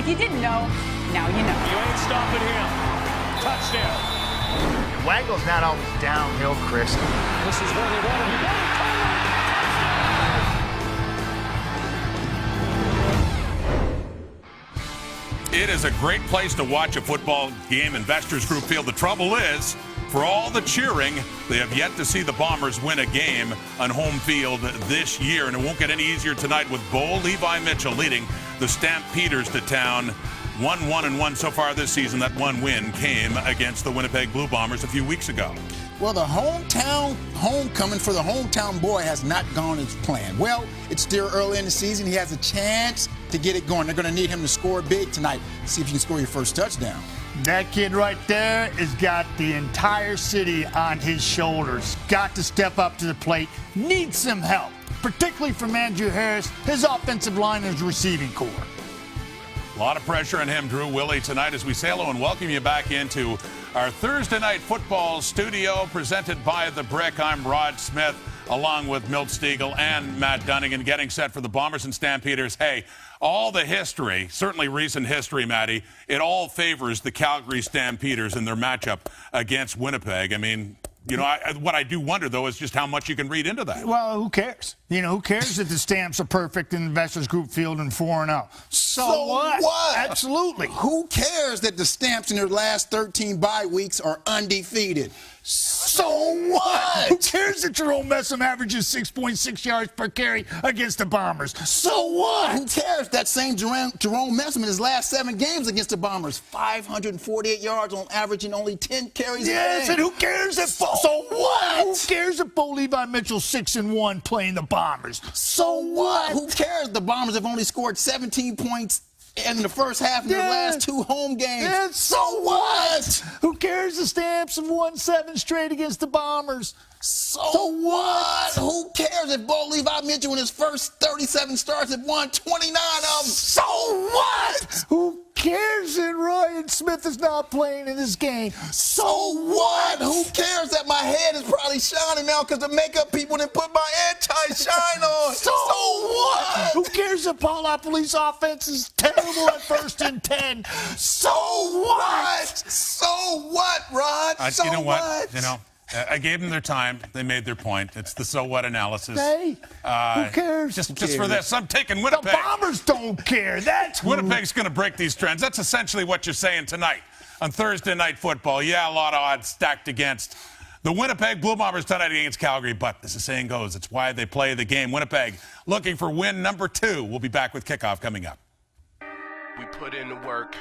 If you didn't know, now you know. You ain't stopping him. Touchdown. Waggle's not always downhill, Chris. This is where they want to be. It is a great place to watch a football game, Investors Group Field. The trouble is, for all the cheering, they have yet to see the Bombers win a game on home field this year. And it won't get any easier tonight with Bo Levi Mitchell leading the Stampeders to town. 1-1-1 so far this season. That one win came against the Winnipeg Blue Bombers a few weeks ago. Well, the homecoming for the hometown boy has not gone as planned. Well, it's still early in the season. He has a chance to get it going. They're going to need him to score big tonight. See if you can score your first touchdown. That kid right there has got the entire city on his shoulders. Got to step up to the plate. Needs some help, particularly from Andrew Harris, his offensive line and his receiving core. A lot of pressure on him, Drew Willie, tonight as we say hello and welcome you back into our Thursday Night Football studio presented by The Brick. I'm Rod Smith along with Milt Stiegel and Matt Dunnigan getting set for the Bombers and Stampeders. Hey, all the history, certainly recent history, Matty, it all favors the Calgary Stampeders in their matchup against Winnipeg. I mean, you know, what I do wonder, though, is just how much you can read into that. Well, who cares? You know, who cares that the Stamps are perfect in Investors Group Field and 4-0? So what? Absolutely. Who cares that the Stamps in their last 13 bye weeks are undefeated? So what? Who cares that Jerome Messam averages 6.6 yards per carry against the Bombers? So what? Who cares that same Jerome Messam in his last 7 games against the Bombers, 548 yards on average and only 10 carries. Yes, and who cares that So what? Who cares if Bo Levi Mitchell's 6-1 playing the Bombers? So what? Who cares? The Bombers have only scored 17 points in the first half of their last 2 home games. Yeah, so what? Who cares? The Stamps have won 7 straight against the Bombers. So what? Who cares if Bo Levi Mitchell in his first 37 starts have won 29 of them? So what? Who cares that Ryan Smith is not playing in this game? So what? Who cares that my head is probably shining now because the makeup people didn't put my anti-shine on? So what? Who cares if Paul Police offense is terrible at 1st and 10? So what? So what, Rod? So you know what? You know, I gave them their time. They made their point. It's the so what analysis. Hey, who cares? Just for this, I'm taking Winnipeg. The Bombers don't care. That's Winnipeg's going to break these trends. That's essentially what you're saying tonight on Thursday Night Football. Yeah, a lot of odds stacked against the Winnipeg Blue Bombers tonight against Calgary. But as the saying goes, it's why they play the game. Winnipeg looking for win number 2. We'll be back with kickoff coming up. We put in the work,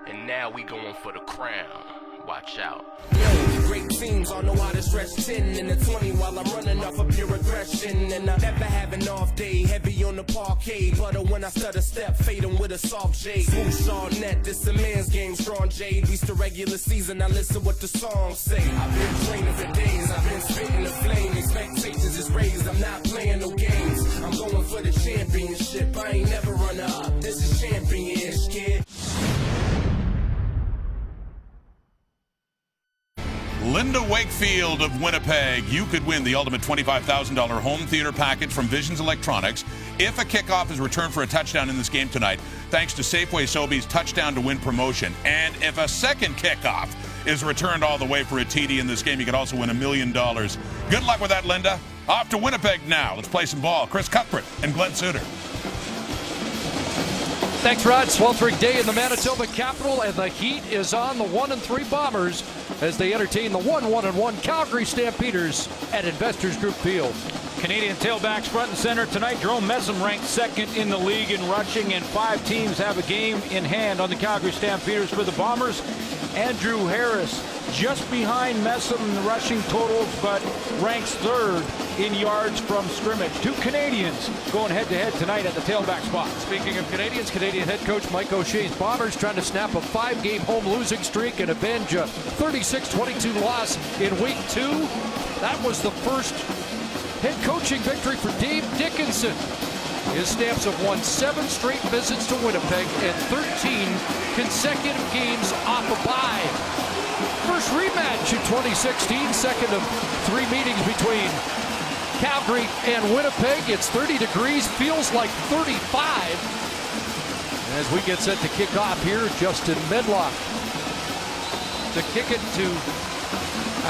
and now we going for the crown. Watch out. Yo, great teams all know how to stretch 10 in the 20 while I'm running off of pure aggression. And I never have an off day, heavy on the parquet. But when I stutter step, fade 'em with a soft shade. Smooth Shaw net, this a man's game, strong jade. Reach the regular season, I listen what the songs say. I've been training for days, I've been spitting the flame. Expectations is raised, I'm not playing no games. I'm going for the championship, I ain't never run up. This is champion-ish, kid. Linda Wakefield of Winnipeg, you could win the ultimate $25,000 home theater package from Visions Electronics if a kickoff is returned for a touchdown in this game tonight, thanks to Safeway Sobeys Touchdown to Win promotion. And if a second kickoff is returned all the way for a TD in this game, you could also win $1 million. Good luck with that, Linda. Off to Winnipeg now. Let's play some ball. Chris Cuthbert and Glenn Suter. Thanks, Rod. Sweltering day in the Manitoba capital, and the heat is on the 1-3 Bombers as they entertain the 1-1 Calgary Stampeders at Investors Group Field. Canadian tailbacks front and center tonight. Jerome Messam ranked 2nd in the league in rushing, and 5 teams have a game in hand on the Calgary Stampeders. For the Bombers, Andrew Harris just behind Messam in the rushing totals, but ranks 3rd in yards from scrimmage. 2 Canadians going head-to-head tonight at the tailback spot. Speaking of Canadians, Canadian head coach Mike O'Shea's Bombers trying to snap a 5-game home losing streak and avenge a 36-22 loss in week 2. That was the first head coaching victory for Dave Dickinson. His Stamps have won 7 straight visits to Winnipeg and 13 consecutive games off a bye. First rematch in 2016, second of 3 meetings between Calgary and Winnipeg. It's 30 degrees, feels like 35. As we get set to kick off here, Justin Medlock to kick it to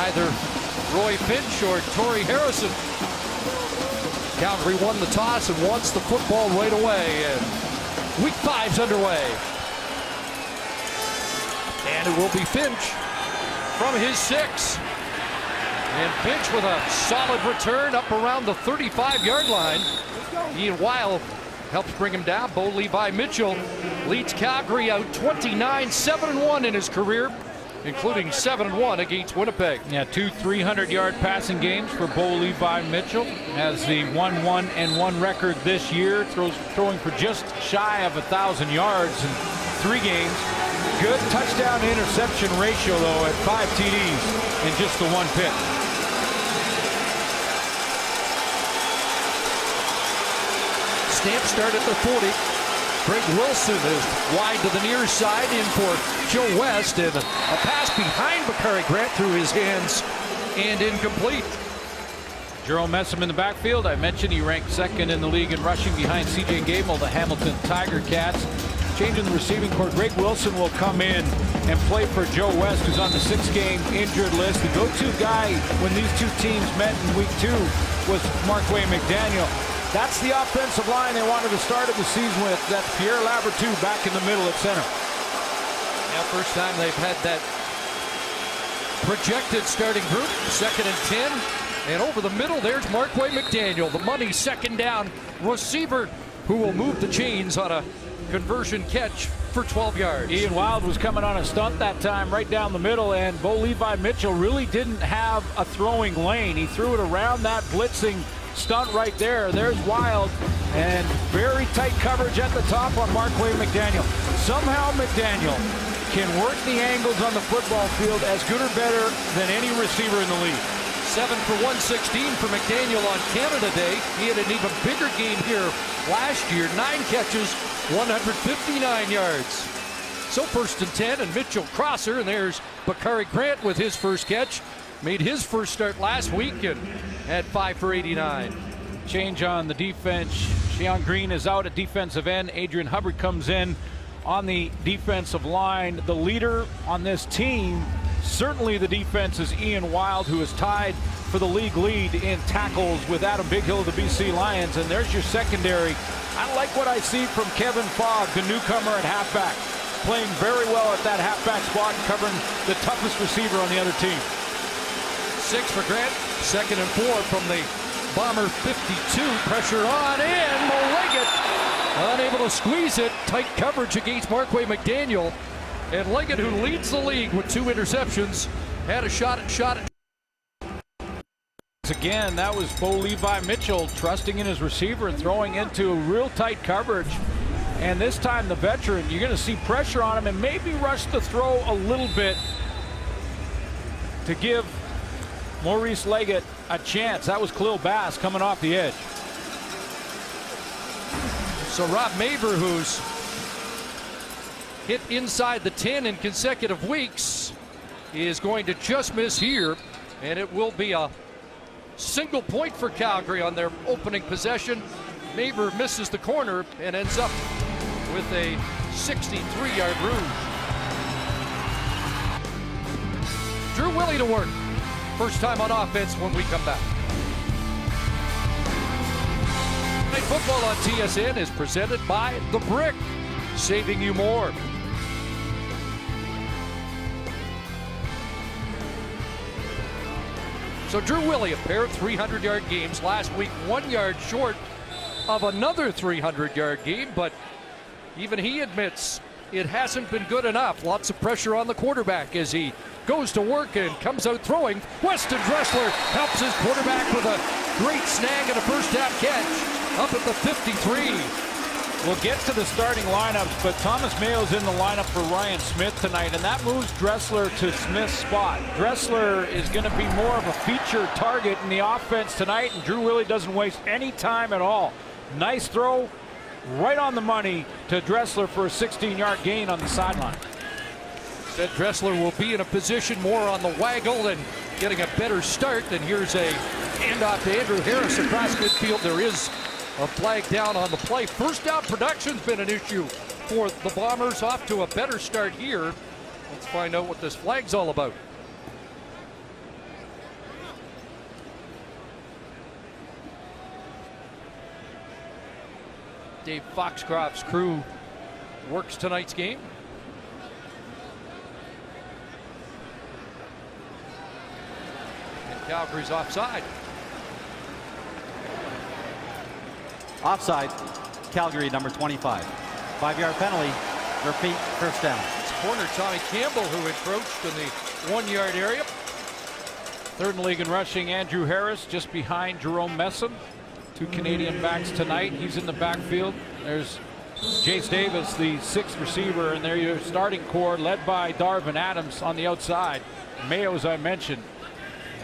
either Roy Finch or Torrey Harrison. Calgary won the toss and wants the football right away. And week 5's underway. And it will be Finch from his 6. And Finch with a solid return up around the 35-yard line. Ian Weil helps bring him down. Bo Levi Mitchell leads Calgary out 29, 7-1 in his career, including 7-1 against Winnipeg. Yeah, 2 300-yard passing games for Bo Levi Mitchell. Has the 1-1-1 record this year, throwing for just shy of 1,000 yards in 3 games. Good touchdown to interception ratio, though, at 5 TDs in just the 1 pick. Stamp start at the 40. Greg Wilson is wide to the near side in for Joe West, and a pass behind Bakari Grant through his hands and incomplete. Jerome Messam in the backfield. I mentioned he ranked 2nd in the league in rushing behind C.J. Gable, the Hamilton Tiger Cats. Changing the receiving core, Greg Wilson will come in and play for Joe West, who's on the 6-game injured list. The go-to guy when these two teams met in week 2 was Markway McDaniel. That's the offensive line they wanted to start the season with. That's Pierre Labertu back in the middle at center. Yeah, first time they've had that projected starting group. 2nd and 10. And over the middle, there's Markway McDaniel, the money 2nd down receiver, who will move the chains on a conversion catch for 12 yards. Ian Wild was coming on a stunt that time right down the middle, and Bo Levi Mitchell really didn't have a throwing lane. He threw it around that blitzing stunt right there. There's Wild, and very tight coverage at the top on Markway McDaniel. Somehow McDaniel can work the angles on the football field as good or better than any receiver in the league. 7 for 116 for McDaniel on Canada Day. He had an even bigger game here last year. 9 catches, 159 yards. So 1st and 10, and Mitchell crosser, and there's Bakari Grant with his first catch. Made his first start last week and had 5 for 89. Change on the defense. Sean Green is out at defensive end. Adrian Hubbard comes in on the defensive line. The leader on this team, certainly the defense, is Ian Wild, who is tied for the league lead in tackles with Adam Bighill of the BC Lions. And there's your secondary. I like what I see from Kevin Fogg, the newcomer at halfback, playing very well at that halfback spot, covering the toughest receiver on the other team. 6 for Grant, 2nd and 4 from the Bomber 52. Pressure on in. Mo Leggett unable to squeeze it. Tight coverage against Markway McDaniel. And Leggett, who leads the league with 2 interceptions, had a shot at. Again, that was Bo Levi Mitchell trusting in his receiver and throwing into real tight coverage. And this time the veteran, you're going to see pressure on him and maybe rush the throw a little bit to give Maurice Leggett a chance. That was Khalil Bass coming off the edge. So Rob Maver, who's hit inside the 10 in consecutive weeks, is going to just miss here, and it will be a single point for Calgary on their opening possession. Maver misses the corner and ends up with a 63-yard rouge. Drew Willie to work. First time on offense when we come back. Night Football on TSN is presented by The Brick, saving you more. So Drew Willie, a pair of 300-yard games last week, 1 yard short of another 300-yard game, but even he admits it hasn't been good enough. Lots of pressure on the quarterback as he goes to work and comes out throwing. Weston Dressler helps his quarterback with a great snag and a first down catch up at the 53. We'll get to the starting lineups, but Thomas Mayo's in the lineup for Ryan Smith tonight, and that moves Dressler to Smith's spot. Dressler is going to be more of a featured target in the offense tonight, and Drew Willie doesn't waste any time at all. Nice throw right on the money to Dressler for a 16-yard gain on the sideline. Said Dressler will be in a position more on the waggle and getting a better start. And here's a handoff to Andrew Harris across midfield. There is a flag down on the play. First down production's been an issue for the Bombers, off to a better start here. Let's find out what this flag's all about. Dave Foxcroft's crew works tonight's game. And Calgary's offside. Offside, Calgary, number 25. 5-yard penalty, repeat, first down. It's corner Tommy Campbell who encroached in the 1-yard area. Third in the league in rushing, Andrew Harris, just behind Jerome Messam. 2 Canadian backs tonight. He's in the backfield. There's Jace Davis, the 6th receiver, and there your starting core led by Darvin Adams on the outside. Mayo, as I mentioned.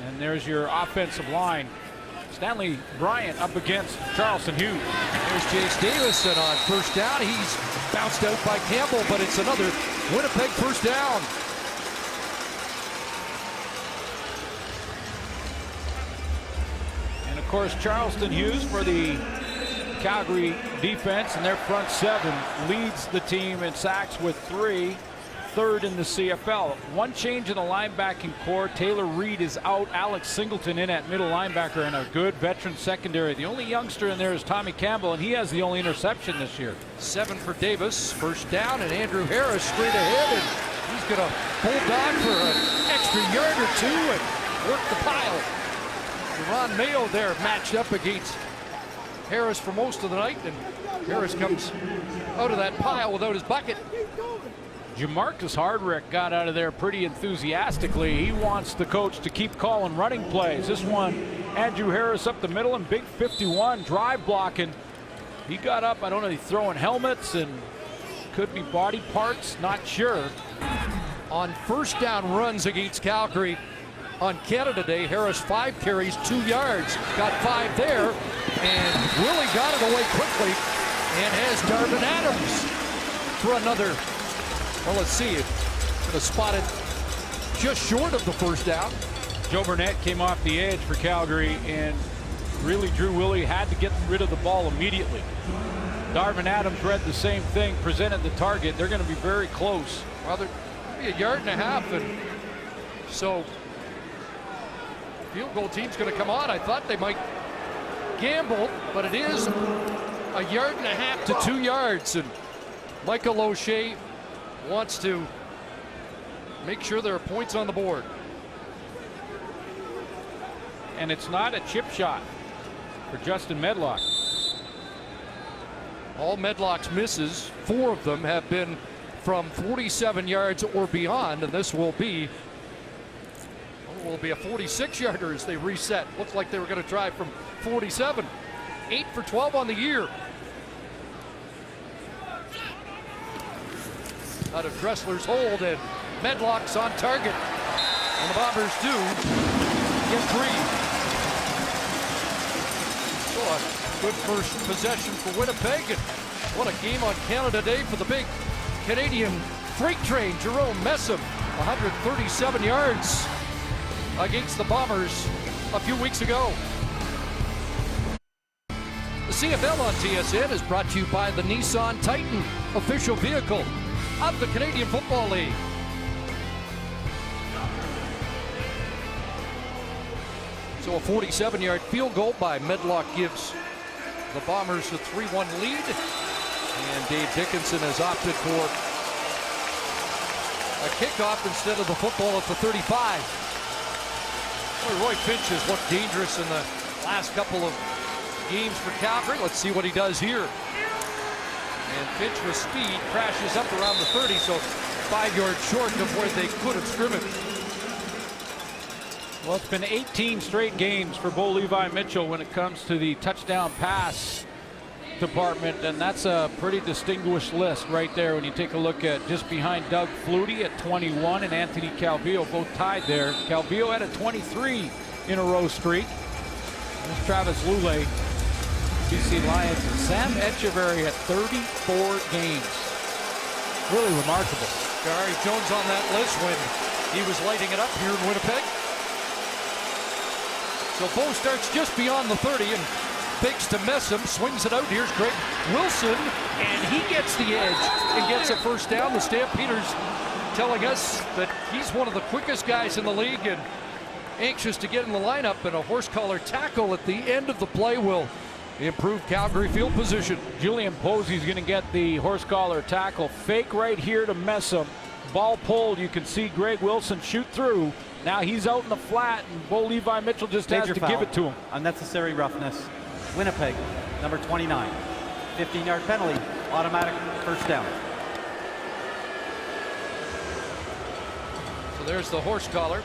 And there's your offensive line. Stanley Bryant up against Charleston Hughes. There's Jace Davis, and on first down, he's bounced out by Campbell, but it's another Winnipeg first down. And of course, Charleston Hughes for the Calgary defense, and their front 7 leads the team in sacks with 3. Third in the CFL. One change in the linebacking core. Taylor Reed is out. Alex Singleton in at middle linebacker, and a good veteran secondary. The only youngster in there is Tommy Campbell, and he has the only interception this year. 7 for Davis. First down, and Andrew Harris straight ahead, and he's going to bulldog for an extra yard or 2 and work the pile. Ron Mayo there matched up against Harris for most of the night, and Harris comes out of that pile without his bucket. Jamarcus Hardrick got out of there pretty enthusiastically. He wants the coach to keep calling running plays. This one, Andrew Harris up the middle, and big 51 drive blocking. He got up, I don't know, he's throwing helmets and could be body parts, not sure. On first down runs against Calgary on Canada Day, Harris 5 carries, 2 yards. Got 5 there, and Willie got it away quickly and has Darvin Adams for another. Well, let's see it. Could have spotted just short of the first down. Joe Burnett came off the edge for Calgary, and really Drew Willie had to get rid of the ball immediately. Darvin Adams read the same thing, presented the target. They're going to be very close. Well, they're maybe 1.5 yards, and so field goal team's going to come on. I thought they might gamble, but it is 1.5 yards to 2 yards, and Michael O'Shea wants to make sure there are points on the board. And it's not a chip shot for Justin Medlock. All Medlock's misses, 4 of them have been from 47 yards or beyond, and this will be a 46-yarder as they reset. Looks like they were going to try from 47. 8 for 12 on the year. Out of Dressler's hold, and Medlock's on target. And the Bombers do get 3. So a good first possession for Winnipeg, and what a game on Canada Day for the big Canadian freight train. Jerome Messam, 137 yards against the Bombers a few weeks ago. The CFL on TSN is brought to you by the Nissan Titan, official vehicle of the Canadian Football League. So a 47-yard field goal by Medlock gives the Bombers a 3-1 lead. And Dave Dickinson has opted for a kickoff instead of the football at the 35. Well, Roy Finch has looked dangerous in the last couple of games for Calgary. Let's see what he does here. And Finch with speed crashes up around the 30, so 5 yards short of where they could have scrimmaged. Well, it's been 18 straight games for Bo Levi Mitchell when it comes to the touchdown pass department, and that's a pretty distinguished list right there when you take a look at just behind Doug Flutie at 21 and Anthony Calvillo, both tied there. Calvillo had a 23 in a row streak. There's Travis Lulay, BC Lions, and Sam Etcheverry at 34 games. Really remarkable. Gary Jones on that list when he was lighting it up here in Winnipeg. So Bo starts just beyond the 30, and fakes to Messam, swings it out. Here's Greg Wilson, and he gets the edge and gets a first down. The Stampeders telling us that he's one of the quickest guys in the league and anxious to get in the lineup, and a horse collar tackle at the end of the play will improve Calgary field position. Julian Posey's going to get the horse collar tackle. Fake right here to Messam. Ball pulled. You can see Greg Wilson shoot through. Now he's out in the flat, and Bo Levi Mitchell just has to give it to him. Unnecessary roughness. Winnipeg, number 29. 15-yard penalty, automatic first down. So there's the horse collar.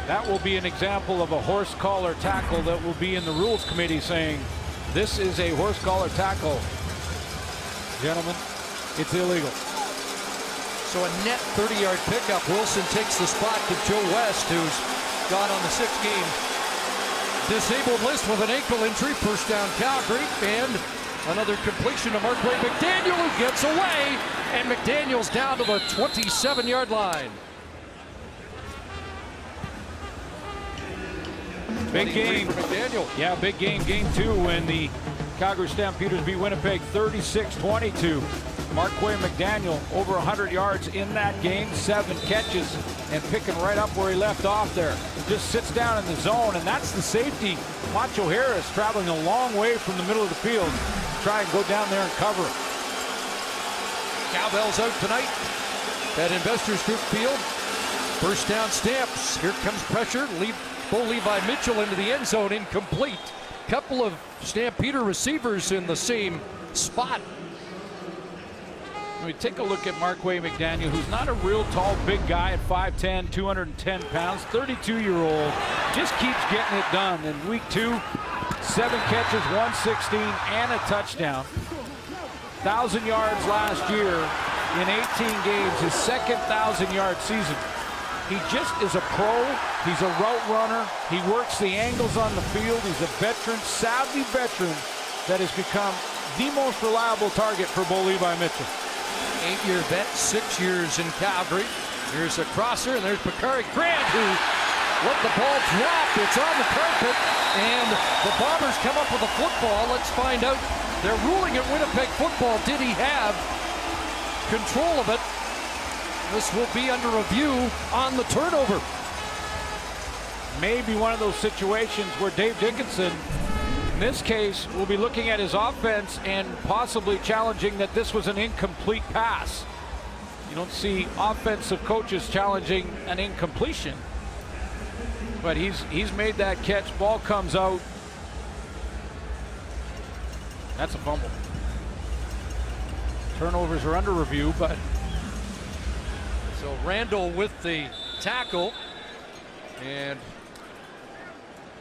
That will be an example of a horse collar tackle that will be in the rules committee saying, this is a horse collar tackle. Gentlemen, it's illegal. So a net 30-yard pickup. Wilson takes the spot to Joe West, who's gone on the 6-game disabled list with an ankle injury. First down Calgary, and another completion to Markway McDaniel, who gets away, and McDaniel's down to the 27-yard line. Big game. McDaniel. Yeah, big game. Game 2 when the Calgary Stampeders beat Winnipeg 36-22. Markway McDaniel over 100 yards in that game, 7 catches, and picking right up where he left off there. Just sits down in the zone, and that's the safety. Macho Harris traveling a long way from the middle of the field to try and go down there and cover it. Cowbell's out tonight at Investors Group Field. First down Stamps. Here comes pressure. Bo Levi Mitchell into the end zone, incomplete. Couple of Stampeder receivers in the same spot. We take a look at Markway McDaniel, who's not a real tall, big guy at 5'10", 210 pounds, 32-year-old. Just keeps getting it done. In week 2, 7 catches, 116, and a touchdown. 1,000 yards last year in 18 games, his second 1,000-yard season. He just is a pro. He's a route runner. He works the angles on the field. He's a veteran, savvy veteran that has become the most reliable target for Bo Levi Mitchell. 8-year vet, 6 years in Calgary. Here's a crosser, and there's Bakari Grant, who let the ball drop. It's on the carpet, and the Bombers come up with a football. Let's find out. They're ruling it Winnipeg football. Did he have control of it? This will be under review on the turnover. Maybe one of those situations where Dave Dickinson, in this case, will be looking at his offense and possibly challenging that this was an incomplete pass. You don't see offensive coaches challenging an incompletion, but he's made that catch. Ball comes out. That's a fumble. Turnovers are under review, but so Randall with the tackle, and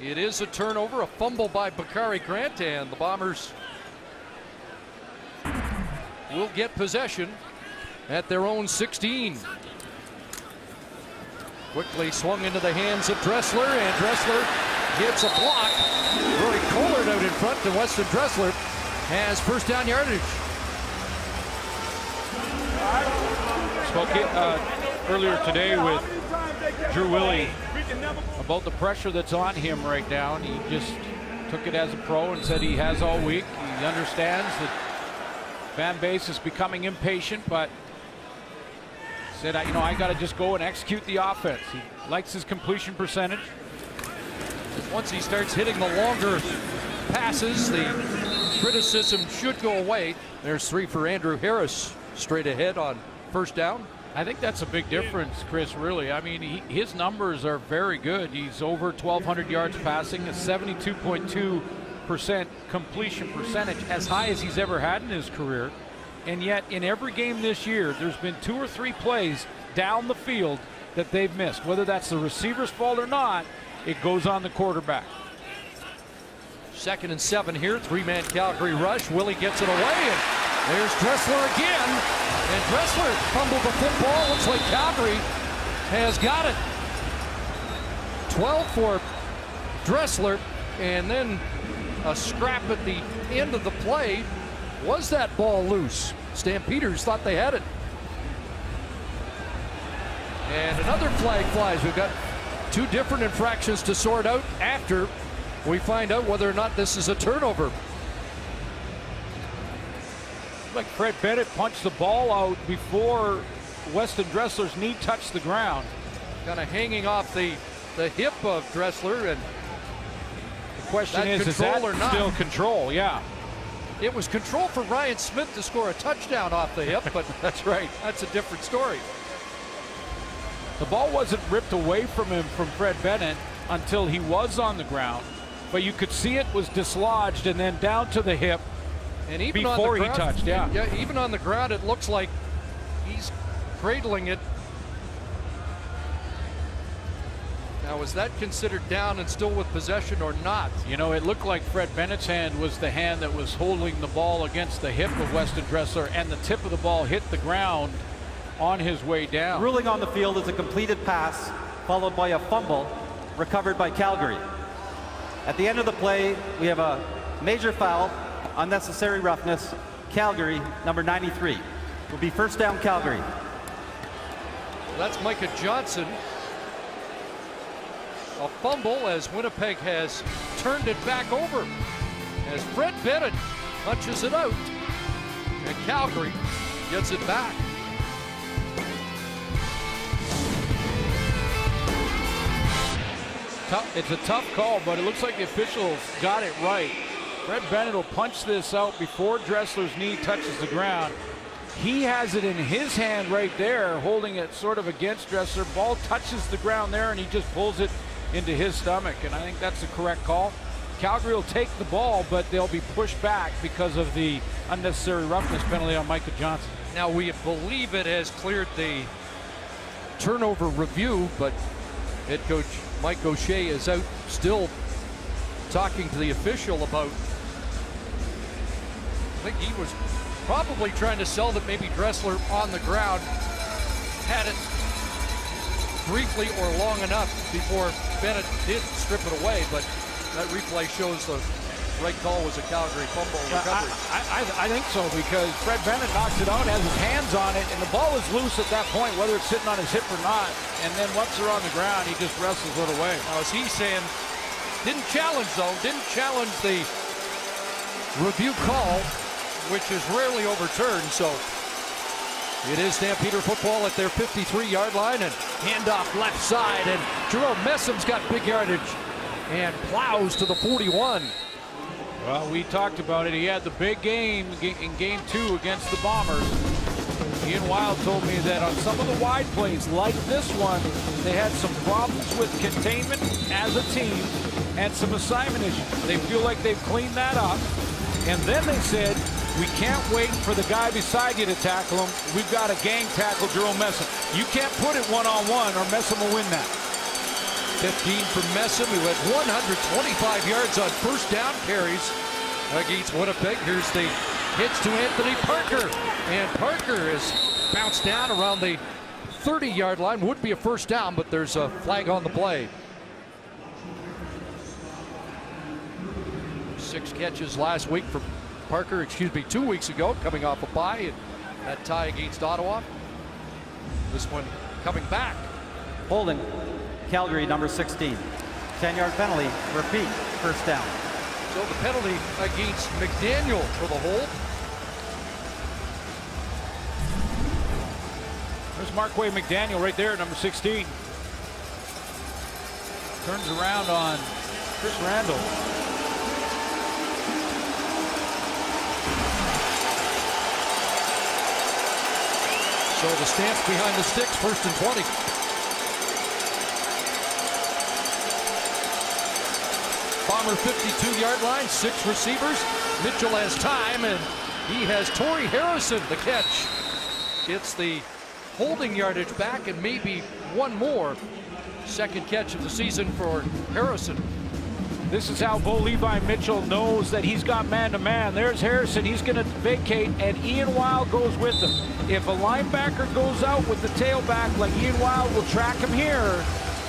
it is a turnover, a fumble by Bakari Grant, and the Bombers will get possession at their own 16. Quickly swung into the hands of Dressler, and Dressler gets a block. Rory Collard out in front, and Weston Dressler has first down yardage. Spoke earlier today with Drew Willie about the pressure that's on him right now. And he just took it as a pro and said he has all week. He understands that fan base is becoming impatient, but said, I got to just go and execute the offense. He likes his completion percentage. Once he starts hitting the longer passes, the criticism should go away. There's 3 for Andrew Harris straight ahead on first down. I think that's a big difference, Chris, really. I mean, his numbers are very good. He's over 1,200 yards passing, a 72.2% completion percentage, as high as he's ever had in his career. And yet, in every game this year, there's been 2 or 3 plays down the field that they've missed. Whether that's the receiver's fault or not, it goes on the quarterback. 2nd and 7 here, 3-man Calgary rush. Willie gets it away, and there's Dressler again. And Dressler fumbled the football. Looks like Calgary has got it. 12 for Dressler, and then a scrap at the end of the play. Was that ball loose? Stampeders thought they had it. And another flag flies. We've got 2 different infractions to sort out after we find out whether or not this is a turnover. like Fred Bennett punched the ball out before Weston Dressler's knee touched the ground. Kind of hanging off the hip of Dressler, and the question that is that or not? still control? Yeah. It was control for Ryan Smith to score a touchdown off the hip, but That's right. that's a different story. The ball wasn't ripped away from him from Fred Bennett until he was on the ground, but you could see it was dislodged and then down to the hip And even before on the he ground, touched. Yeah. Even on the ground, it looks like he's cradling it. Now, is that considered down and still with possession or not? You know, it looked like Fred Bennett's hand was the hand that was holding the ball against the hip of Weston Dressler, and the tip of the ball hit the ground on his way down. Ruling on the field is a completed pass followed by a fumble recovered by Calgary. At the end of the play, we have a major foul, unnecessary roughness. Calgary, number 93. Will be first down, Calgary. That's Micah Johnson. A fumble as Winnipeg has turned it back over as Fred Bennett punches it out, and Calgary gets it back. It's a tough call, but it looks like the officials got it right. Fred Bennett will punch this out before Dressler's knee touches the ground. He has it in his hand right there, holding it sort of against Dressler. Ball touches the ground there, and he just pulls it into his stomach, and I think that's the correct call. Calgary will take the ball, but they'll be pushed back because of the unnecessary roughness penalty on Micah Johnson. Now, we believe it has cleared the turnover review, but head coach Mike O'Shea is out still talking to the official about, I think he was probably trying to sell that maybe Dressler on the ground had it briefly or long enough before Bennett did strip it away, but that replay shows the right call was a Calgary fumble recovery. I think so, because Fred Bennett knocks it out, has his hands on it, and the ball is loose at that point, whether it's sitting on his hip or not. And then once they're on the ground, he just wrestles it away. Now, as he's saying, didn't challenge the review call, which is rarely overturned. So it is Stampeder football at their 53-yard line, and handoff left side, and Jerome Messum's got big yardage and plows to the 41. Well, we talked about it. He had the big game in game 2 against the Bombers. Ian Wild told me that on some of the wide plays, like this one, they had some problems with containment as a team and some assignment issues. They feel like they've cleaned that up. And then they said, we can't wait for the guy beside you to tackle him. We've got to gang tackle Jerome Messum. You can't put it one-on-one or Messum will win that. 15 for Messum, who had 125 yards on first down carries against Winnipeg. Here's the pitch to Anthony Parker, and Parker is bounced down around the 30-yard line. Would be a first down, but there's a flag on the play. 6 catches last week from Parker, 2 weeks ago, coming off a bye, and that tie against Ottawa. This one coming back. Holding, Calgary, number 16. 10-yard penalty, repeat, first down. So the penalty against McDaniel for the hold. There's Marquay McDaniel right there, number 16. Turns around on Chris Randall. So the Stamps behind the sticks, first and 20. Bomber 52-yard line, 6 receivers. Mitchell has time, and he has Torrey Harrison the catch. Gets the holding yardage back and maybe one more. Second catch of the season for Harrison. This is how Bo Levi Mitchell knows that he's got man-to-man. There's Harrison. He's going to vacate, and Ian Wild goes with him. If a linebacker goes out with the tailback, like Ian Wild will track him here,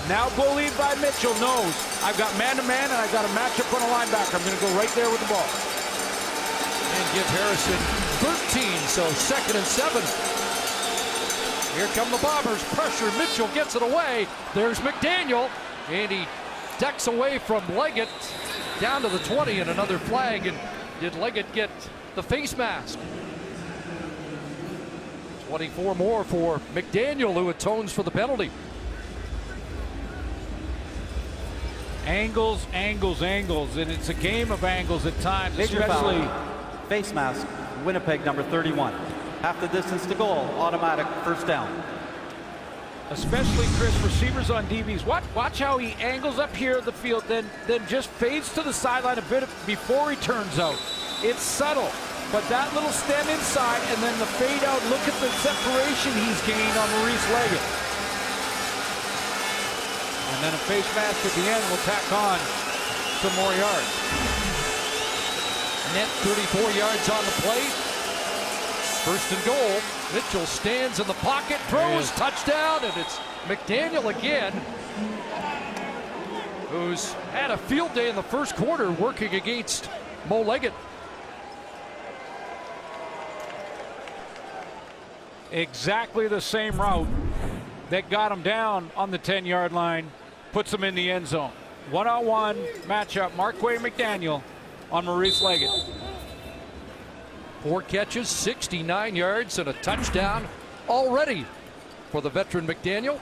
now Bo Levi Mitchell knows I've got man-to-man, and I've got a matchup on a linebacker. I'm going to go right there with the ball. And give Harrison 13, so 2nd and 7. Here come the Bombers. Pressure. Mitchell gets it away. There's McDaniel, and he ducks away from Leggett down to the 20, and another flag. And did Leggett get the face mask? 24 more for McDaniel, who atones for the penalty. Angles, angles, angles, and it's a game of angles at times, Major especially. foul. Face mask, Winnipeg, number 31. Half the distance to goal, automatic first down. Especially Chris, receivers on DBs. Watch how he angles up here at the field, then just fades to the sideline a bit before he turns out. It's subtle, but that little stem inside and then the fade out. Look at the separation he's gained on Maurice Leggett. And then a face mask at the end will tack on some more yards. Net 34 yards on the play. First and goal. Mitchell stands in the pocket, throws, touchdown, and it's McDaniel again, who's had a field day in the first quarter working against Mo Leggett. Exactly the same route that got him down on the 10-yard line, puts him in the end zone. One-on-one matchup, Marquay McDaniel on Maurice Leggett. 4 catches, 69 yards, and a touchdown already for the veteran McDaniel.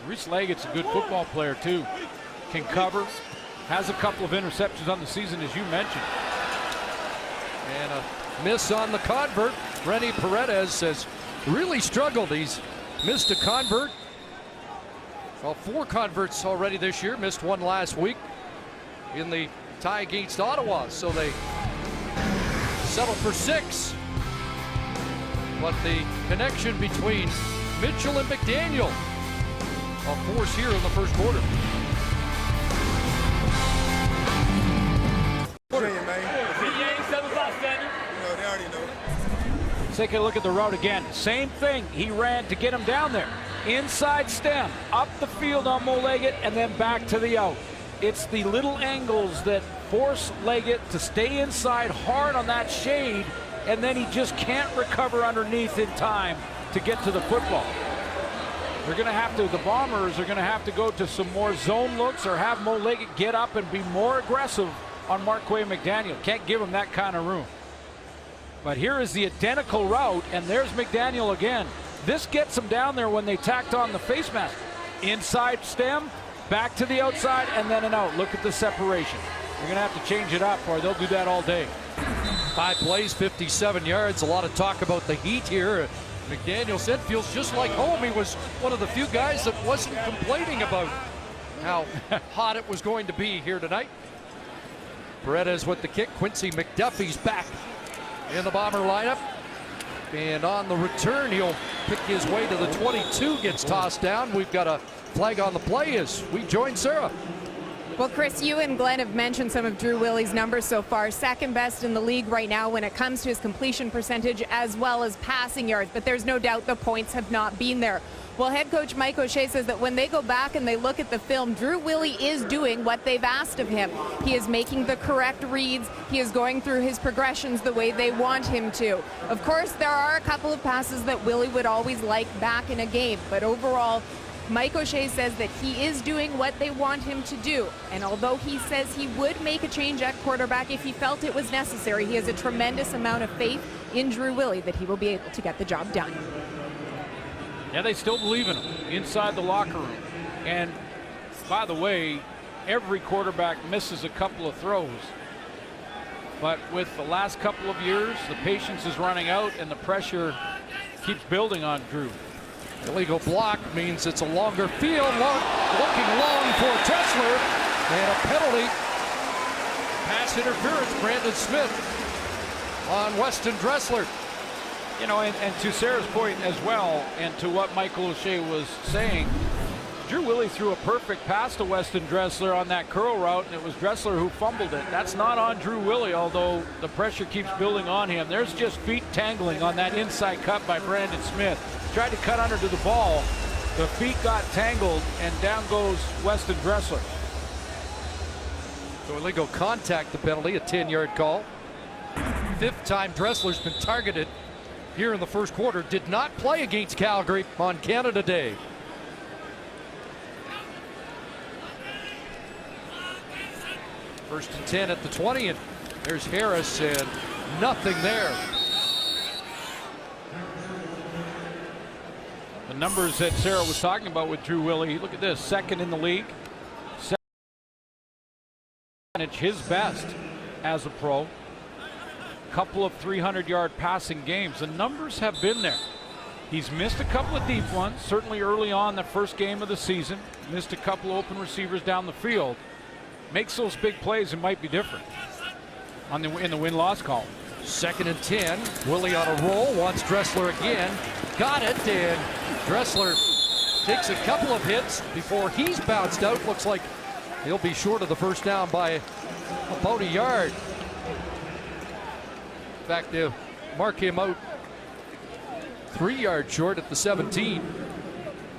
Maurice Leggett's a good football player too. Can cover, has a couple of interceptions on the season, as you mentioned. And a miss on the convert. Rennie Paredes has really struggled. He's missed a convert. Well, 4 converts already this year. Missed one last week in the tie against Ottawa. So they settle for 6. But the connection between Mitchell and McDaniel, a force here in the first quarter. Take a look at the route again. Same thing. He ran to get him down there. Inside stem, up the field on Mo Leggett, and then back to the out. It's the little angles that force Leggett to stay inside hard on that shade, and then he just can't recover underneath in time to get to the football. They're going to have to, the Bombers are going to have to go to some more zone looks or have Mo Leggett get up and be more aggressive on Marquay McDaniel. Can't give him that kind of room. But here is the identical route, and there's McDaniel again. This gets him down there when they tacked on the face mask. Inside stem, back to the outside, and then an out. Look at the separation. You're going to have to change it up, or they'll do that all day. 5 plays, 57 yards. A lot of talk about the heat here. McDaniel said feels just like home. He was one of the few guys that wasn't complaining about how hot it was going to be here tonight. Paredes with the kick. Quincy McDuffie's back in the Bomber lineup. And on the return, he'll pick his way to the 22, gets tossed down. We've got a flag on the play as we join Sarah. Well, Chris, you and Glenn have mentioned some of Drew Willie's numbers so far. Second best in the league right now when it comes to his completion percentage as well as passing yards. But there's no doubt the points have not been there. Well, head coach Mike O'Shea says that when they go back and they look at the film, Drew Willie is doing what they've asked of him. He is making the correct reads. He is going through his progressions the way they want him to. Of course, there are a couple of passes that Willie would always like back in a game. But overall, Mike O'Shea says that he is doing what they want him to do. And although he says he would make a change at quarterback if he felt it was necessary, he has a tremendous amount of faith in Drew Willie that he will be able to get the job done. Yeah, they still believe in him inside the locker room. And by the way, every quarterback misses a couple of throws. But with the last couple of years, the patience is running out and the pressure keeps building on Drew. Illegal block means it's a longer field. Looking long for Dressler. And a penalty. Pass interference, Brandon Smith on Weston Dressler. You know, and to Sarah's point as well, and to what Michael O'Shea was saying, Drew Willie threw a perfect pass to Weston Dressler on that curl route, and it was Dressler who fumbled it. That's not on Drew Willie, although the pressure keeps building on him. There's just feet tangling on that inside cut by Brandon Smith. Tried to cut under to the ball. The feet got tangled, and down goes Weston Dressler. So illegal contact, the penalty, a 10-yard call. 5th time Dressler's been targeted here in the first quarter. Did not play against Calgary on Canada Day. First and 10 at the 20, and there's Harris, and nothing there. numbers that Sarah was talking about with Drew Willie. Look at this, second in the league. His best as a pro. Couple of 300-yard passing games. The numbers have been there. He's missed a couple of deep ones, certainly early on the first game of the season. Missed a couple of open receivers down the field. Makes those big plays and might be different in the win-loss column. 2nd and 10. Willie on a roll, wants Dressler again. Got it, and Dressler takes a couple of hits before he's bounced out. Looks like he'll be short of the first down by about a yard. In fact, they'll mark him out 3 yards short at the 17.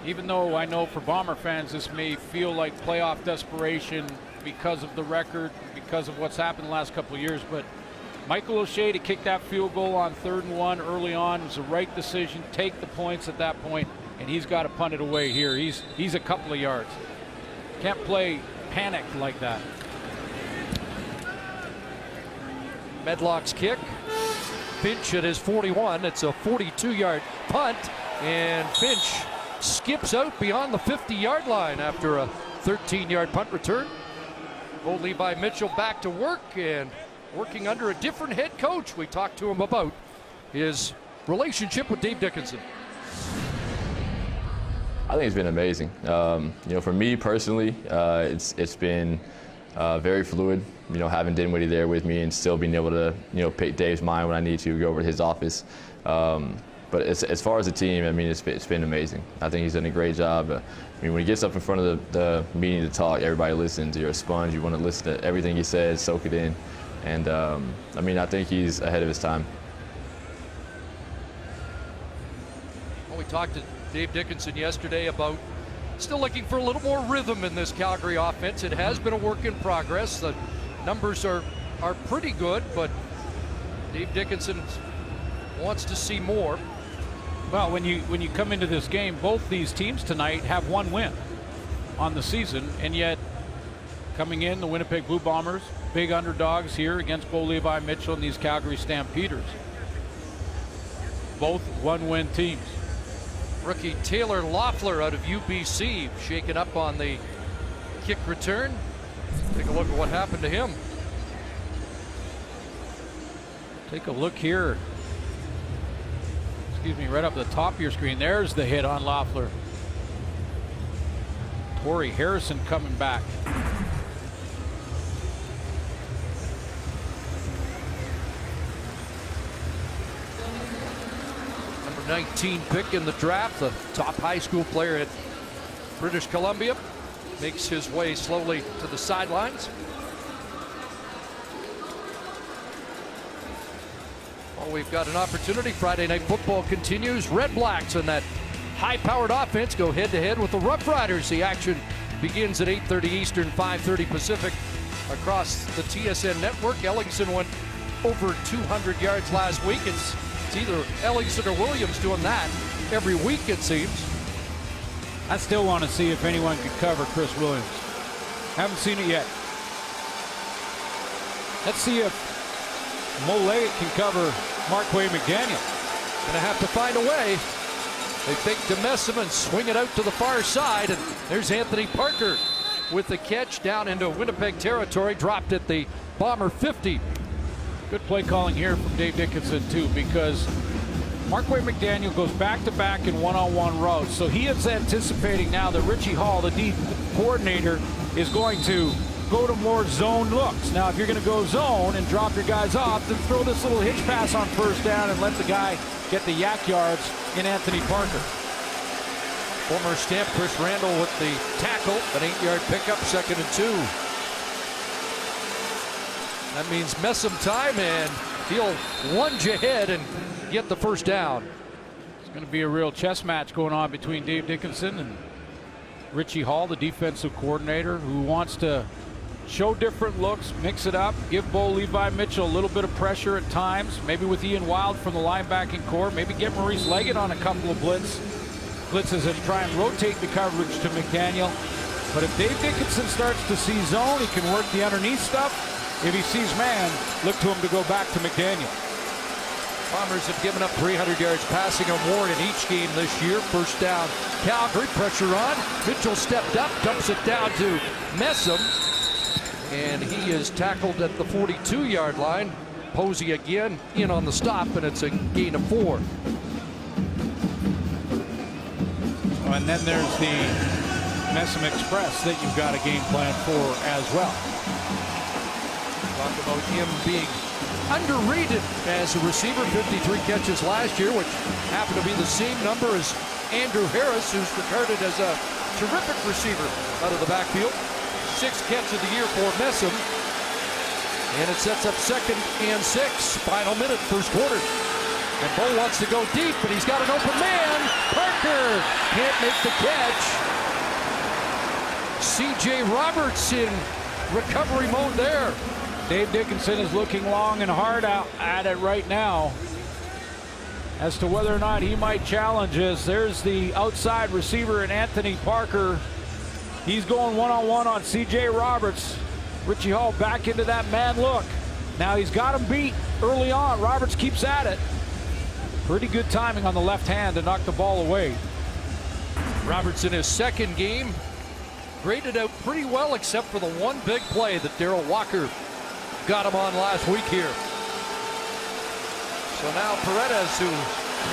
Even though I know for Bomber fans this may feel like playoff desperation because of the record, because of what's happened the last couple of years, but Michael O'Shea to kick that field goal on 3rd and 1 early on was the right decision. Take the points at that point, and he's got to punt it away here. He's a couple of yards. Can't play panicked like that. Medlock's kick. Finch at his 41. It's a 42-yard punt, and Finch skips out beyond the 50-yard line after a 13-yard punt return. Bo Levi Mitchell back to work and working under a different head coach. We talked to him about his relationship with Dave Dickenson. I think it's been amazing. For me personally, it's been very fluid. Having Dinwiddie there with me and still being able to, pick Dave's mind when I need to go over to his office. But as far as the team, it's been amazing. I think he's done a great job. When he gets up in front of the meeting to talk, everybody listens. You're a sponge. You want to listen to everything he says, soak it in. And I think he's ahead of his time. Well, we talked to Dave Dickenson yesterday about still looking for a little more rhythm in this Calgary offense. It has been a work in progress. The numbers are pretty good, but Dave Dickenson wants to see more. Well, when you come into this game, both these teams tonight have one win on the season, and yet coming in, the Winnipeg Blue Bombers, big underdogs here against Bo Levi Mitchell and these Calgary Stampeders. Both one-win teams. Rookie Taylor Loeffler out of UBC shaken up on the kick return. Take a look at what happened to him. Take a look here. Excuse me, right up the top of your screen. There's the hit on Loeffler. Torrey Harrison coming back. Number 19 pick in the draft, the top high school player at British Columbia, makes his way slowly to the sidelines. Well, we've got an opportunity. Friday Night Football continues. Red Blacks and that high-powered offense go head-to-head with the Rough Riders. The action begins at 8:30 Eastern, 5:30 Pacific across the TSN network. Ellingson went over 200 yards last week. It's either Ellingson or Williams doing that every week, it seems. I still want to see if anyone could cover Chris Williams. Haven't seen it yet. Let's see if Mo Leggett can cover Marquay McDaniel. Gonna have to find a way. They fake to Messam and swing it out to the far side, and there's Anthony Parker with the catch down into Winnipeg territory, dropped at the Bomber 50. Good play calling here from Dave Dickenson too, because Marquay McDaniel goes back-to-back in one-on-one routes, so he is anticipating now that Richie Hall, the D coordinator, is going to go to more zone looks. Now, if you're going to go zone and drop your guys off, then throw this little hitch pass on first down and let the guy get the yak yards in Anthony Parker. Former Stamp Chris Randall with the tackle, an 8-yard pickup, 2nd and 2. That means Messam time, and he'll lunge ahead and get the first down. It's going to be a real chess match going on between Dave Dickenson and Richie Hall, the defensive coordinator, who wants to show different looks, mix it up, give Bo Levi Mitchell a little bit of pressure at times, maybe with Ian Wild from the linebacking core, maybe get Maurice Leggett on a couple of blitzes and try and rotate the coverage to McDaniel. But if Dave Dickenson starts to see zone, he can work the underneath stuff. If he sees man, look to him to go back to McDaniel. Bombers have given up 300 yards passing or more in each game this year. First down, Calgary, pressure on. Mitchell stepped up, dumps it down to Messam. And he is tackled at the 42-yard line. Posey again in on the stop, and it's a gain of 4. And then there's the Messam Express that you've got a game plan for as well. Talk about him being underrated as a receiver. 53 catches last year, which happened to be the same number as Andrew Harris, who's regarded as a terrific receiver out of the backfield. 6th catch of the year for Messam. And it sets up 2nd and 6. Final minute, first quarter. And Bo wants to go deep, but he's got an open man. Parker can't make the catch. C.J. Roberts in recovery mode there. Dave Dickinson is looking long and hard out at it right now as to whether or not he might challenge this. There's the outside receiver in Anthony Parker. He's going one-on-one on C.J. Roberts. Richie Hall back into that man look. Now he's got him beat early on. Roberts keeps at it. Pretty good timing on the left hand to knock the ball away. Roberts in his 2nd game graded out pretty well, except for the one big play that Darrell Walker got him on last week here. So now Paredes, who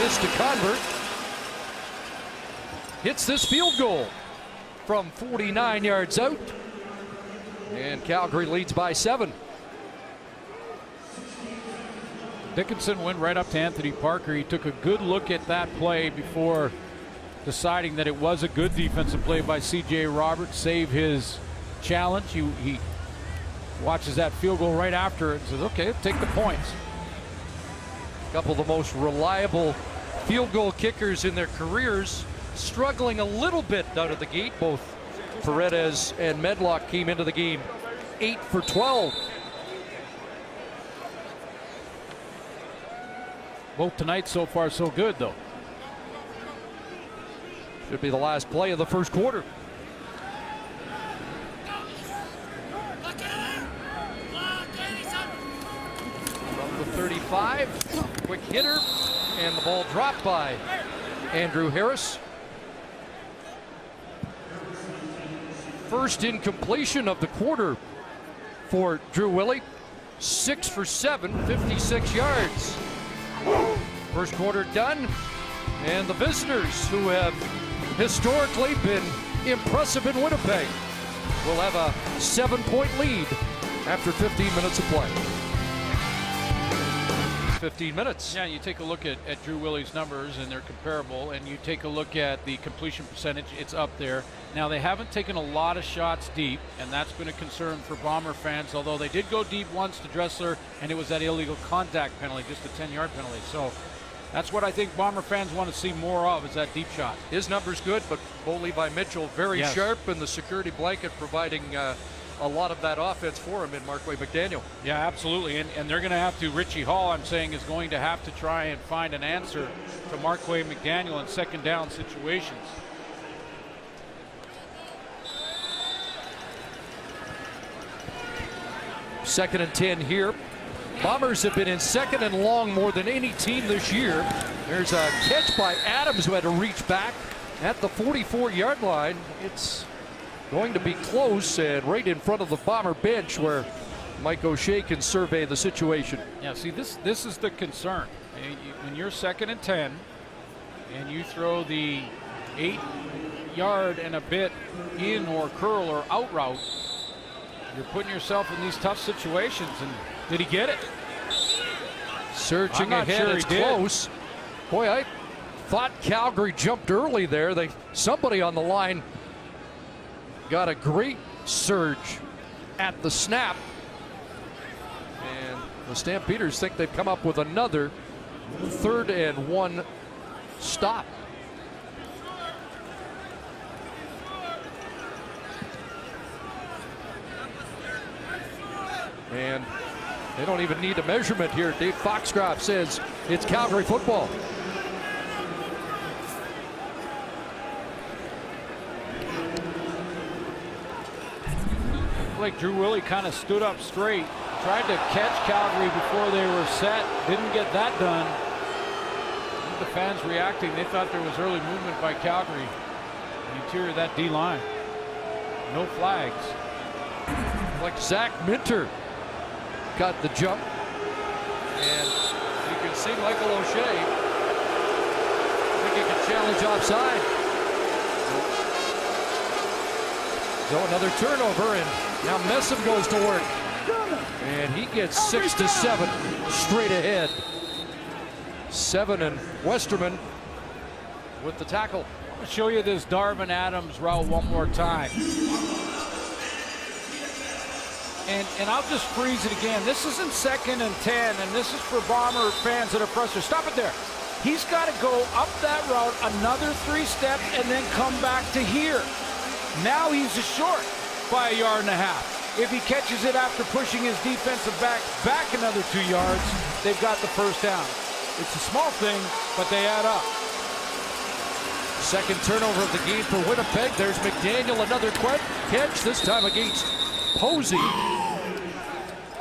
missed a convert, hits this field goal from 49 yards out. And Calgary leads by 7. Dickinson went right up to Anthony Parker. He took a good look at that play before deciding that it was a good defensive play by C.J. Roberts. Save his challenge. He watches that field goal right after it and says, okay, take the points. A couple of the most reliable field goal kickers in their careers struggling a little bit out of the gate. Both Paredes and Medlock came into the game 8 for 12. Both tonight so far so good though. Should be the last play of the first quarter. From the 35, quick hitter, and the ball dropped by Andrew Harris. First incompletion of the quarter for Drew Willie. 6 for 7, 56 yards. First quarter done, and the visitors, who have historically been impressive in Winnipeg, will have a 7-point lead after 15 minutes of play. 15 minutes. Yeah, you take a look at Drew Willie's numbers, and they're comparable, and you take a look at the completion percentage, it's up there. Now, they haven't taken a lot of shots deep, and that's been a concern for Bomber fans, although they did go deep once to Dressler, and it was that illegal contact penalty, just a 10-yard penalty. So that's what I think Bomber fans want to see more of, is that deep shot. His number's good, but Bo Levi Mitchell very sharp, and the security blanket providing a lot of that offense for him in Markway McDaniel. Yeah, absolutely, and they're going to have to, Richie Hall, I'm saying, is going to have to try and find an answer to Markway McDaniel in second down situations. Second and 10 here. Bombers have been in 2nd and long more than any team this year. There's a catch by Adams, who had to reach back at the 44-yard line. It's going to be close and right in front of the Bomber bench, where Mike O'Shea can survey the situation. Yeah, see, this is the concern. When you're 2nd and 10 and you throw the 8-yard and a bit in or curl or out route, you're putting yourself in these tough situations. And did he get it? Searching ahead, it's close. Boy, I thought Calgary jumped early there. Somebody on the line got a great surge at the snap. And the Stampeders think they've come up with another 3rd and 1 stop. And they don't even need a measurement here. Dave Foxcroft says it's Calgary football. Like Drew Willie kind of stood up straight, tried to catch Calgary before they were set, didn't get that done. at the fans reacting. They thought there was early movement by Calgary in the interior of that D-line. No flags. Like Zach Minter got the jump. And you can see Michael O'Shea. I think he can challenge offside. So another turnover, and now Messam goes to work. And he gets 6 to 7 straight ahead. 7 and Westerman with the tackle. I'll show you this Darvin Adams route one more time. And I'll just freeze it again. This isn't 2nd and 10, and this is for Bomber fans that are frustrated. Stop it there. He's got to go up that route another 3 steps and then come back to here. Now he's short by 1.5 yards. If he catches it after pushing his defensive back another 2 yards, they've got the first down. It's a small thing, but they add up. Second turnover of the game for Winnipeg. There's McDaniel, another catch, this time against Posey.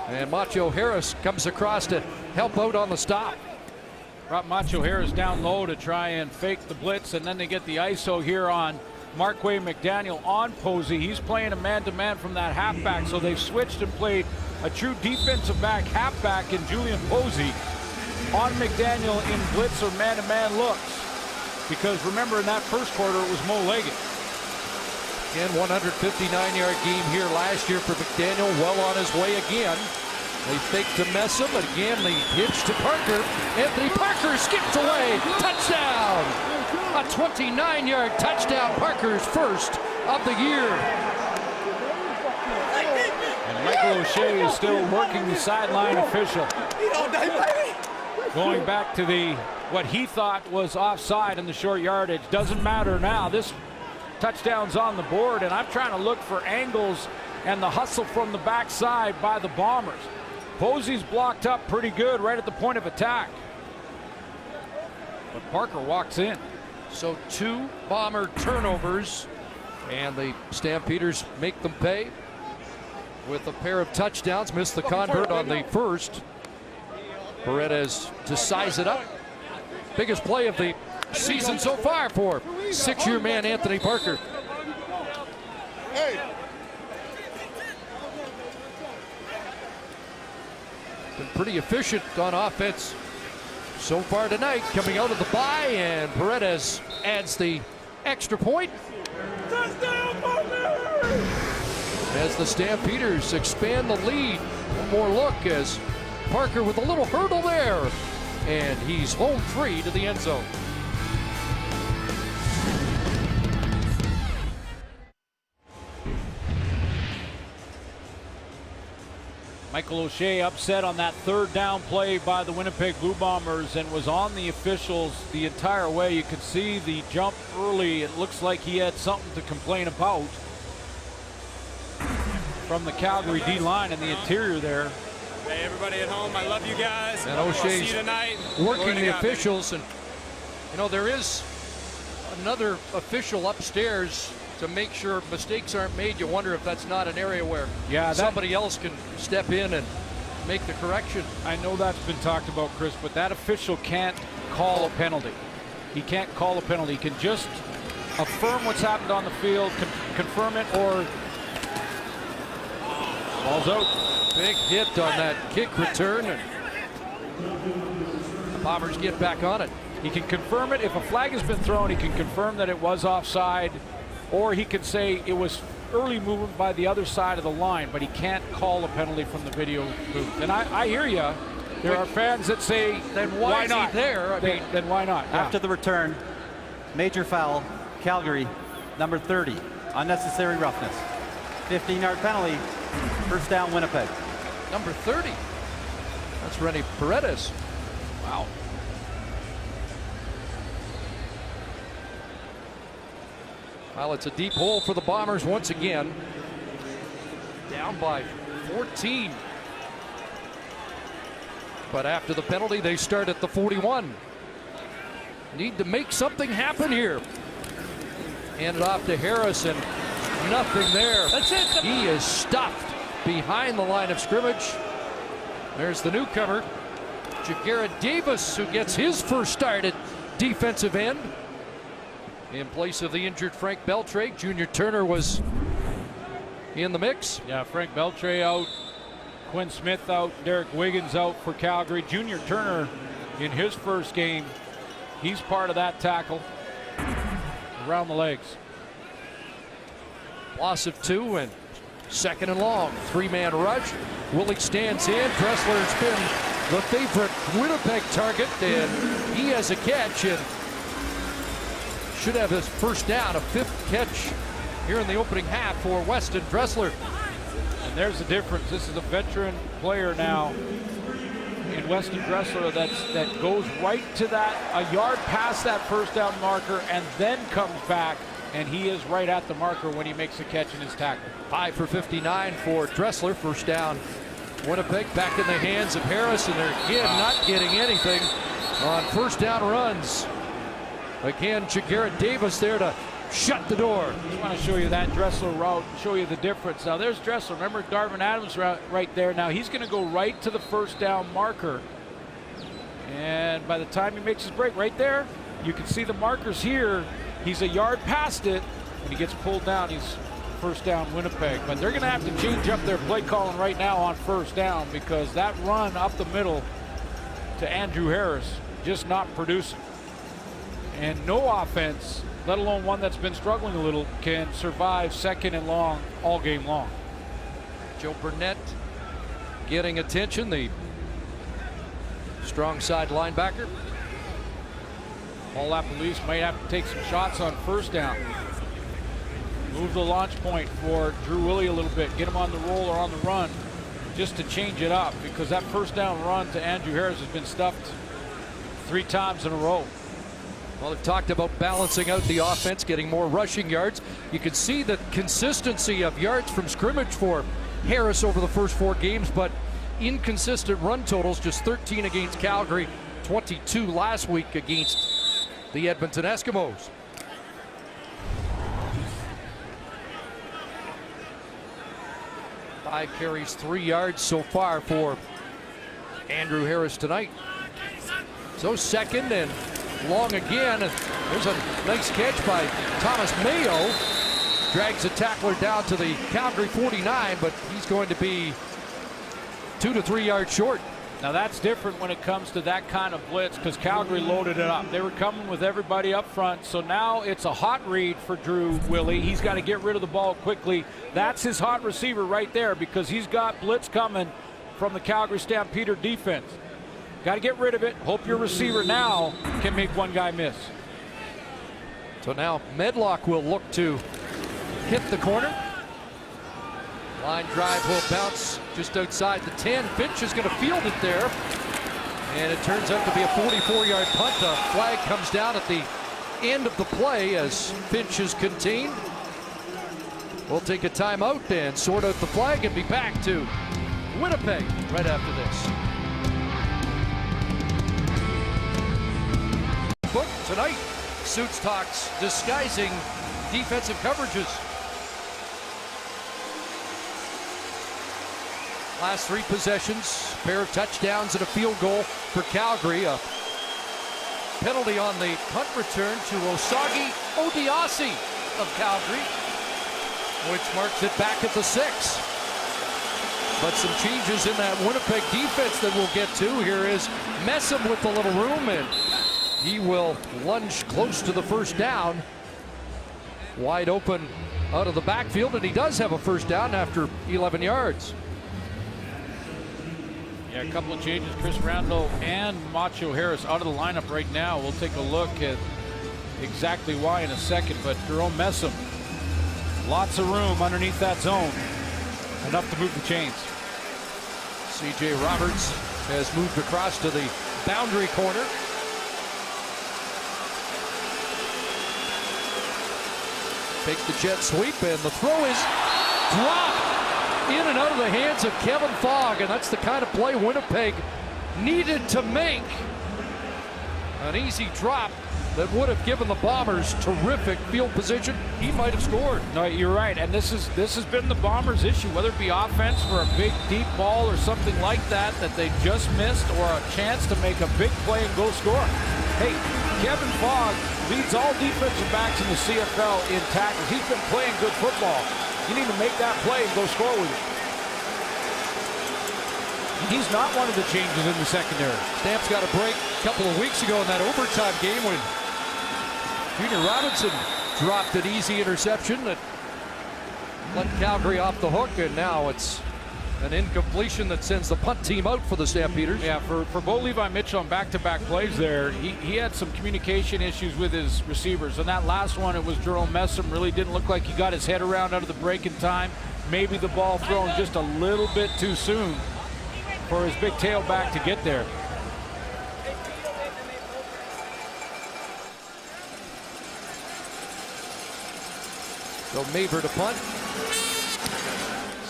And Macho Harris comes across to help out on the stop. Brought Macho Harris down low to try and fake the blitz, and then they get the ISO here on Marquay McDaniel on Posey. He's playing a man-to-man from that halfback, so they've switched and played a true defensive back halfback in Julian Posey on McDaniel in blitz or man-to-man looks. Because remember, in that first quarter, it was Mo Leggett. Again, 159-yard game here last year for McDaniel, well on his way again. They fake to Messam, but again, they hitch to Parker. Anthony Parker skips away, touchdown! A 29-yard touchdown, Parker's first of the year. And Michael O'Shea is still working the sideline official. Going back to what he thought was offside in the short yardage. Doesn't matter now. This touchdown's on the board, and I'm trying to look for angles and the hustle from the backside by the Bombers. Posey's blocked up pretty good right at the point of attack. But Parker walks in. So 2 Bomber turnovers, and the Stampeders make them pay with a pair of touchdowns. Missed the convert on the first. Paredes to size it up. Biggest play of the season so far for 6-year man Anthony Parker. Been pretty efficient on offense so far tonight, coming out of the bye, and Paredes adds the extra point. As the Stampeders expand the lead. One more look as Parker with a little hurdle there, and he's home free to the end zone. Michael O'Shea upset on that 3rd down play by the Winnipeg Blue Bombers and was on the officials the entire way. You could see the jump early. It looks like he had something to complain about from the Calgary D-line in the interior there. Hey, everybody at home, I love you guys. And O'Shea's working the officials, and you know, there is another official upstairs to make sure mistakes aren't made. You wonder if that's not an area where somebody else can step in and make the correction. I know that's been talked about, Chris, but that official can't call a penalty. He can't call a penalty. He can just affirm what's happened on the field, confirm it, or ball's out. Big hit on that kick return, and the Bombers get back on it. He can confirm it. If a flag has been thrown, he can confirm that it was offside, or he could say it was early movement by the other side of the line, but he can't call a penalty from the video booth. And I hear you. There are fans that say, then why not? Is he there? Then why not? After the return, major foul, Calgary, number 30, unnecessary roughness. 15-yard penalty, first down Winnipeg. Number 30. That's Rennie Paredes. Wow. Well, it's a deep hole for the Bombers once again. Down by 14. But after the penalty, they start at the 41. Need to make something happen here. Hand it off to Harris, and nothing there. That's it. He is stuffed behind the line of scrimmage. There's the newcomer, Jagara Davis, who gets his first start at defensive end. In place of the injured Frank Beltre, Junior Turner was in the mix. Yeah, Frank Beltre out, Quinn Smith out, Derek Wiggins out for Calgary. Junior Turner in his first game, he's part of that tackle around the legs. Loss of 2 and 2nd and long. 3-man rush. Willie stands in. Dressler's been the favorite Winnipeg target, and he has a catch and should have his first down, a 5th catch here in the opening half for Weston Dressler. And there's the difference. This is a veteran player now in Weston Dressler that goes right to that, a yard past that first down marker, and then comes back, and he is right at the marker when he makes the catch in his tackle. 5 for 59 for Dressler. First down. Winnipeg back in the hands of Harris, and they're again not getting anything on first down runs. Again, Jagarrett Davis there to shut the door. I want to show you that Dressler route, show you the difference. Now there's Dressler. Remember Darvin Adams right there. Now he's going to go right to the first down marker. And by the time he makes his break right there, you can see the markers here. He's a yard past it. When he gets pulled down, he's first down Winnipeg. But they're going to have to change up their play calling right now on first down, because that run up the middle to Andrew Harris just not producing. And no offense, let alone one that's been struggling a little, can survive 2nd and long all game long. Joe Burnett getting attention, the strong side linebacker. Paul LaPolice might have to take some shots on first down. Move the launch point for Drew Willie a little bit. Get him on the roll or on the run just to change it up, because that first down run to Andrew Harris has been stuffed 3 times in a row. Well, they've talked about balancing out the offense, getting more rushing yards. You can see the consistency of yards from scrimmage for Harris over the first 4 games, but inconsistent run totals, just 13 against Calgary, 22 last week against the Edmonton Eskimos. Five carries, 3 yards so far for Andrew Harris tonight. So 2nd and long again. There's a nice catch by Thomas Mayo. Drags a tackler down to the Calgary 49, but he's going to be 2 to 3 yards short. Now that's different when it comes to that kind of blitz, because Calgary loaded it up. They were coming with everybody up front, so now it's a hot read for Drew Willie. He's got to get rid of the ball quickly. That's his hot receiver right there, because he's got blitz coming from the Calgary Stampeder defense. Got to get rid of it. Hope your receiver now can make one guy miss. So now Medlock will look to hit the corner. Line drive will bounce just outside the 10. Finch is going to field it there. And it turns out to be a 44-yard punt. The flag comes down at the end of the play as Finch is contained. We'll take a timeout and sort out the flag and be back to Winnipeg right after this. Book tonight, Suits Talks disguising defensive coverages. Last 3 possessions, pair of touchdowns and a field goal for Calgary. A penalty on the punt return to Osagi Odiasi of Calgary, which marks it back at the 6. But some changes in that Winnipeg defense that we'll get to. Here is Messam with the little room, and he will lunge close to the first down. Wide open out of the backfield, and he does have a first down after 11 yards. Yeah, a couple of changes. Chris Randall and Macho Harris out of the lineup right now. We'll take a look at exactly why in a second, but Jerome Messam, lots of room underneath that zone. Enough to move the chains. C.J. Roberts has moved across to the boundary corner. Takes the jet sweep, and the throw is dropped in and out of the hands of Kevin Fogg, and that's the kind of play Winnipeg needed to make. An easy drop that would have given the Bombers terrific field position. He might have scored. No, you're right, and this has been the Bombers' issue, whether it be offense for a big deep ball or something like that they just missed, or a chance to make a big play and go score. Hey, Kevin Fogg leads all defensive backs in the CFL in tackles. He's been playing good football. You need to make that play and go score with it. He's not one of the changes in the secondary. Stamps got a break a couple of weeks ago in that overtime game when Junior Robinson dropped an easy interception that let Calgary off the hook, and now it's an incompletion that sends the punt team out for the Stampeders. Yeah, for Bo Levi Mitchell on back-to-back plays there, he had some communication issues with his receivers. And that last one, it was Jerome Messam, really didn't look like he got his head around out of the break in time. Maybe the ball thrown just a little bit too soon for his big tailback to get there. So Maver to punt.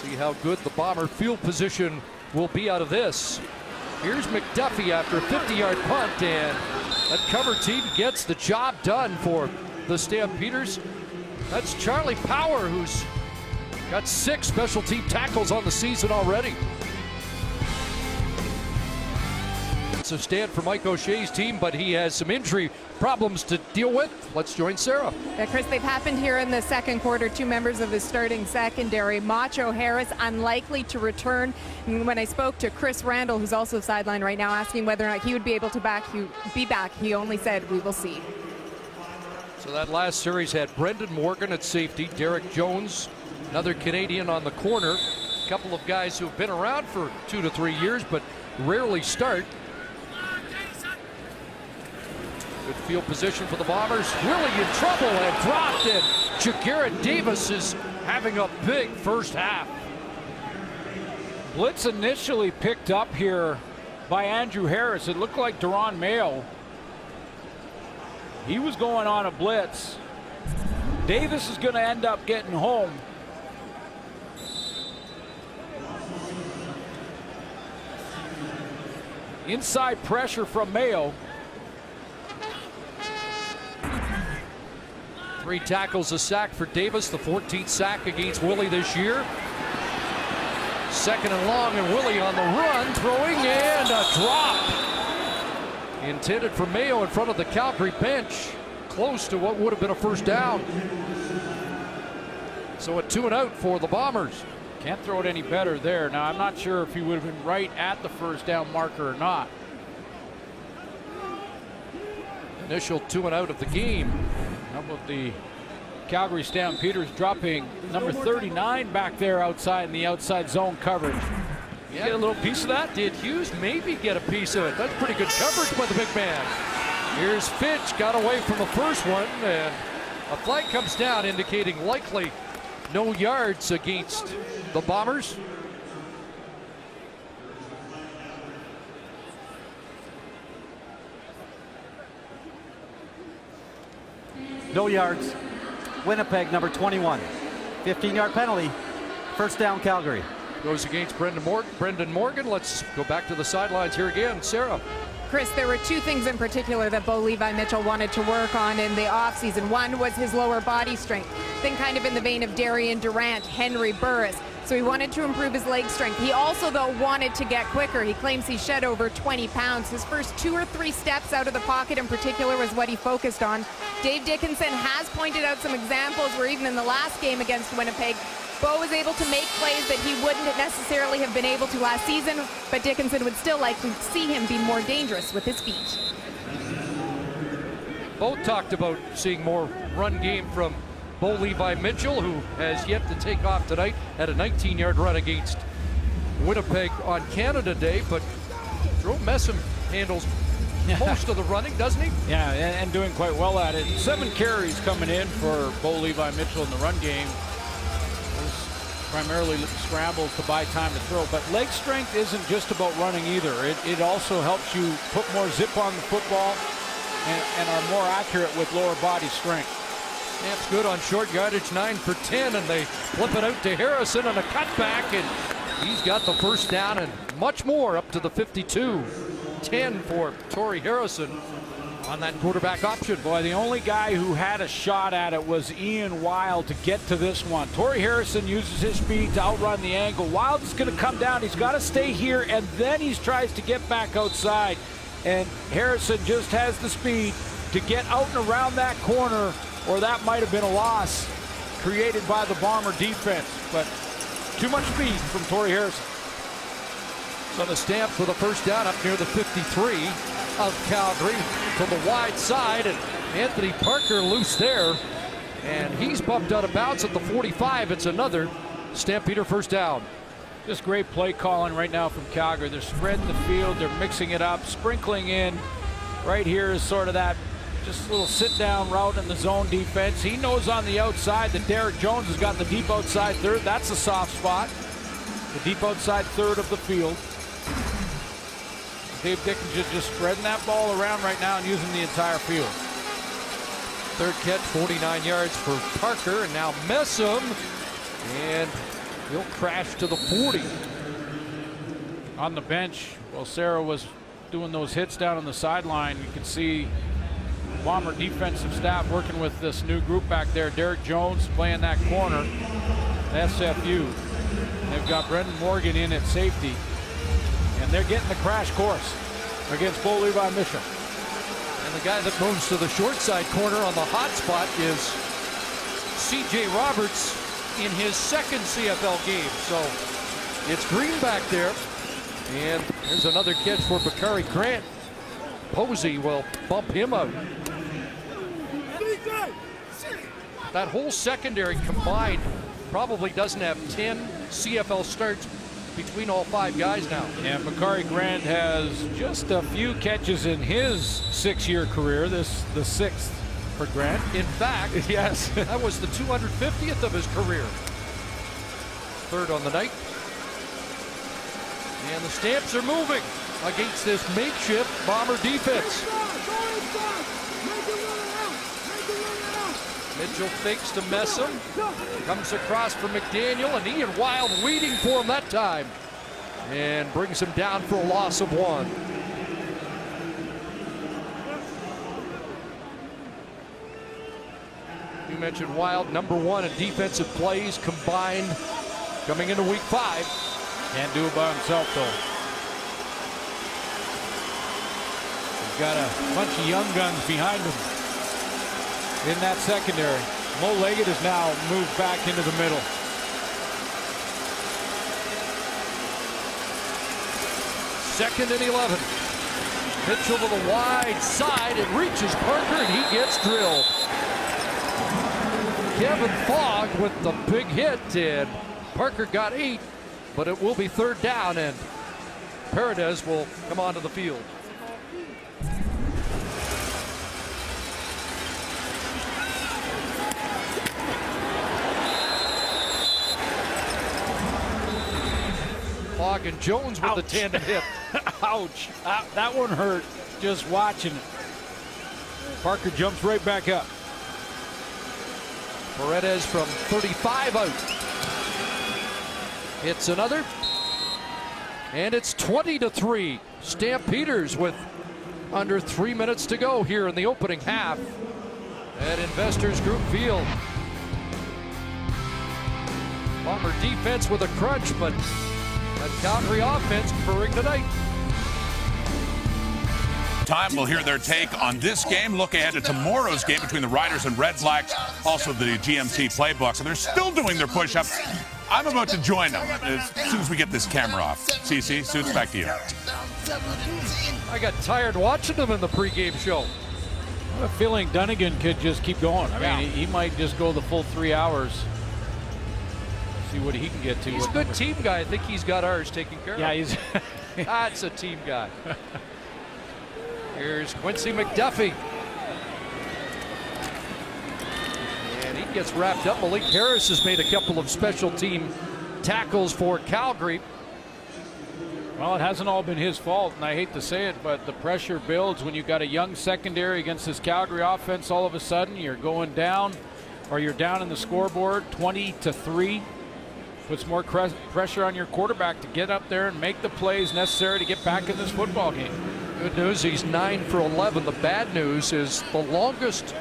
See how good the Bomber field position will be out of this. Here's McDuffie after a 50-yard punt, and that cover team gets the job done for the Stampeders. That's Charlie Power, who's got 6 special team tackles on the season already. It's a stand for Mike O'Shea's team, but he has some injury problems to deal with. Let's join Sarah. Yeah, Chris, they've happened here in the second quarter. 2 members of his starting secondary. Macho Harris unlikely to return. And when I spoke to Chris Randall, who's also sidelined right now, asking whether or not he would be able to be back, he only said, "We will see." So that last series had Brendan Morgan at safety, Derek Jones, another Canadian on the corner, a couple of guys who have been around for 2 to 3 years but rarely start. Good field position for the Bombers. Willie in trouble and dropped it. Jagarrett Davis is having a big first half. Blitz initially picked up here by Andrew Harris. It looked like Deron Mayo. He was going on a blitz. Davis is going to end up getting home. Inside pressure from Mayo. 3 tackles, a sack for Davis, the 14th sack against Willie this year. 2nd and long, and Willie on the run, throwing, and a drop. Intended for Mayo in front of the Calgary bench. Close to what would have been a first down. So a 2 and out for the Bombers. Can't throw it any better there. Now, I'm not sure if he would have been right at the first down marker or not. Initial 2 and out of the game. How about the Calgary Stampeders dropping number 39 back there outside in the outside zone coverage. Yeah. Get a little piece of that? Did Hughes maybe get a piece of it? That's pretty good coverage by the big man. Here's Fitch, got away from the first one, and a flag comes down indicating likely no yards against the Bombers. No yards. Winnipeg, number 21. 15-yard penalty. First down, Calgary. Goes against Brendan Morgan. Let's go back to the sidelines here again. Sarah. Chris, there were 2 things in particular that Bo Levi Mitchell wanted to work on in the offseason. One was his lower body strength. Then kind of in the vein of Darian Durant, Henry Burris. So he wanted to improve his leg strength. He also, though, wanted to get quicker. He claims he shed over 20 pounds. His first 2 or 3 steps out of the pocket in particular was what he focused on. Dave Dickinson has pointed out some examples where even in the last game against Winnipeg, Bo was able to make plays that he wouldn't necessarily have been able to last season, but Dickinson would still like to see him be more dangerous with his feet. Both talked about seeing more run game from Bo Levi Mitchell, who has yet to take off tonight, had a 19-yard run against Winnipeg on Canada Day, but Jerome Messam handles most of the running, doesn't he? Yeah, and doing quite well at it. 7 carries coming in for Bo Levi Mitchell in the run game. Primarily scrambles to buy time to throw, but leg strength isn't just about running either. It also helps you put more zip on the football and are more accurate with lower body strength. That's good on short yardage, 9 for 10, and they flip it out to Harrison on a cutback, and he's got the first down and much more up to the 52. 10 for Torrey Harrison on that quarterback option. Boy, the only guy who had a shot at it was Ian Wild to get to this one. Torrey Harrison uses his speed to outrun the angle. Wild is going to come down. He's got to stay here, and then he tries to get back outside. And Harrison just has the speed, to get out and around that corner, or that might have been a loss created by the Bomber defense. But too much speed from Torrey Harrison. So the Stamp for the first down up near the 53 of Calgary to the wide side, and Anthony Parker loose there, and he's bumped out of bounds at the 45. It's another Stampeder first down. Just great play calling right now from Calgary. They're spreading the field, they're mixing it up, sprinkling in. Right here is sort of that just little sit-down route in the zone defense. He knows on the outside that Derek Jones has got the deep outside third. That's a soft spot. The deep outside third of the field. Dave Dickens is just spreading that ball around right now and using the entire field. Third catch, 49 yards for Parker, and now Messam, and he'll crash to the 40. On the bench, while Sarah was doing those hits down on the sideline, you can see Bomber defensive staff working with this new group back there. Derek Jones playing that corner. SFU. They've got Brendan Morgan in at safety, and they're getting the crash course against Bull Levi Mission. And the guy that moves to the short side corner on the hot spot is C.J. Roberts in his second CFL game. So it's Green back there, and there's another catch for Bakari Grant. Posey will bump him out. That whole secondary combined probably doesn't have 10 CFL starts between all 5 guys now. And Bakari Grant has just a few catches in his 6-year career. This the 6th for Grant. In fact, yes, that was the 250th of his career. Third on the night. And the Stamps are moving against this makeshift Bomber defense. Mitchell fakes to Messam. Comes across for McDaniel, and Ian Wild waiting for him that time. And brings him down for a loss of 1. You mentioned Wild, number 1 in defensive plays combined coming into week 5. Can't do it by himself, though. He's got a bunch of young guns behind him in that secondary. Mo Leggett has now moved back into the middle. Second and 11. Mitchell to the wide side. It reaches Parker, and he gets drilled. Kevin Fogg with the big hit, and Parker got 8, but it will be third down, and Paredes will come onto the field. Fogg and Jones with the tandem hit. Ouch. That one hurt just watching it. Parker jumps right back up. Paredes from 35 out. It's another. And it's 20-3. Stampeders with under 3 minutes to go here in the opening half at Investors Group Field. Bomber defense with a crunch, but a Calgary offense preferring tonight. Time we'll hear their take on this game. Look ahead to tomorrow's game between the Riders and Red Blacks. Also the GMC playbook. And they're still doing their push-ups. I'm about to join them as soon as we get this camera off. CC, Suits, back to you. I got tired watching them in the pregame show. I have a feeling Dunnigan could just keep going. I mean, he might just go the full 3 hours. See what he can get to. He's a good team guy. I think he's got ours taken care of. Yeah, he's that's a team guy. Here's Quincy McDuffie. And he gets wrapped up. Malik Harris has made a couple of special team tackles for Calgary. Well, it hasn't all been his fault, and I hate to say it, but the pressure builds when you've got a young secondary against this Calgary offense. All of a sudden, you're going down, or you're down in the scoreboard 20-3. Puts more pressure on your quarterback to get up there and make the plays necessary to get back in this football game. Good news, he's 9 for 11. The bad news is the longest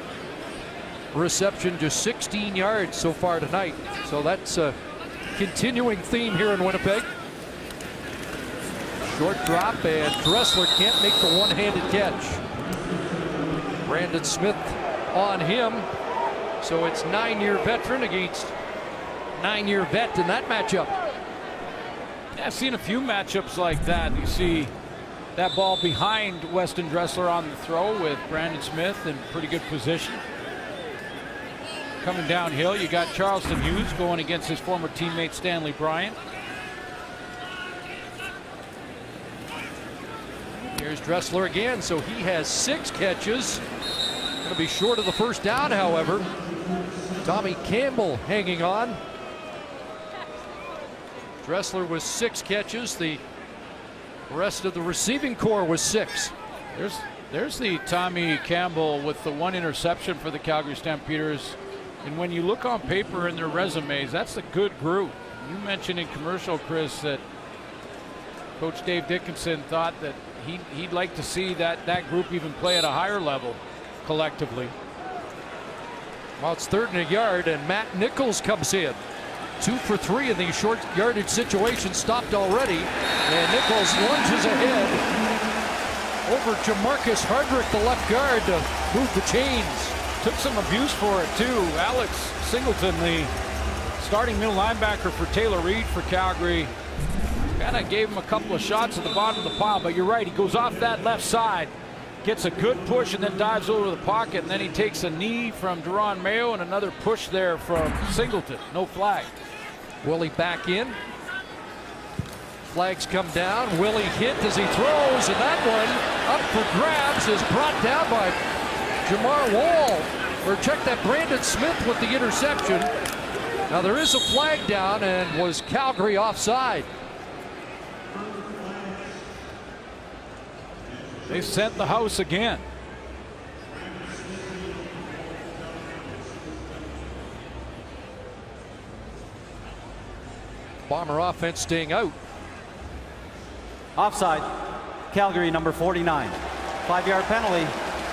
reception, just 16 yards so far tonight. So that's a continuing theme here in Winnipeg. Short drop, and Dressler can't make the one-handed catch. Brandon Smith on him. So it's 9-year veteran against 9-year vet in that matchup. Yeah, I've seen a few matchups like that. You see that ball behind Weston Dressler on the throw with Brandon Smith in pretty good position. Coming downhill, you got Charleston Hughes going against his former teammate Stanley Bryant. Here's Dressler again, so he has 6 catches. Going to be short of the first down, however. Tommy Campbell hanging on. Dressler with 6 catches. The rest of the receiving corps was 6. There's the Tommy Campbell with the 1 interception for the Calgary Stampeders. And when you look on paper in their resumes, that's a good group. You mentioned in commercial, Chris, that Coach Dave Dickinson thought that he'd like to see that group even play at a higher level collectively. Well, it's 3rd and a yard, and Matt Nichols comes in. 2 for 3 in these short yardage situations, stopped already. And Nichols lunges ahead over Jamarcus Hardrick, the left guard, to move the chains. Took some abuse for it too. Alex Singleton, the starting middle linebacker for Taylor Reed for Calgary, kind of gave him a couple of shots at the bottom of the pile, but you're right, he goes off that left side, gets a good push and then dives over the pocket, and then he takes a knee from Duron Mayo and another push there from Singleton. No flag. Willie back in. Flags come down. Willie hit as he throws, and that one up for grabs is brought down by Jamar Wall. Or check that, Brandon Smith with the interception. Now there is a flag down, and was Calgary offside? They sent the house again. Bomber offense staying out. Offside. Calgary, number 49. 5-yard penalty.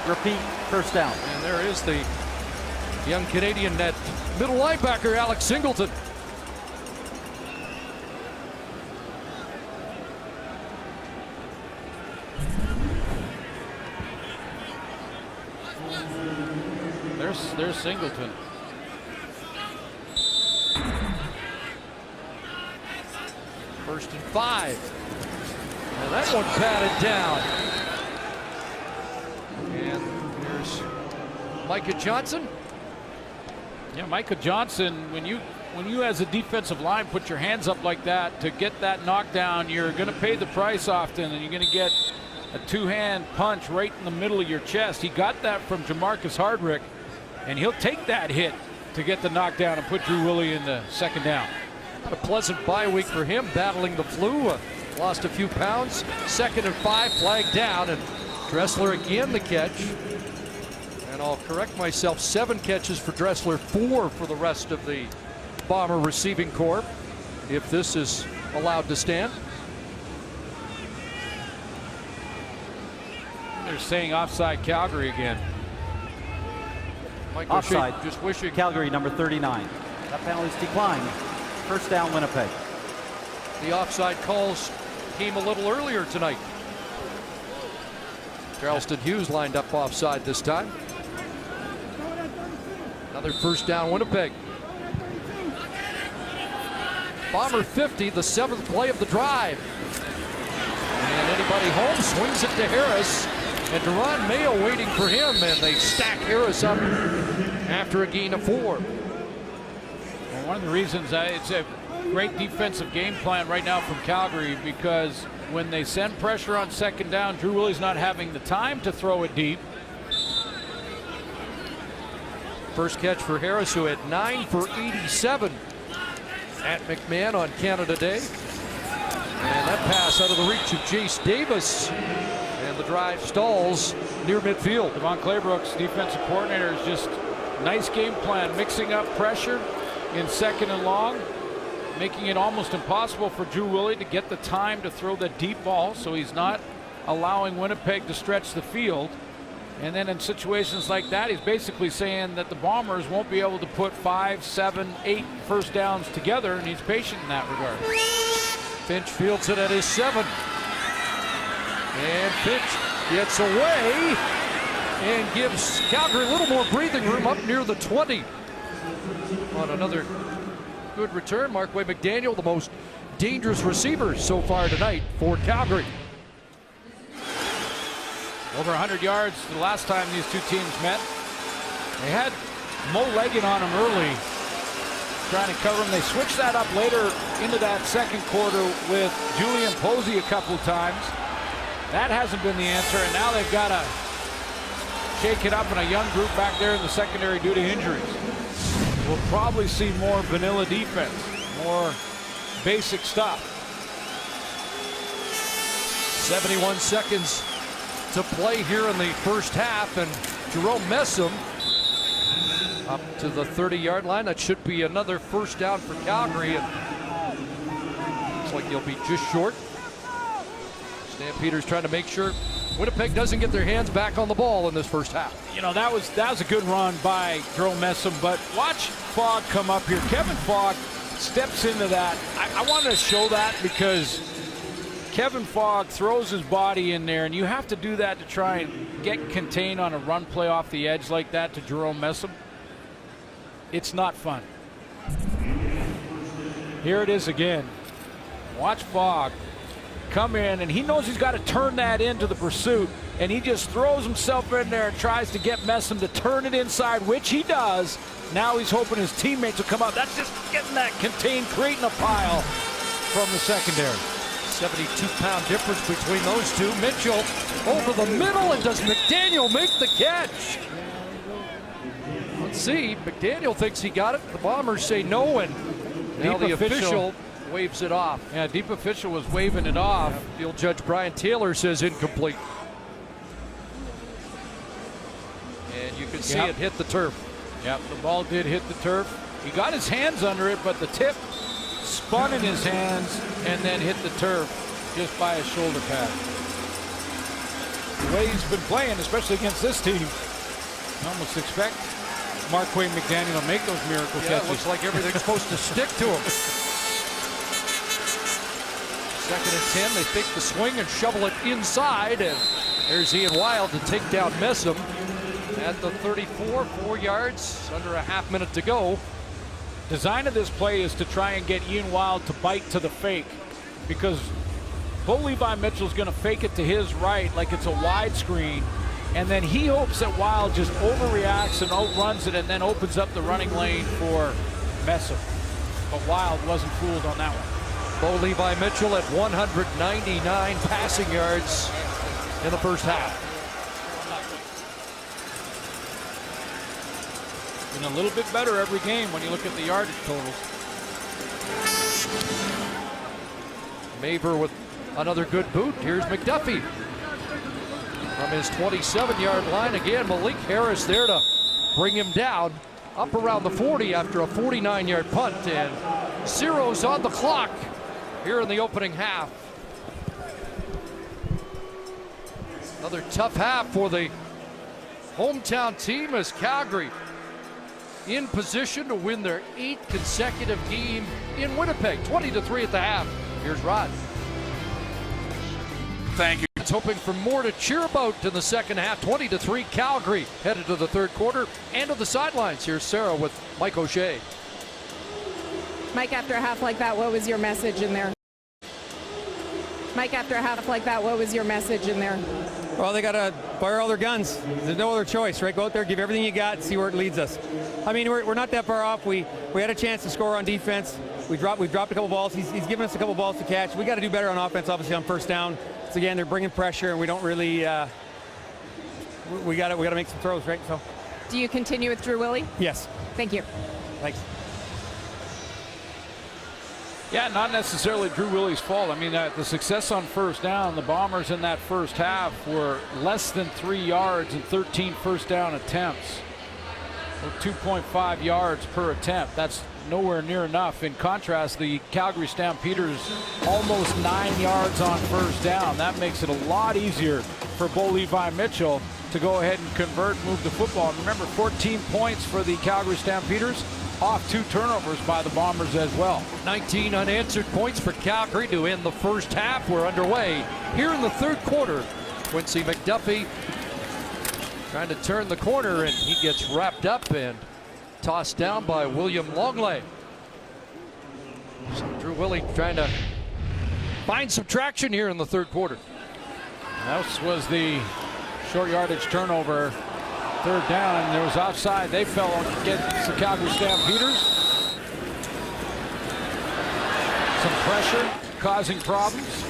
Repeat, first down. And there is the young Canadian net middle linebacker, Alex Singleton. There's Singleton. First and 5. And that one batted down. And here's Micah Johnson. Yeah, Micah Johnson, when you as a defensive line put your hands up like that to get that knockdown, you're going to pay the price often, and you're going to get a 2-hand punch right in the middle of your chest. He got that from Jamarcus Hardrick, and he'll take that hit to get the knockdown and put Drew Willie in the second down. Not a pleasant bye week for him, battling the flu. Lost a few pounds. 2nd and 5, flag down, and Dressler again the catch. And I'll correct myself, 7 catches for Dressler, 4 for the rest of the Bomber receiving corps, if this is allowed to stand. They're saying offside Calgary again. Mike Offside. O'Shea just wishing. Calgary, number 39. That penalty's declined. First down, Winnipeg. The offside calls came a little earlier tonight. Charleston Hughes lined up offside this time. Another first down, Winnipeg. Bomber 50, the 7th play of the drive. And anybody home, swings it to Harris. And Duron Mayo waiting for him, and they stack Harris up after a gain of 4. Well, one of the reasons it's a great defensive game plan right now from Calgary, because when they send pressure on second down, Drew Willie's not having the time to throw it deep. First catch for Harris, who had 9 for 87 at McMahon on Canada Day. And that pass out of the reach of Jace Davis. And the drive stalls near midfield. Devon Claybrook's defensive coordinator is just nice game plan, mixing up pressure in 2nd and long, making it almost impossible for Drew Willie to get the time to throw the deep ball, so he's not allowing Winnipeg to stretch the field. And then in situations like that, he's basically saying that the Bombers won't be able to put 5, 7, 8 first downs together, and he's patient in that regard. Finch fields it at his 7. And Finch gets away. and gives Calgary a little more breathing room up near the 20. On another good return, Markway McDaniel, the most dangerous receiver so far tonight for Calgary. Over 100 yards the last time these two teams met. They had Mo Leggett on him early, trying to cover him. They switched that up later into that second quarter with Julian Posey a couple of times. That hasn't been the answer, and now they've got to shake it up in a young group back there in the secondary due to injuries. We'll probably see more vanilla defense, more basic stuff. 71 seconds to play here in the first half, and Jerome Messam up to the 30-yard line. That should be another first down for Calgary, and looks like he'll be just short. Stampeders trying to make sure Winnipeg doesn't get their hands back on the ball in this first half. You know, that was a good run by Jerome Messam, but watch Fogg come up here. Kevin Fogg steps into that. I wanted to show that because Kevin Fogg throws his body in there, and you have to do that to try and get contained on a run play off the edge like that to Jerome Messam. It's not fun. Here it is again. Watch Fogg come in, and he knows he's got to turn that into the pursuit, and he just throws himself in there and tries to get Messam to turn it inside, which he does. Now he's hoping his teammates will come out. That's just getting that contained, creating a pile from the secondary. 72-pound difference between those two. Mitchell over the middle, and does McDaniel make the catch? Let's see. McDaniel thinks he got it. The Bombers say no, and now the official waves it off. Yeah, deep official was waving it off. Field Judge Brian Taylor says incomplete. And you can see it hit the turf. Yep, the ball did hit the turf. He got his hands under it, but the tip spun in his hands and then hit the turf just by his shoulder pad. The way he's been playing, especially against this team, you almost expect Markway McDaniel to make those miracle catches. It looks like everything's supposed to stick to him. 2nd and 10, they take the swing and shovel it inside, and there's Ian Wild to take down Messam at the 34, 4 yards, under a half minute to go. Design of this play is to try and get Ian Wild to bite to the fake, because Bo Levi Mitchell's going to fake it to his right like it's a wide screen, and then he hopes that Wild just overreacts and outruns it and then opens up the running lane for Messam. But Wild wasn't fooled on that one. Bo Levi Mitchell at 199 passing yards in the first half. And a little bit better every game when you look at the yardage totals. Maver with another good boot. Here's McDuffie from his 27-yard line. Again, Malik Harris there to bring him down up around the 40 after a 49-yard punt, and zeros on the clock here in the opening half. Another tough half for the hometown team as Calgary in position to win their 8th consecutive game in Winnipeg. 20-3 at the half. Here's Rod. Thank you. It's hoping for more to cheer about in the second half. 20-3 Calgary headed to the third quarter and to the sidelines. Here's Sarah with Mike O'Shea. Mike, after a half like that, what was your message in there? Mike, after a half like that, what was your message in there? Well, they got to fire all their guns. There's no other choice, right? Go out there, give everything you got, and see where it leads us. I mean, we're not that far off. We had a chance to score on defense. We've dropped a couple balls. He's given us a couple balls to catch. We got to do better on offense, obviously, on first down. So again, they're bringing pressure, and we don't really. We got to make some throws, right? So. Do you continue with Drew Willie? Yes. Thank you. Thanks. Yeah, not necessarily Drew Willie's fault. I mean, the success on first down, the Bombers in that first half were less than 3 yards and 13 first down attempts. 2.5 yards per attempt. That's nowhere near enough. In contrast, the Calgary Stampeders almost 9 yards on first down. That makes it a lot easier for Bo Levi Mitchell to go ahead and convert, move the football. And remember, 14 points for the Calgary Stampeders, off 2 turnovers by the Bombers as well. 19 unanswered points for Calgary to end the first half. We're underway here in the third quarter. Quincy McDuffie Trying to turn the corner, and he gets wrapped up and tossed down by William Longley. So Drew Willie trying to find some traction here in the third quarter. That was the short yardage turnover. Third down, and there was offside. They fell against the Calgary Stampeders. Some pressure causing problems.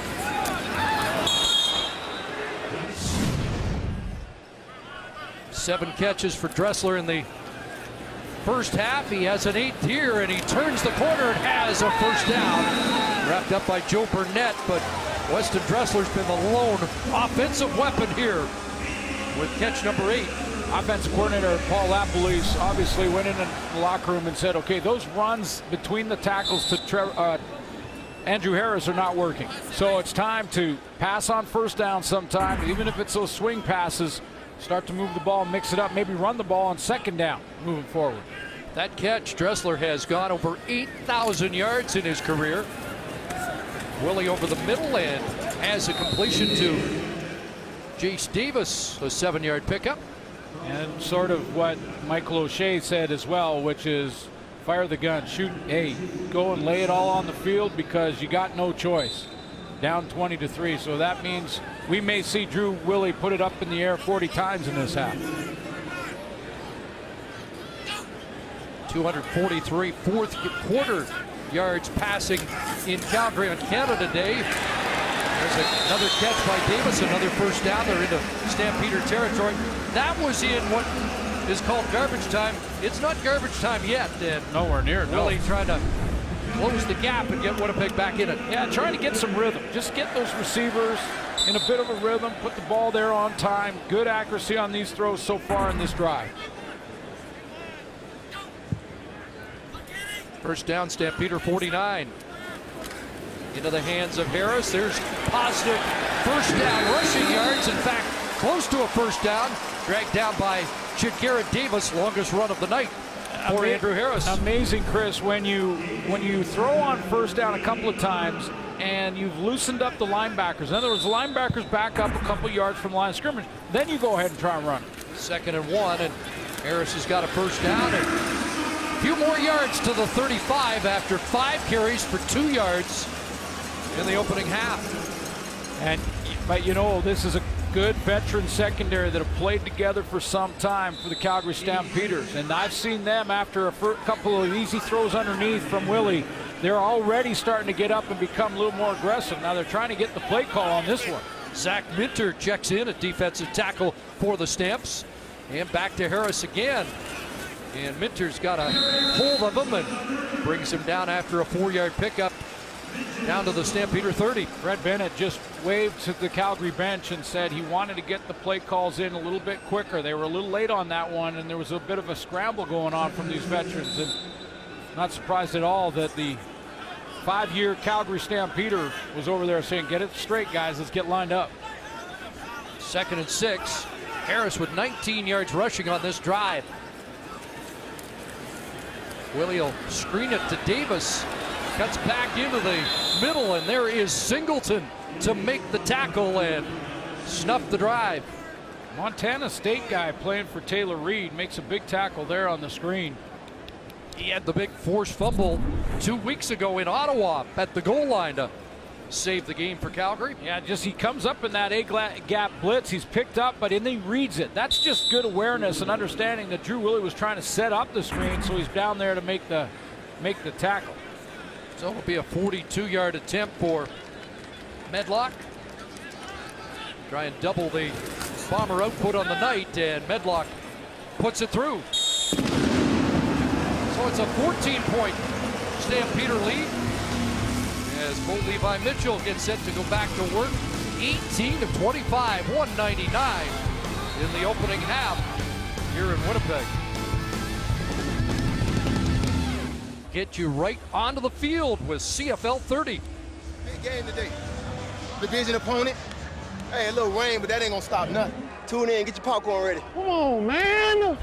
Seven catches for Dressler in the first half. He has an 8th here, and he turns the corner and has a first down. Wrapped up by Joe Burnett, but Weston Dressler's been the lone offensive weapon here with catch number 8. Offensive coordinator Paul Lapalisse obviously went in the locker room and said, okay, those runs between the tackles to Andrew Harris are not working. So it's time to pass on first down sometime, even if it's those swing passes. Start to move the ball, mix it up, maybe run the ball on second down moving forward. That catch, Dressler has gone over 8,000 yards in his career. Willie over the middle and has a completion to Jace Davis, a 7-yard pickup. And sort of what Michael O'Shea said as well, which is fire the gun, shoot, hey, go and lay it all on the field because you got no choice. Down 20-3, so that means we may see Drew Willie put it up in the air 40 times in this half. 243 fourth quarter yards passing in Calgary on Canada Day. There's another catch by Davis, another first down. They're into Stampeder territory. That was in what is called garbage time. It's not garbage time yet. And nowhere near. Willie trying to close the gap and get Winnipeg back in it. Yeah, trying to get some rhythm. Just get those receivers in a bit of a rhythm, put the ball there on time. Good accuracy on these throws so far in this drive. First down, Stampeder 49. Into the hands of Harris. There's positive first down rushing yards. In fact, close to a first down. Dragged down by Garrett Davis, longest run of the night for Andrew Harris. Amazing, Chris, when you throw on first down a couple of times and you've loosened up the linebackers. In other words, the linebackers back up a couple yards from the line of scrimmage. Then you go ahead and try and run. 2nd and 1, and Harris has got a first down. And a few more yards to the 35 after 5 carries for 2 yards in the opening half. But you know, this is a good veteran secondary that have played together for some time for the Calgary Stampeders. And I've seen them after a couple of easy throws underneath from Willie. They're already starting to get up and become a little more aggressive. Now they're trying to get the play call on this one. Zach Minter checks in at defensive tackle for the Stamps. And back to Harris again. And Minter's got a hold of him and brings him down after a 4-yard pickup down to the Stampeder 30. Fred Bennett just waved to the Calgary bench and said he wanted to get the play calls in a little bit quicker. They were a little late on that one, and there was a bit of a scramble going on from these veterans. And not surprised at all that the 5-year Calgary Stampeder was over there saying, get it straight, guys, let's get lined up. 2nd and 6. Harris with 19 yards rushing on this drive. Willie will screen it to Davis. Cuts back into the middle, and there is Singleton to make the tackle and snuff the drive. Montana State guy playing for Taylor Reed makes a big tackle there on the screen. He had the big forced fumble 2 weeks ago in Ottawa at the goal line to save the game for Calgary. Yeah, just he comes up in that A-gap blitz. He's picked up, but then he reads it. That's just good awareness and understanding that Drew Willie was trying to set up the screen, so he's down there to make the tackle. So it'll be a 42-yard attempt for Medlock. Try and double the Bomber output on the night, and Medlock puts it through. So it's a 14-point Stampeder lead as Bo Levi Mitchell gets set to go back to work. 18 of 25, 199 in the opening half here in Winnipeg. Get you right onto the field with CFL 30. Big game today. Division opponent. Hey, a little rain, but that ain't gonna stop nothing. Tune in, get your popcorn ready. Come on, man.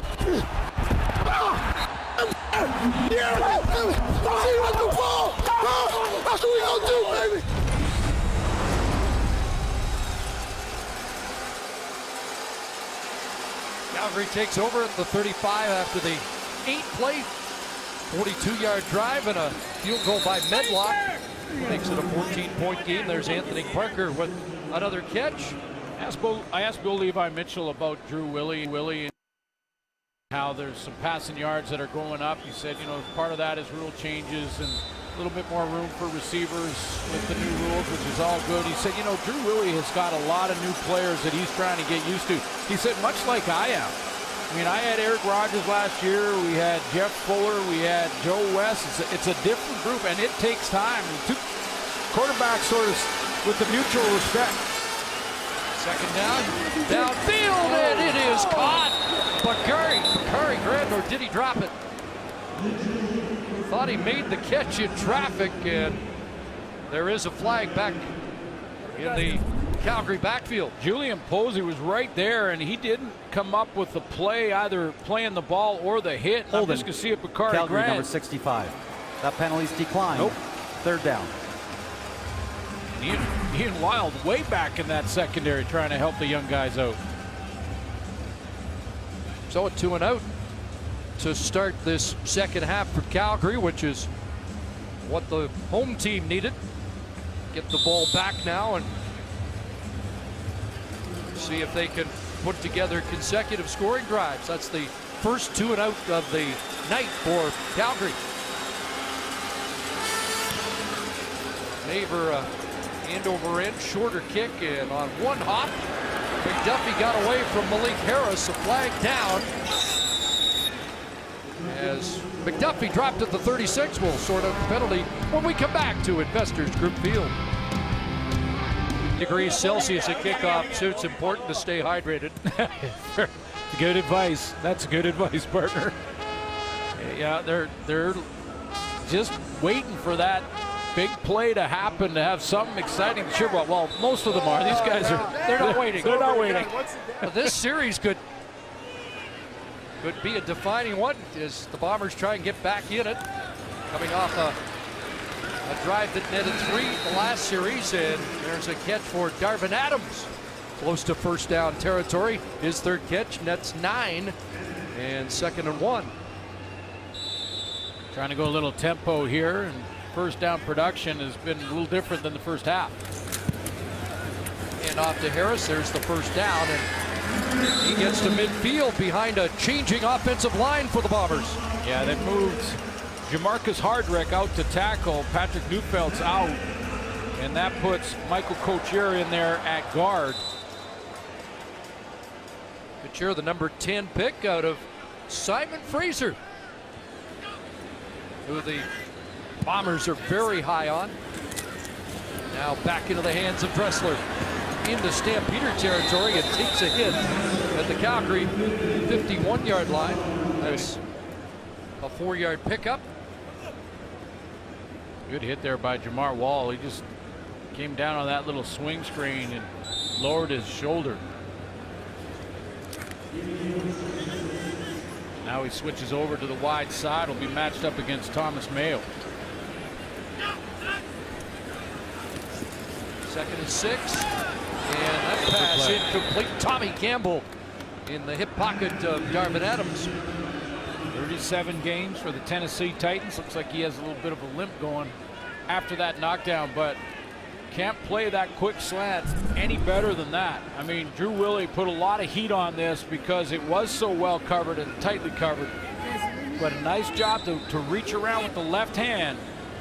Yeah, see what the ball. That's what we gonna do, baby. Calgary takes over at the 35 after the 8-play, 42-yard drive and a field goal by Medlock. Makes it a 14-point game. There's Anthony Parker with another catch. I asked Bill Levi Mitchell about Drew Willie and how there's some passing yards that are going up. He said, you know, part of that is rule changes and a little bit more room for receivers with the new rules, which is all good. He said, you know, Drew Willie has got a lot of new players that he's trying to get used to. He said, much like I am. I mean, I had Eric Rogers last year. We had Jeff Fuller. We had Joe West. It's a different group, and it takes time. Two quarterbacks sort of with the mutual respect. Second down, downfield, and it is caught. Bakari grabbed, or did he drop it? Thought he made the catch in traffic, and there is a flag back in the Calgary backfield. Julian Posey was right there, and he didn't come up with the play, either playing the ball or the hit. I'm just going to see if Bakari Calgary, Grant. number 65. That penalty's declined. Nope. Third down. Ian Wild way back in that secondary trying to help the young guys out. So a 2-and-out to start this second half for Calgary, which is what the home team needed. Get the ball back now and see if they can put together consecutive scoring drives. That's the first 2-and-out of the night for Calgary. Maver end over end, shorter kick, and on one hop, McDuffie got away from Malik Harris. A flag down as McDuffie dropped at the 36. We'll sort out the penalty when we come back to Investors Group Field. Degrees Celsius at kickoff, so it's important to stay hydrated. Good advice. That's good advice, partner. Yeah, they're just waiting for that big play to happen, to have something exciting to cheer about. Well, most of them are. These guys they're not waiting. They're not waiting. But this series could be a defining one as the Bombers try and get back in it. Coming off a drive that netted 3 the last series, and there's a catch for Darvin Adams. Close to first down territory. His third catch nets 9, and 2nd and 1. Trying to go a little tempo here, and first down production has been a little different than the first half. And off to Harris, there's the first down, and he gets to midfield behind a changing offensive line for the Bombers. Yeah, they moved Jamarcus Hardrick out to tackle. Patrick Neufeld's out, and that puts Michael Couture in there at guard. Couture, the number 10 pick out of Simon Fraser, who the Bombers are very high on. Now back into the hands of Dressler. Into Stampeder territory and takes a hit at the Calgary 51-yard line. That's a 4-yard pickup. Good hit there by Jamar Wall. He just came down on that little swing screen and lowered his shoulder. Now he switches over to the wide side. Will be matched up against Thomas Mayo. 2nd and 6. And that pass incomplete. Tommy Campbell in the hip pocket of Darvin Adams. 37 games for the Tennessee Titans. Looks like he has a little bit of a limp going after that knockdown, but can't play that quick slant any better than that. I mean, Drew Willie put a lot of heat on this because it was so well covered and tightly covered. But a nice job to reach around with the left hand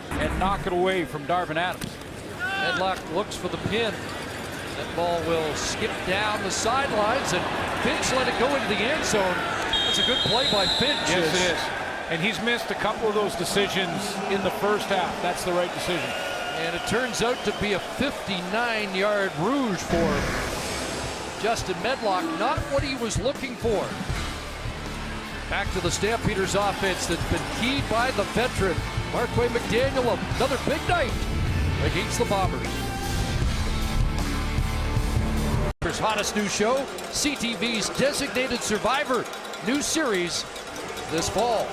and knock it away from Darvin Adams. Medlock looks for the pin. That ball will skip down the sidelines, and Finch let it go into the end zone. That's a good play by Finch. Yes, it is. And he's missed a couple of those decisions in the first half. That's the right decision. And it turns out to be a 59-yard rouge for Justin Medlock. Not what he was looking for. Back to the Stampeders offense that's been keyed by the veteran Marquay McDaniel. Another big night against the Bombers. Hottest new show, CTV's Designated Survivor, new series this fall.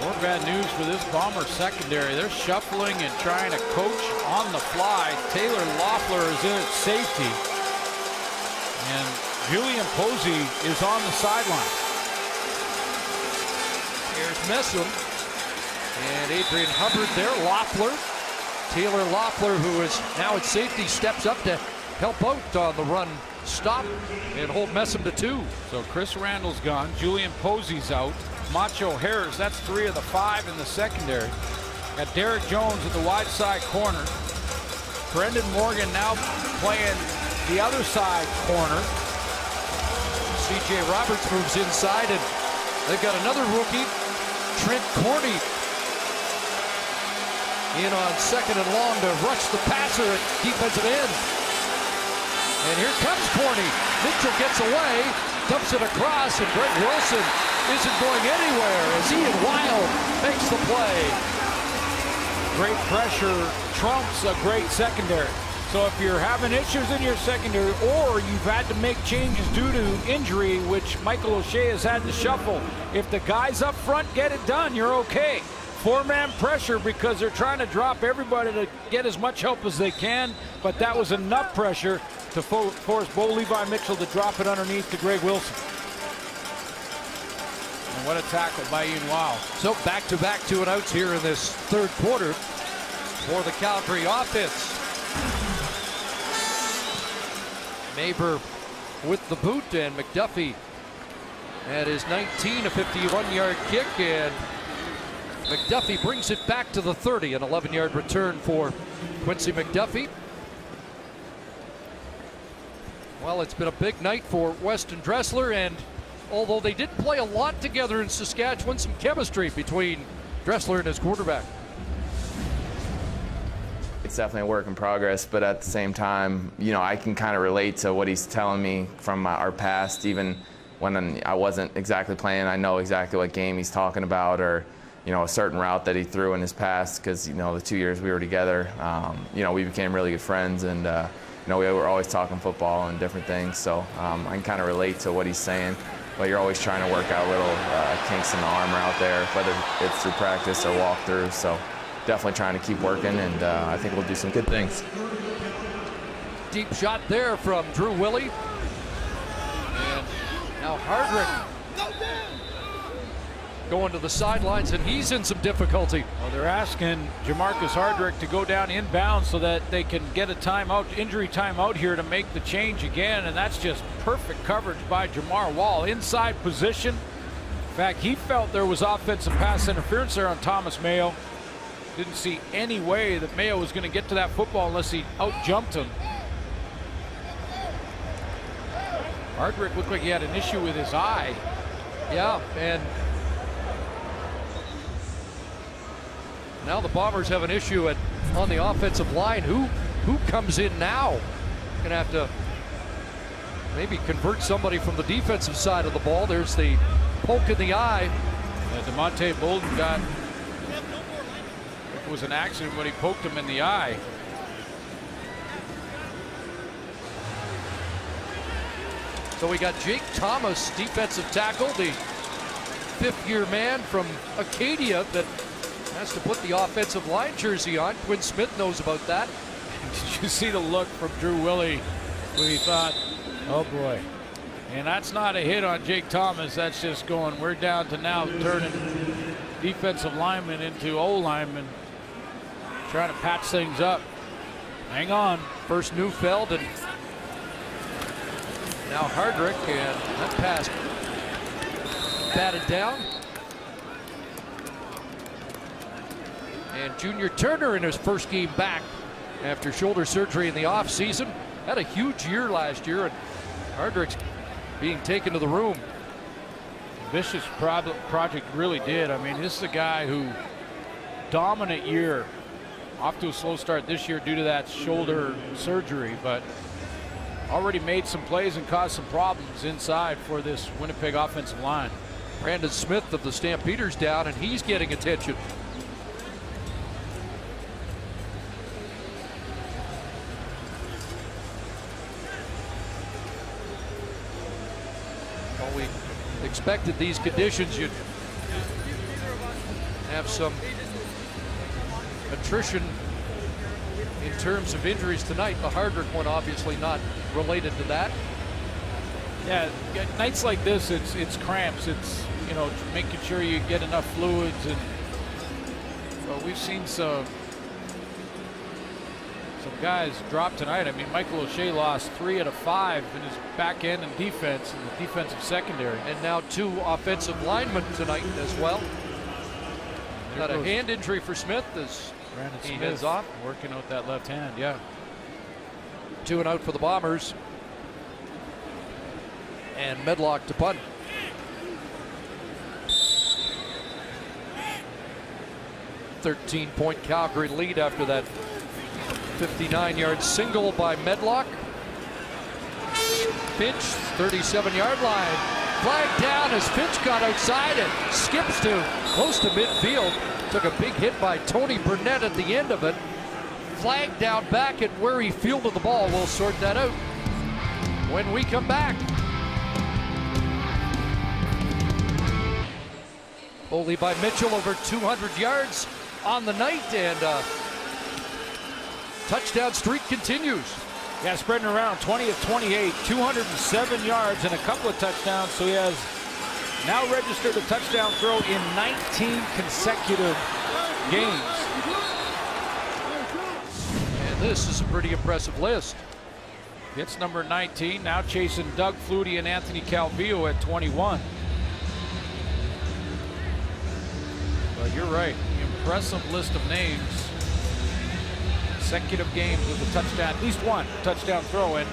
More bad news for this Bomber secondary. They're shuffling and trying to coach on the fly. Taylor Loeffler is in at safety. And Julian Posey is on the sideline. Here's Messam. And Adrian Hubbard there. Loeffler. Taylor Loeffler, who is now at safety, steps up to help out on the run stop and hold Messam to 2. So Chris Randall's gone. Julian Posey's out. Macho Harris, that's 3 of the 5 in the secondary. Got Derek Jones at the wide side corner. Brendan Morgan now playing the other side corner. C.J. Roberts moves inside, and they've got another rookie, Trent Corney, in on 2nd and long to rush the passer at defensive end. And here comes Corney. Mitchell gets away, dumps it across, and Greg Wilson isn't going anywhere as Ian Wild makes the play. Great pressure trumps a great secondary. So if you're having issues in your secondary, or you've had to make changes due to injury, which Michael O'Shea has had to shuffle, if the guys up front get it done, you're okay. 4-man pressure because they're trying to drop everybody to get as much help as they can, but that was enough pressure to force Bo Levi Mitchell to drop it underneath to Greg Wilson. And what a tackle by Ian Wild. So back-to-back 2-and-outs here in this third quarter for the Calgary offense. Neighbor with the boot, and McDuffie at his 19, a 51-yard kick, and McDuffie brings it back to the 30, an 11-yard return for Quincy McDuffie. Well, it's been a big night for Weston Dressler, and although they didn't play a lot together in Saskatchewan, some chemistry between Dressler and his quarterback. It's definitely a work in progress, but at the same time, you know, I can kind of relate to what he's telling me from our past. Even when I wasn't exactly playing, I know exactly what game he's talking about, or, you know, a certain route that he threw in his past, because, you know, the 2 years we were together, you know, we became really good friends, and, you know, we were always talking football and different things, so I can kind of relate to what he's saying. But you're always trying to work out little kinks in the armor out there, whether it's through practice or walkthrough. So definitely trying to keep working, and I think we'll do some good things. Deep shot there from Drew Willie. And now Hardrick going to the sidelines, and he's in some difficulty. Well, they're asking Jamarcus Hardrick to go down inbounds so that they can get a timeout, injury timeout here to make the change again, and that's just perfect coverage by Jamar Wall. Inside position. In fact, he felt there was offensive pass interference there on Thomas Mayo. Didn't see any way that Mayo was going to get to that football unless he out-jumped him. Hardrick looked like he had an issue with his eye. Yeah, and now the Bombers have an issue on the offensive line. Who comes in now? Gonna have to maybe convert somebody from the defensive side of the ball. There's the poke in the eye. DeMonte Bolden got, it was an accident when he poked him in the eye. So we got Jake Thomas, defensive tackle, the fifth-year man from Acadia that has to put the offensive line jersey on. Quinn Smith knows about that. Did you see the look from Drew Willie when he thought, oh boy. And that's not a hit on Jake Thomas. That's just going, we're down to now turning defensive linemen into O-linemen, trying to patch things up. Hang on. First Neufeld, and now Hardrick, and that pass batted down. And Junior Turner in his first game back after shoulder surgery in the offseason. Had a huge year last year, and Hardrick's being taken to the room. Vicious project really did. I mean, this is a guy who, dominant year, off to a slow start this year due to that shoulder surgery, but already made some plays and caused some problems inside for this Winnipeg offensive line. Brandon Smith of the Stampeders down, and he's getting attention. Well, we expected these conditions. You'd have some attrition in terms of injuries tonight. The Hardrick one obviously not related to that. Yeah, nights like this, it's cramps. It's, you know, making sure you get enough fluids, and well, we've seen some guys drop tonight. I mean, Michael O'Shea lost 3 out of 5 in his back end and defense in the defensive secondary. And now 2 offensive linemen tonight as well. Got a hand injury for Smith as Brandon he Smith heads off. working out that left hand, yeah. 2 and out for the Bombers. And Medlock to punt. .13-point Calgary lead after that 59-yard single by Medlock. Finch, 37-yard line. Flag down as Finch got outside and skips to close to midfield. Took a big hit by Tony Burnett at the end of it. Flag down back at where he fielded the ball. We'll sort that out when we come back. Only by Mitchell, over 200 yards on the night, and touchdown streak continues. Yeah, spreading around, 20 of 28, 207 yards and a couple of touchdowns. So he has now registered a touchdown throw in 19 consecutive games. And this is a pretty impressive list. Hits number 19, now chasing Doug Flutie and Anthony Calvillo at 21. But you're right, impressive list of names. Consecutive games with a touchdown, at least one touchdown throw, and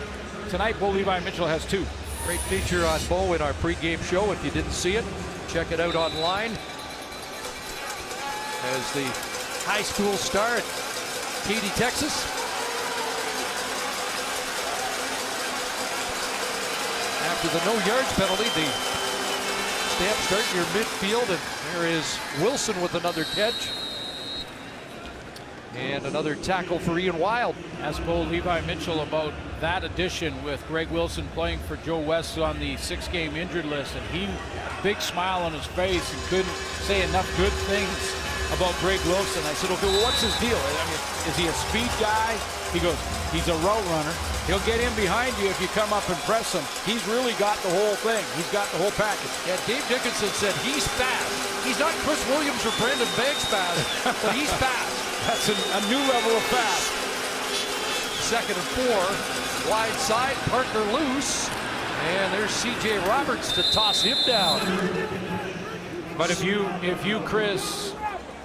tonight Bo Levi Mitchell has 2. Great feature on Bo in our pregame show. If you didn't see it, check it out online. As the high school star at Katy, Texas. After the no yards penalty, the Stamp start near midfield, and there is Wilson with another catch. And another tackle for Ian Wild. Ask Bo Levi Mitchell about that addition with Greg Wilson playing for Joe West on the 6-game injured list, and he, big smile on his face, and couldn't say enough good things about Greg Wilson. I said, okay, well, what's his deal? I mean, is he a speed guy? He goes, he's a route runner. He'll get in behind you if you come up and press him. He's really got the whole thing. He's got the whole package. Yeah, Dave Dickinson said he's fast. He's not Chris Williams or Brandon Banks fast, but he's fast. That's a new level of fast. 2nd and 4, wide side, Parker loose, and there's C.J. Roberts to toss him down. But if you, Chris,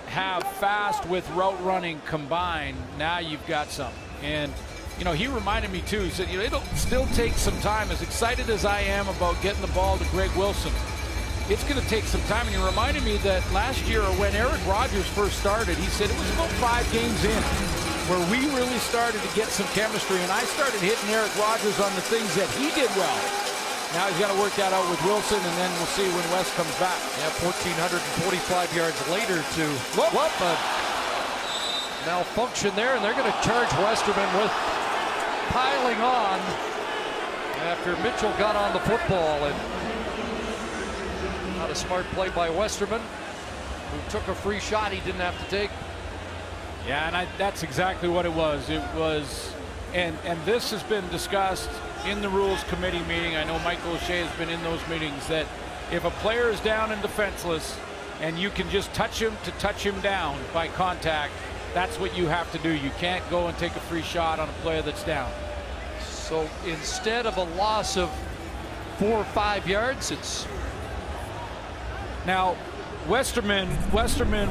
have fast with route running combined, now you've got something. And you know, he reminded me too. He said, you know, it'll still take some time. As excited as I am about getting the ball to Greg Wilson, it's going to take some time. And he reminded me that last year, when Eric Rogers first started, he said it was about 5 games in where we really started to get some chemistry, and I started hitting Eric Rogers on the things that he did well. Now he's got to work that out with Wilson, and then we'll see when West comes back. Yeah, 1,445 yards later to malfunction there, and they're going to charge Westerman with piling on after Mitchell got on the football, and not a smart play by Westerman, who took a free shot he didn't have to take. Yeah, and that's exactly what it was. It was, and this has been discussed in the rules committee meeting. I know Michael O'Shea has been in those meetings, that if a player is down and defenseless and you can just touch him down by contact, that's what you have to do. You can't go and take a free shot on a player that's down. So instead of a loss of 4 or 5 yards, it's... Now, Westerman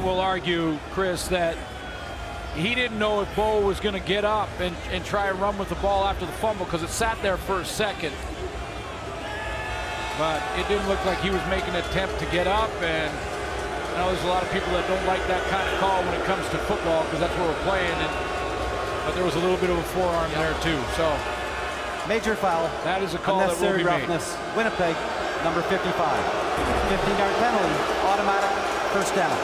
will argue, Chris, that he didn't know if Bo was going to get up and try and run with the ball after the fumble because it sat there for a second. But it didn't look like he was making an attempt to get up, and I know there's a lot of people that don't like that kind of call when it comes to football because that's where we're playing. But there was a little bit of a forearm there too. So major foul. That is a call that will be roughness. Made. Winnipeg, number 55. 15-yard penalty, automatic first down.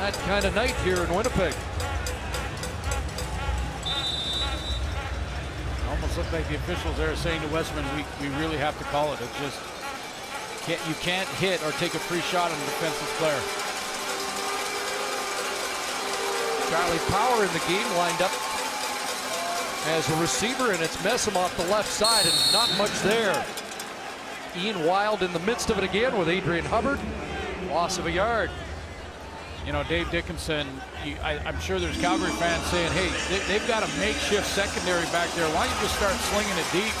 That kind of night here in Winnipeg. Almost looked like the officials there saying to Westman, we really have to call it. It's just, you can't hit or take a free shot on a defensive player. Charlie Power in the game, lined up as a receiver, and it's Messam off the left side, and not much there. Ian Wild in the midst of it again with Adrian Hubbard. Loss of a yard. You know, Dave Dickinson, I'm sure there's Calgary fans saying, hey, they've got a makeshift secondary back there. Why don't you just start slinging it deep?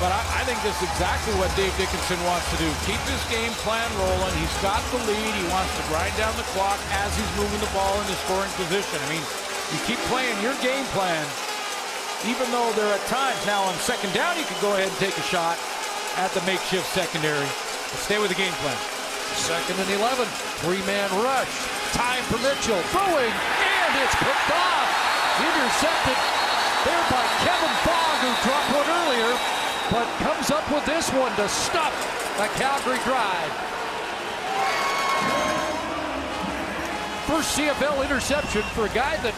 But I think this is exactly what Dave Dickinson wants to do. Keep his game plan rolling. He's got the lead. He wants to grind down the clock as he's moving the ball into scoring position. I mean, you keep playing your game plan, even though there are times now on second down, you could go ahead and take a shot at the makeshift secondary. But stay with the game plan. 2nd and 11. 3-man rush. Time for Mitchell. Throwing, and it's picked off. Intercepted there by Kevin Fogg, who dropped one earlier, but comes up with this one to stop a Calgary drive. First CFL interception for a guy that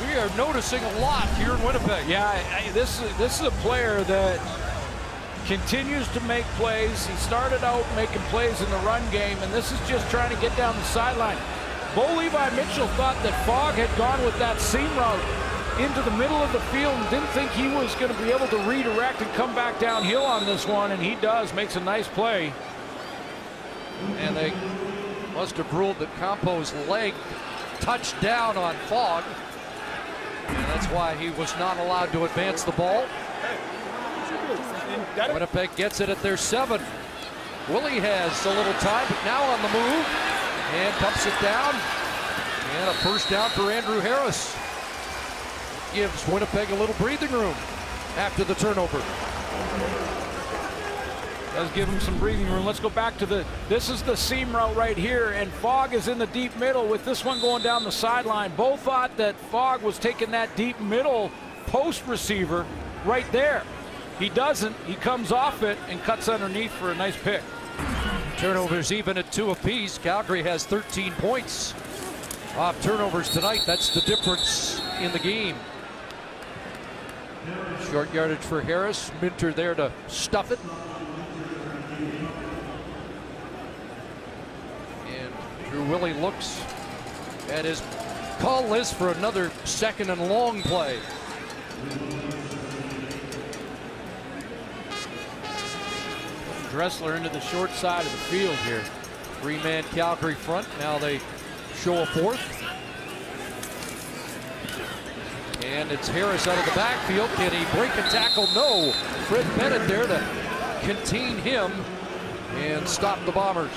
we are noticing a lot here in Winnipeg. Yeah, this is a player that continues to make plays. He started out making plays in the run game, and this is just trying to get down the sideline. Bo Levi Mitchell thought that Fogg had gone with that seam route into the middle of the field and didn't think he was going to be able to redirect and come back downhill on this one, and he does. Makes a nice play. And they must have ruled that Campo's leg touched down on Fogg, and that's why he was not allowed to advance the ball. Winnipeg gets it at their 7. Willie has a little time, but now on the move, and dumps it down, and a first down for Andrew Harris. Gives Winnipeg a little breathing room after the turnover. Does give him some breathing room. Let's go back to this is the seam route right here, and Fogg is in the deep middle with this one going down the sideline. Bo thought that Fogg was taking that deep middle post receiver right there. He doesn't. He comes off it and cuts underneath for a nice pick. Turnovers even at 2 apiece. Calgary has 13 points off turnovers tonight. That's the difference in the game. Short yardage for Harris. Minter there to stuff it. And Drew Willie looks at his call list for another 2nd and long play. Dressler into the short side of the field here. 3-man Calgary front. Now they show a 4th. And it's Harris out of the backfield. Can he break a tackle? No. Fred Bennett there to contain him and stop the Bombers.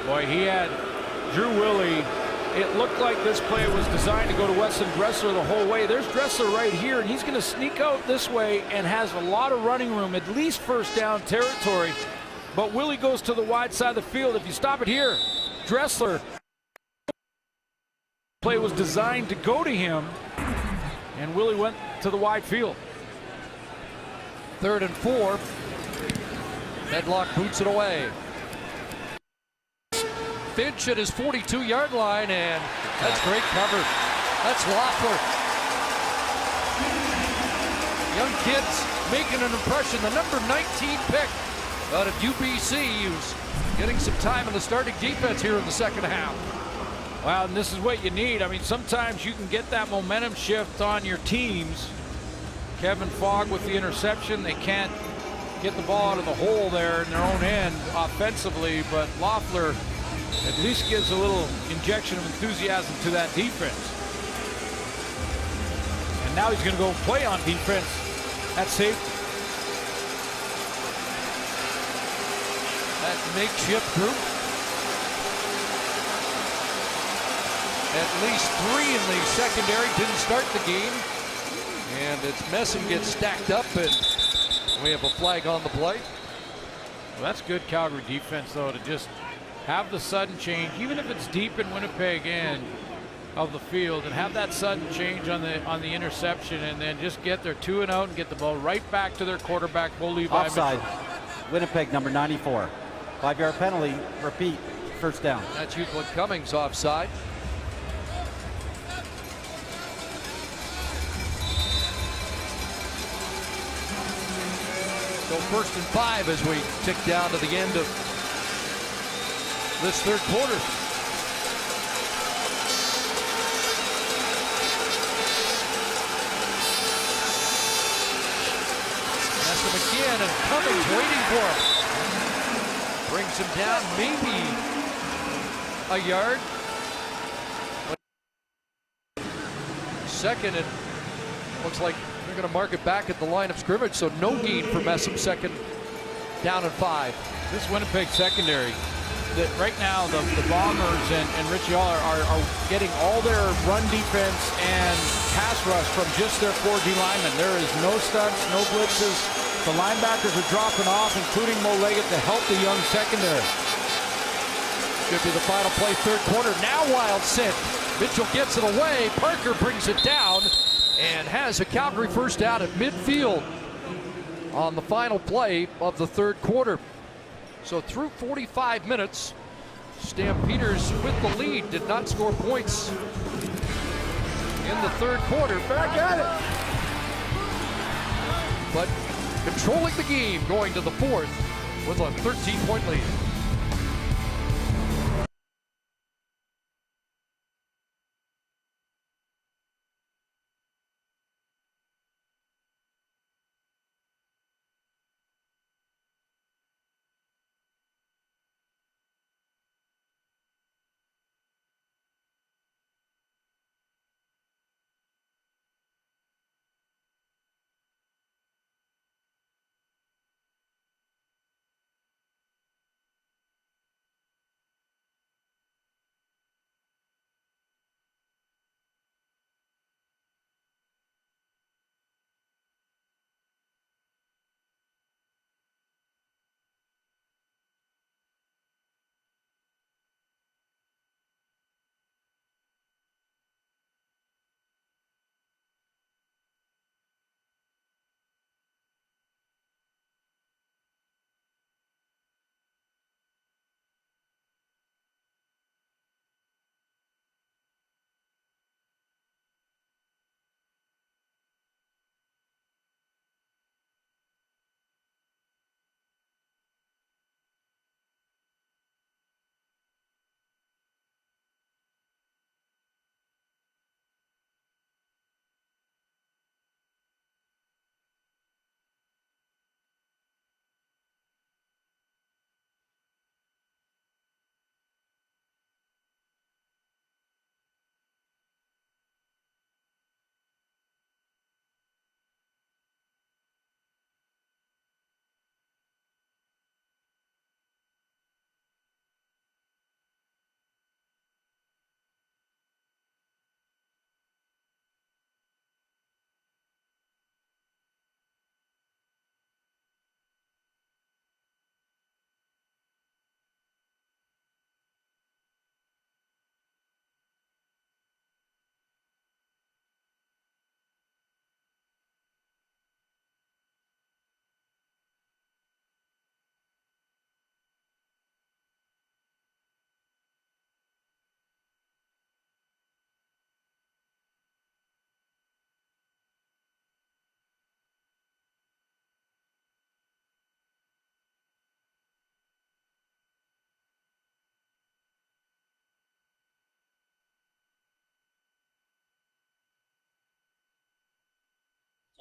Boy, he had Drew Willie. It looked like this play was designed to go to Weston Dressler the whole way. There's Dressler right here, and he's going to sneak out this way and has a lot of running room, at least first down territory. But Willie goes to the wide side of the field. If you stop it here, Dressler. Play was designed to go to him, and Willie went to the wide field. 3rd and 4. Medlock boots it away. Finch at his 42-yard line, and that's great cover. That's Loeffler. Young kids making an impression. The number 19 pick out of UBC, who's getting some time in the starting defense here in the 2nd half. Well, and this is what you need. I mean, sometimes you can get that momentum shift on your teams. Kevin Fogg with the interception. They can't get the ball out of the hole there in their own end offensively, but Loeffler at least gives a little injection of enthusiasm to that defense. And now he's going to go play on defense at safety. That makeshift group. At least 3 in the secondary didn't start the game. And it's Messam gets stacked up, and we have a flag on the play. Well, that's good Calgary defense, though, to just have the sudden change, even if it's deep in Winnipeg end of the field, and have that sudden change on the interception, and then just get their 2 and out and get the ball right back to their quarterback, Bo Levi Offside. Mitchell. Winnipeg number 94. 5-yard penalty. Repeat. First down. That's Euclid Cummings offside. So 1st and 5 as we tick down to the end of this 3rd quarter. him again, and Cummings waiting for him. Brings him down maybe a yard. Second, and looks like they're going to mark it back at the line of scrimmage, so no gain for Messam. Second down and 5. This Winnipeg secondary, right now the Bombers and Richie All are getting all their run defense and pass rush from just their 4 D linemen. There is no stunts, no blitzes. The linebackers are dropping off, including Mo Leggett, to help the young secondary. Should be the final play, third quarter. Now wild sent. Mitchell gets it away. Parker brings it down and has a Calgary first down at midfield on the final play of the third quarter. So through 45 minutes, Stampeders with the lead did not score points in the third quarter. Back at it. But controlling the game going to the fourth with a 13-point lead.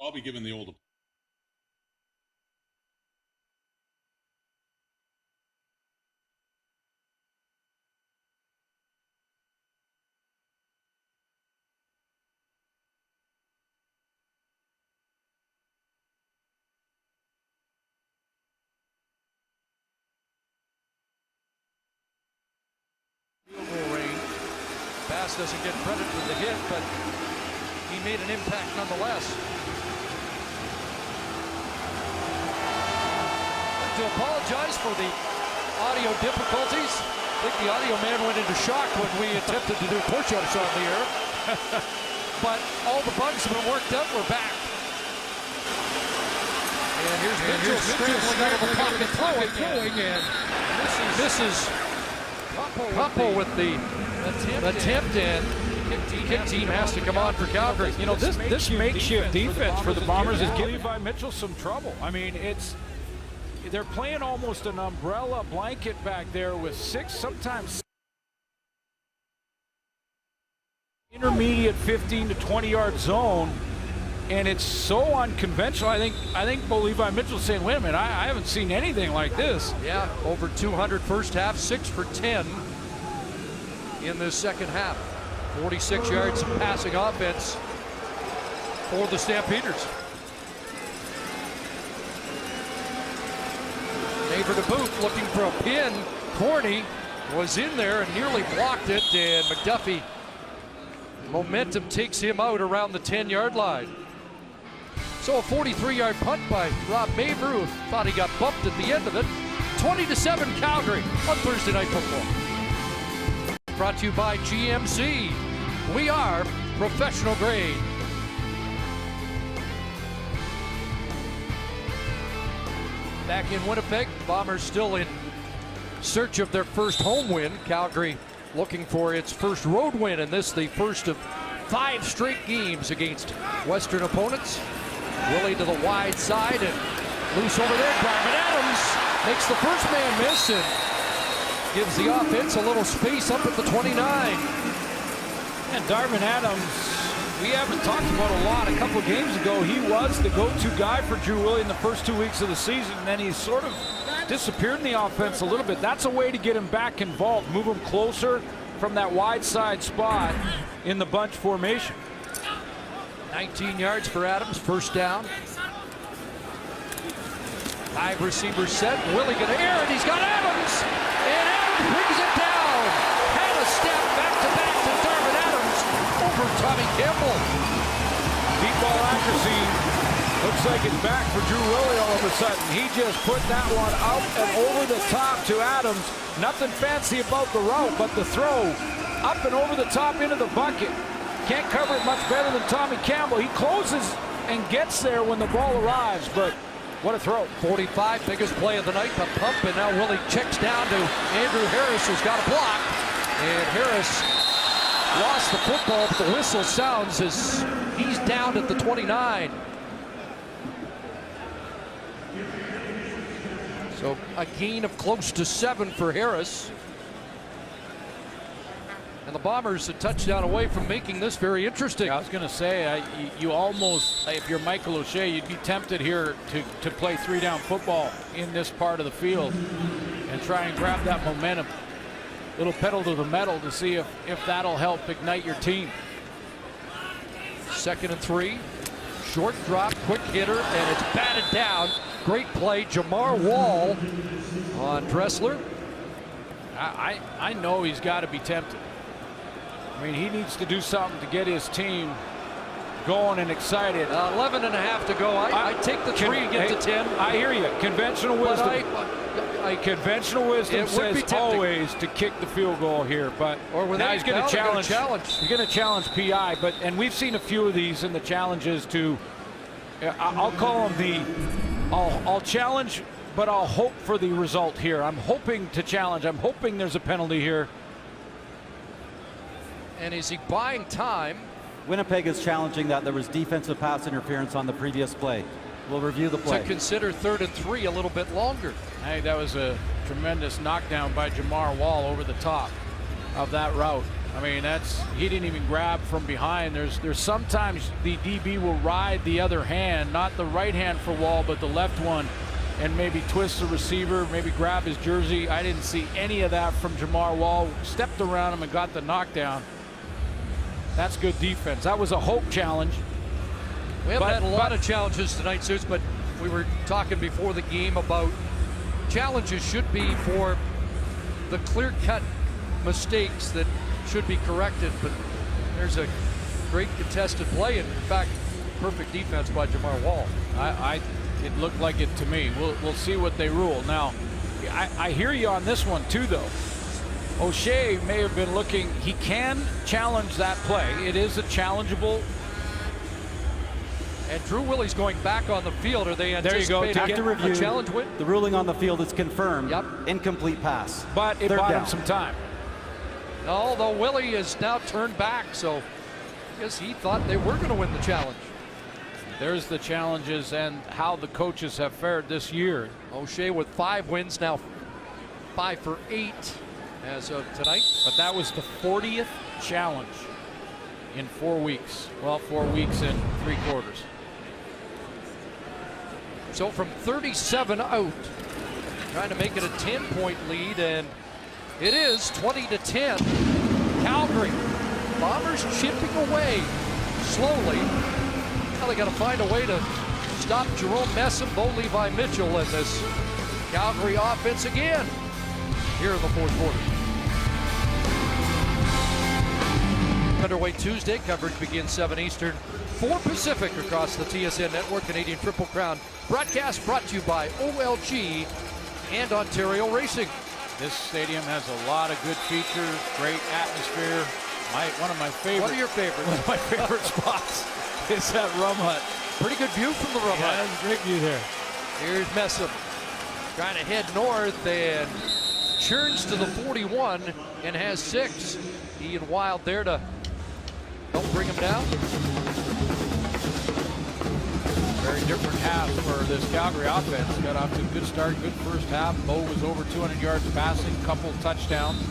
I'll be given the old. Field goal range. Bass doesn't get credit for the hit, but he made an impact nonetheless. To apologize for the audio difficulties. I think the audio man went into shock when we attempted to do push-ups on the air. But all the bugs have been worked out. We're back. And here's Mitchell scrambling out of the pocket, throwing, and misses. Campo with the attempt, and kick team has to come on for Calgary. You know, this makeshift defense for the Bombers is giving Levi Mitchell some trouble. I mean, they're playing almost an umbrella blanket back there with 6, sometimes intermediate 15 to 20 yard zone. And it's so unconventional. I think Bo Levi Mitchell's saying, wait a minute, I haven't seen anything like this. Yeah, over 200 first half, 6 for 10 in this second half. 46 yards of passing offense for the Stampeders. Neighbor to boot, looking for a pin. Corney was in there and nearly blocked it, and McDuffie, momentum takes him out around the 10-yard line. So a 43-yard punt by Rob Maver, who thought he got bumped at the end of it. 20-7 Calgary on Thursday Night Football. Brought to you by GMC. We are professional grade. Back in Winnipeg, Bombers still in search of their first home win. Calgary looking for its first road win, and this the first of 5 straight games against Western opponents. Willie to the wide side and loose over there. Darvin Adams makes the first man miss and gives the offense a little space up at the 29. And Darvin Adams, we haven't talked about a lot. A couple of games ago, he was the go-to guy for Drew Willie in the first 2 weeks of the season, and then he's sort of disappeared in the offense a little bit. That's a way to get him back involved, move him closer from that wide side spot in the bunch formation. 19 yards for Adams, first down. 5 receivers set. Willie gonna air it. He's got Adams, and Adams brings it down. Had a step back to Darvin Adams over Tommy Campbell. Deep ball accuracy looks like it's back for Drew Willie all of a sudden. He just put that one out and over the top to Adams. Nothing fancy about the route, but the throw up and over the top into the bucket. Can't cover it much better than Tommy Campbell. He closes and gets there when the ball arrives, but what a throw. 45, biggest play of the night, the pump, and now Willie checks down to Andrew Harris, who's got a block. And Harris lost the football, but the whistle sounds as he's down at the 29. So a gain of close to 7 for Harris. And the Bombers a touchdown away from making this very interesting. I was going to say, you almost, if you're Michael O'Shea, you'd be tempted here to play 3-down football in this part of the field and try and grab that momentum. Little pedal to the metal to see if that'll help ignite your team. 2nd and 3. Short drop, quick hitter, and it's batted down. Great play, Jamar Wall on Dressler. I know he's got to be tempted. I mean, he needs to do something to get his team going and excited. 11 and a half to go. I take the 3 and get to 10. I hear you. Conventional wisdom. Conventional wisdom says always to kick the field goal here, but now he's going to challenge. He's going to challenge PI, and we've seen a few of these in the challenges to. I'll call them I'll challenge, but I'll hope for the result here. I'm hoping to challenge. I'm hoping there's a penalty here. And is he buying time? Winnipeg is challenging that there was defensive pass interference on the previous play. We'll review the play. To consider 3rd and 3 a little bit longer. Hey, that was a tremendous knockdown by Jamar Wall over the top of that route. I mean, he didn't even grab from behind. There's sometimes the DB will ride the other hand, not the right hand for Wall, but the left one, and maybe twist the receiver, maybe grab his jersey. I didn't see any of that from Jamar Wall. Stepped around him and got the knockdown. That's good defense. That was a hope challenge. We haven't had a lot of challenges tonight, Suits, but we were talking before the game about challenges should be for the clear-cut mistakes that should be corrected, but there's a great contested play, and in fact, perfect defense by Jamar Wall. It looked like it to me. We'll see what they rule. Now, I hear you on this one too, though. O'Shea may have been looking. He can challenge that play. It is a challengeable. And Drew Willie's going back on the field. Are they anticipating After review, a challenge win? The ruling on the field is confirmed. Yep. Incomplete pass. But it bought him some time. Although Willie is now turned back, so I guess he thought they were going to win the challenge. There's the challenges and how the coaches have fared this year. O'Shea with 5 wins now, 5 for 8 as of tonight. But that was the 40th challenge in 4 weeks. Well, 4 weeks and 3 quarters. So from 37 out, trying to make it a 10-point lead, and it is 20-10. Calgary. Bombers chipping away slowly. Now they got to find a way to stop Jerome Messam, Bo Levi Mitchell, and this Calgary offense again here in the fourth quarter. Underway Tuesday. Coverage begins 7 Eastern, 4 Pacific across the TSN Network. Canadian Triple Crown broadcast brought to you by OLG and Ontario Racing. This stadium has a lot of good features, great atmosphere. One of my favorite. What are your favorites? One of my favorite spots is that Rum Hut. Pretty good view from the Rum Hut. Yeah, great view there. Here's Messam trying to head north and churns to the 41 and has 6. He and Wild there to don't bring him down. Very different half for this Calgary offense. Got off to a good start, good first half. Bo was over 200 yards passing, couple touchdowns.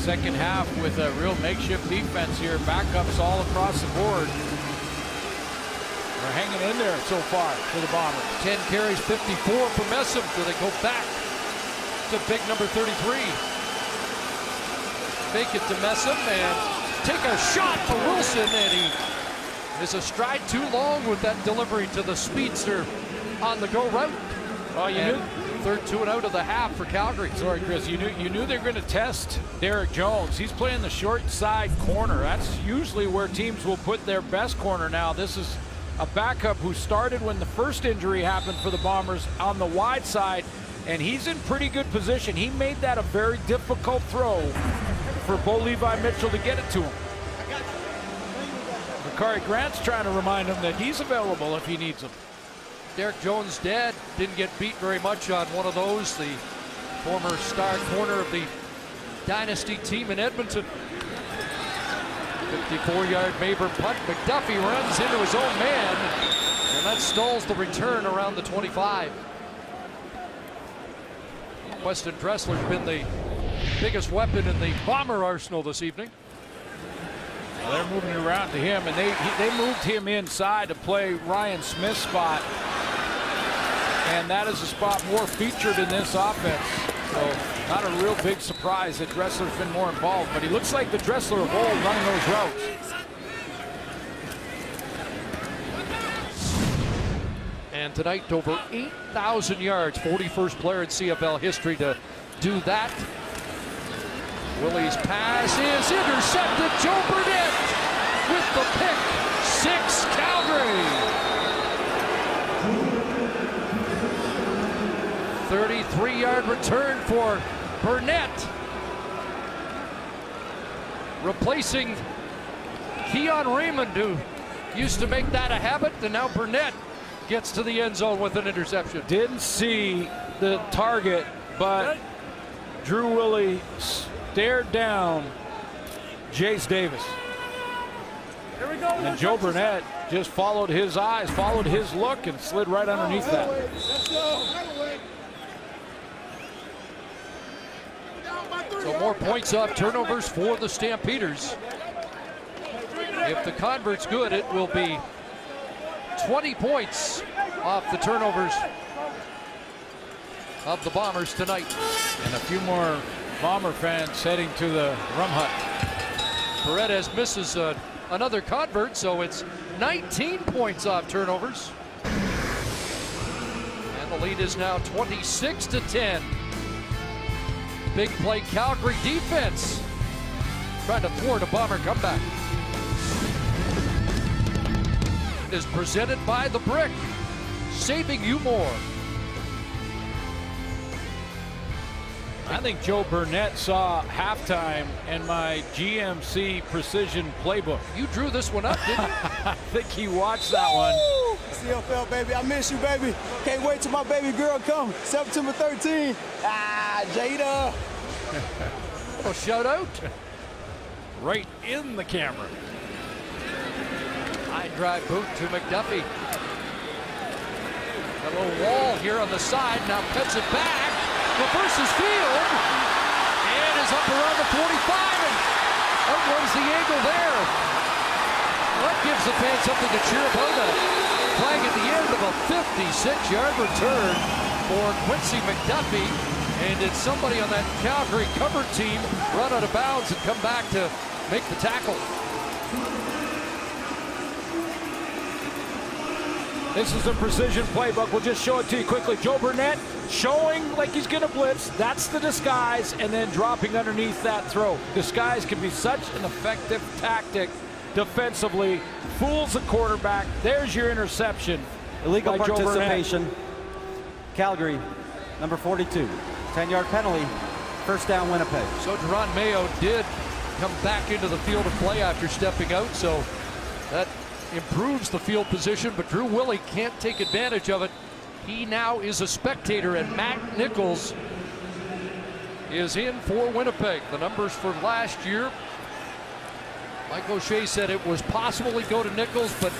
Second half with a real makeshift defense here. Backups all across the board. They're hanging in there so far for the Bombers. 10 carries, 54 for Messam. Do they go back to big number 33? Fake it to Messam and take a shot for Wilson, and he is a stride too long with that delivery to the speedster on the go route. Oh, you knew. Third 2 and out of the half for Calgary. Sorry, Chris. You knew they were going to test Derek Jones. He's playing the short side corner. That's usually where teams will put their best corner now. This is a backup who started when the first injury happened for the Bombers on the wide side, and he's in pretty good position. He made that a very difficult throw for Bo Levi Mitchell to get it to him. Makari Grant's trying to remind him that he's available if he needs him. Derek Jones' dad didn't get beat very much on one of those. The former star corner of the dynasty team in Edmonton. 54-yard Maber punt. McDuffie runs into his own man, and that stalls the return around the 25. Weston Dressler's been the biggest weapon in the Bomber arsenal this evening. Well, they're moving it around to him, and they moved him inside to play Ryan Smith's spot. And that is a spot more featured in this offense. So not a real big surprise that Dressler's been more involved, but he looks like the Dressler of old running those routes. And tonight, over 8,000 yards, 41st player in CFL history to do that. Willie's pass is intercepted. Joe Burnett with the pick. 6 Calgary. 33-yard return for Burnett. Replacing Keon Raymond, who used to make that a habit, and now Burnett gets to the end zone with an interception. Didn't see the target, but Drew Willie stared down Jace Davis. Here we go. And Joe Burnett just followed his eyes, followed his look, and slid right underneath that. Let's go. So more points off turnovers for the Stampeders. If the convert's good, it will be 20 points off the turnovers of the Bombers tonight. And a few more Bomber fans heading to the Rum Hut. Paredes misses another convert, so it's 19 points off turnovers. And the lead is now 26-10. Big play Calgary defense trying to thwart a Bomber comeback. It is presented by The Brick, saving you more. I think Joe Burnett saw halftime in my GMC Precision Playbook. You drew this one up, didn't you? I think he watched that one. CFL, baby. I miss you, baby. Can't wait till my baby girl come. September 13th. Jada. Oh, shout out. Right in the camera. High drive boot to McDuffie. A little wall here on the side. Now cuts it back. Reverses field. And is up around the 45. And out runs the angle there. That gives the fans something to cheer about. flag at the end of a 56-yard return for Quincy McDuffie. And did somebody on that Calgary cover team run out of bounds and come back to make the tackle? This is a precision playbook. We'll just show it to you quickly. Joe Burnett showing like he's going to blitz. That's the disguise, and then dropping underneath that throw. Disguise can be such an effective tactic defensively. Fools the quarterback. There's your interception. Illegal by Joe participation. Calgary, number 42. 10-yard penalty. First down, Winnipeg. So Deron Mayo did come back into the field of play after stepping out, so that improves the field position, but Drew Willie can't take advantage of it. He now is a spectator, and Matt Nichols is in for Winnipeg. The numbers for last year, Mike O'Shea said it was possible he'd go to Nichols, but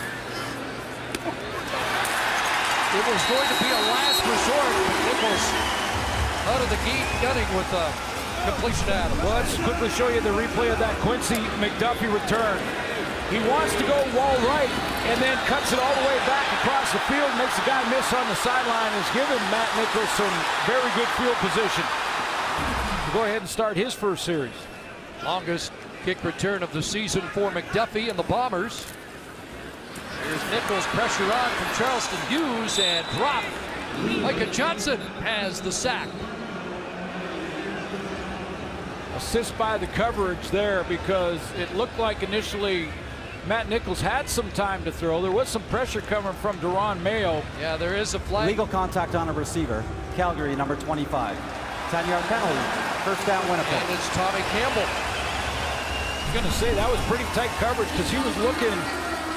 it was going to be a last resort. Nichols out of the gate gunning with a completion to Adams. Well, let's quickly show you the replay of that Quincy McDuffie return. He wants to go wall right and then cuts it all the way back across the field, makes the guy miss on the sideline, has given Matt Nichols some very good field position. We'll go ahead and start his first series. Longest kick return of the season for McDuffie and the Bombers. Here's Nichols, pressure on from Charleston Hughes, and drop. Micah Johnson has the sack. Assist by the coverage there, because it looked like initially Matt Nichols had some time to throw. There was some pressure coming from Deron Mayo. Yeah, there is a flag. Legal contact on a receiver. Calgary, number 25. 10-yard penalty. First down, Winnipeg. And it's Tommy Campbell. I was going to say that was pretty tight coverage, because he was looking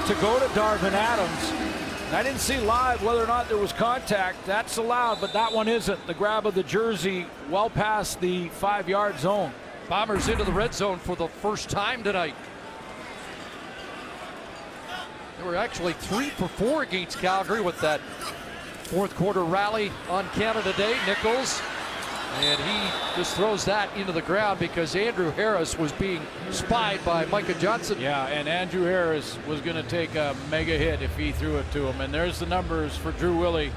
to go to Darvin Adams. And I didn't see live whether or not there was contact. That's allowed, but that one isn't. The grab of the jersey well past the 5-yard zone. Bombers into the red zone for the first time tonight. They were actually 3 for 4 against Calgary with that fourth quarter rally on Canada Day. Nichols, and he just throws that into the ground because Andrew Harris was being spied by Micah Johnson. Yeah, and Andrew Harris was going to take a mega hit if he threw it to him. And there's the numbers for Drew Willie.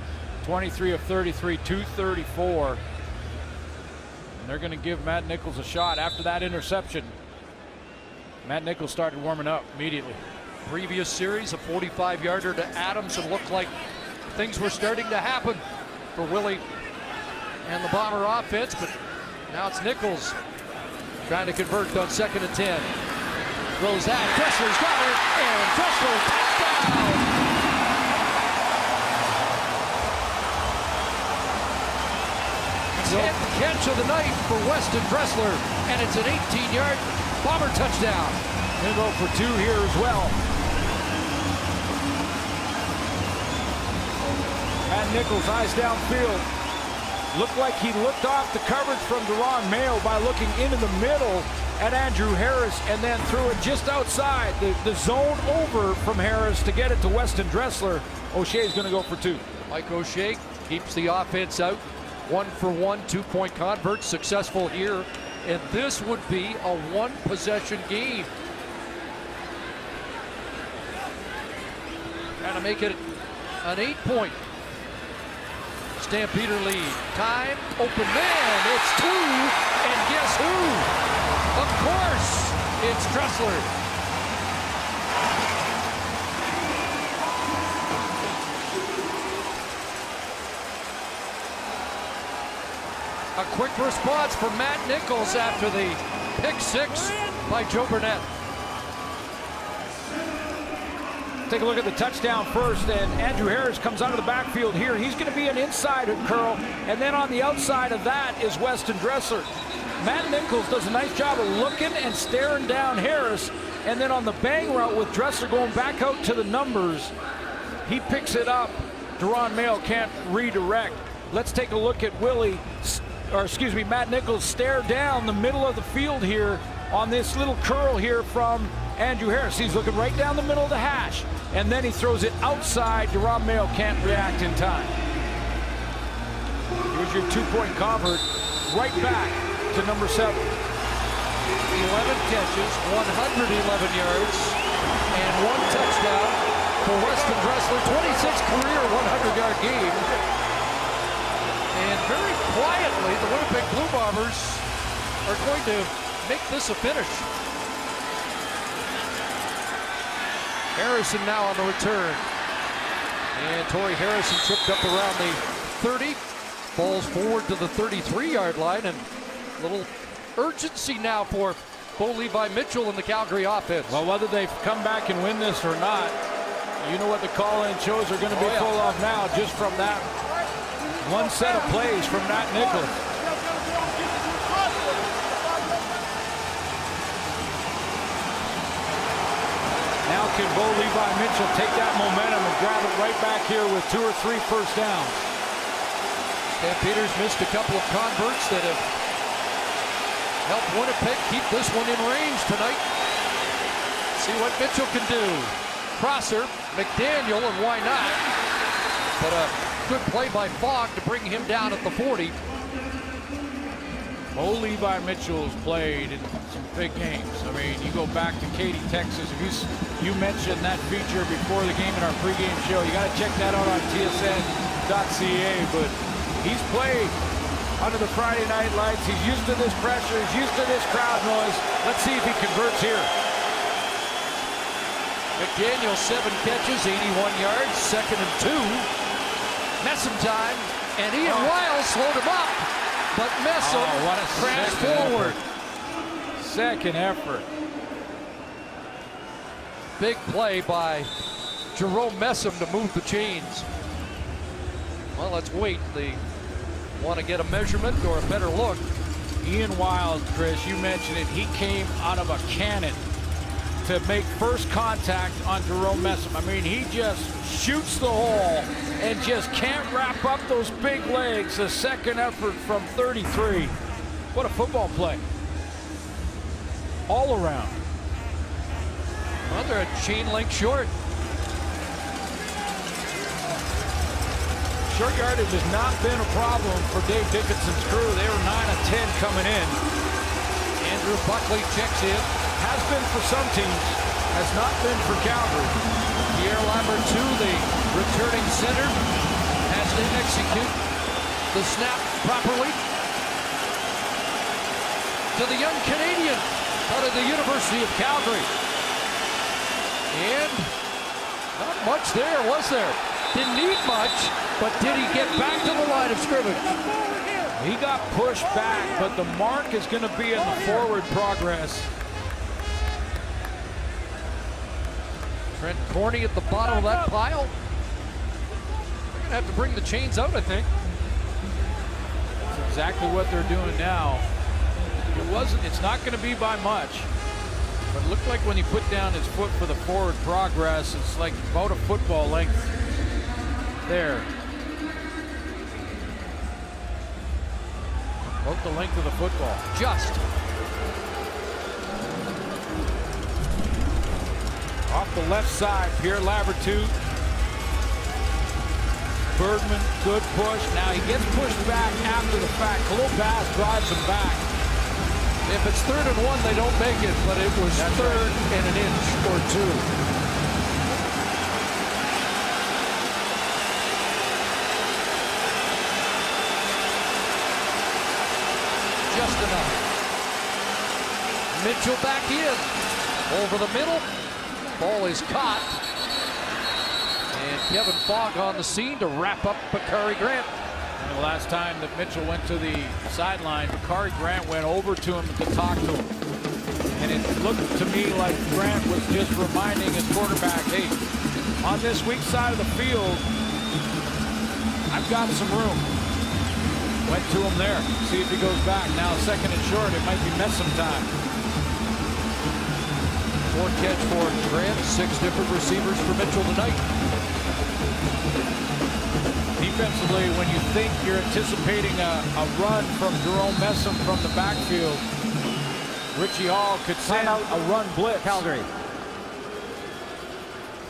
23 of 33, 234. And they're going to give Matt Nichols a shot after that interception. Matt Nichols started warming up immediately. Previous series, a 45-yarder to Adams, and looked like things were starting to happen for Willie and the Bomber offense, but now it's Nichols trying to convert on 2nd and 10. Throws that, Dressler's got it, and Dressler touchdown! 10th catch of the night for Weston Dressler, and it's an 18-yard Bomber touchdown. Gonna go for 2 here as well. Matt Nichols, eyes downfield. Looked like he looked off the coverage from Deron Mayo by looking into the middle at Andrew Harris, and then threw it just outside the zone over from Harris to get it to Weston Dressler. O'Shea's going to go for 2. Mike O'Shea keeps the offense out. 1 for 1, 2-point convert, successful here. And this would be a 1-possession game. Trying to make it an 8-point Stampeder lead. Time, open man, it's 2, and guess who? Of course, it's Dressler. A quick response from Matt Nichols after the pick 6 by Joe Burnett. Take a look at the touchdown first, and Andrew Harris comes out of the backfield here. He's going to be an inside curl, and then on the outside of that is Weston Dressler. Matt Nichols does a nice job of looking and staring down Harris, and then on the bang route with Dressler going back out to the numbers, he picks it up. Deron Mayo can't redirect. Let's take a look at Matt Nichols stare down the middle of the field here on this little curl here from Andrew Harris. He's looking right down the middle of the hash, and then he throws it outside. Deron Mayo can't react in time. Here's your 2-point convert, right back to number 7. 11 catches, 111 yards, and 1 touchdown for Weston Dressler. 26 career 100-yard game. And very quietly, the Winnipeg Blue Bombers are going to make this a finish. Harrison now on the return. And Torrey Harrison tripped up around the 30. Falls forward to the 33-yard line. And a little urgency now for Bo Levi Mitchell and the Calgary offense. Well, whether they come back and win this or not, you know what the call-in shows are going to be full of now just from that one set of plays from Nat Nicholas. Now can Bo Levi Mitchell take that momentum and grab it right back here with 2 or 3 first downs. Stampeders missed a couple of converts that have helped Winnipeg keep this one in range tonight. See what Mitchell can do. Crosser, McDaniel, and why not? But a good play by Fogg to bring him down at the 40. Bo Levi Mitchell's played in some big games. I mean, you go back to Katy, Texas. You mentioned that feature before the game in our pregame show. You got to check that out on tsn.ca. But he's played under the Friday night lights. He's used to this pressure. He's used to this crowd noise. Let's see if he converts here. McDaniel, 7 catches, 81 yards, 2nd and 2. Messam time, and Ian Wiles slowed him up. But Messam crashed forward. Second effort. Big play by Jerome Messam to move the chains. Well, let's wait. They want to get a measurement or a better look. Ian Wiles, Chris, you mentioned it. He came out of a cannon to make first contact on Jerome Messam. I mean, he just shoots the hole and just can't wrap up those big legs. A second effort from 33. What a football play. All around. Well, they're a chain link short. Short yardage has not been a problem for Dave Dickinson's crew. They were 9 of 10 coming in. Andrew Buckley checks in. Has been for some teams, has not been for Calgary. Pierre Lambert, the returning center, has to execute the snap properly. To the young Canadian out of the University of Calgary. And not much there, was there? Didn't need much, but did he get back to the line of scrimmage? He got pushed back, but the mark is going to be in the forward progress. Trent Corney at the bottom of that pile. They're going to have to bring the chains out, I think. That's exactly what they're doing now. It's not going to be by much. But it looked like when he put down his foot for the forward progress, it's like about a football length there. About the length of the football. Just. Off the left side, Pierre Lavertu. Bergman, good push. Now he gets pushed back after the fact. Khalil Bass drives him back. If it's 3rd and 1, they don't make it, but it was third and an inch or 2. Just enough. Mitchell back in. Over the middle. Ball is caught. And Kevin Fogg on the scene to wrap up Bakari Grant. And the last time that Mitchell went to the sideline, Bakari Grant went over to him to talk to him. And it looked to me like Grant was just reminding his quarterback, hey, on this weak side of the field, I've got some room. Went to him there. See if he goes back. Now 2nd and short. It might be Messam time. 4 catch for Grant. 6 different receivers for Mitchell tonight. Defensively, when you think you're anticipating a run from Jerome Messam from the backfield, Richie Hall could send a run blitz. Calgary.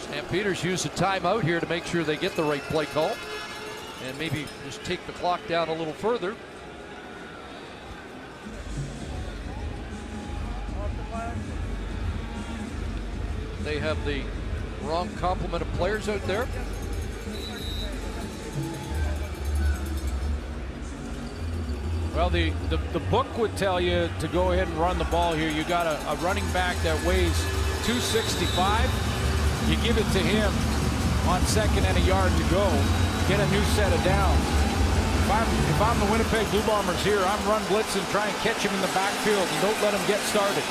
Stampeders use a timeout here to make sure they get the right play call. And maybe just take the clock down a little further. They have the Wrong complement of players out there. Well, the book would tell you to go ahead and run the ball here. You got a running back that weighs 265. You give it to him on second and a yard to go. Get a new set of downs. If I'm the Winnipeg Blue Bombers here, I'm run blitzing, try and catch him in the backfield, and don't let him get started.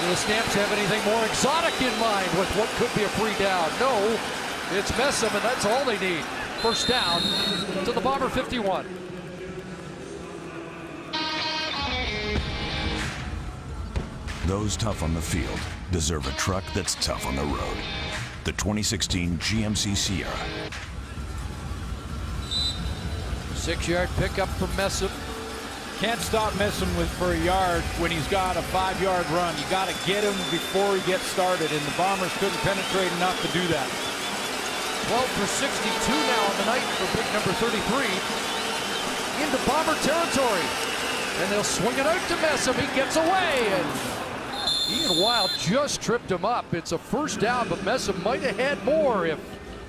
Do the Stamps have anything more exotic in mind with what could be a free down? No, it's Messam, and that's all they need. First down to the Bomber 51. Those tough on the field deserve a truck that's tough on the road. The 2016 GMC Sierra. 6-yard pickup from Messam. Can't stop Messam for a yard when he's got a 5-yard run. You got to get him before he gets started, and the Bombers couldn't penetrate enough to do that. 12 for 62 now on the night for big number 33. Into Bomber territory. And they'll swing it out to Messam. He gets away. And Ian Wild just tripped him up. It's a first down, but Messam might have had more if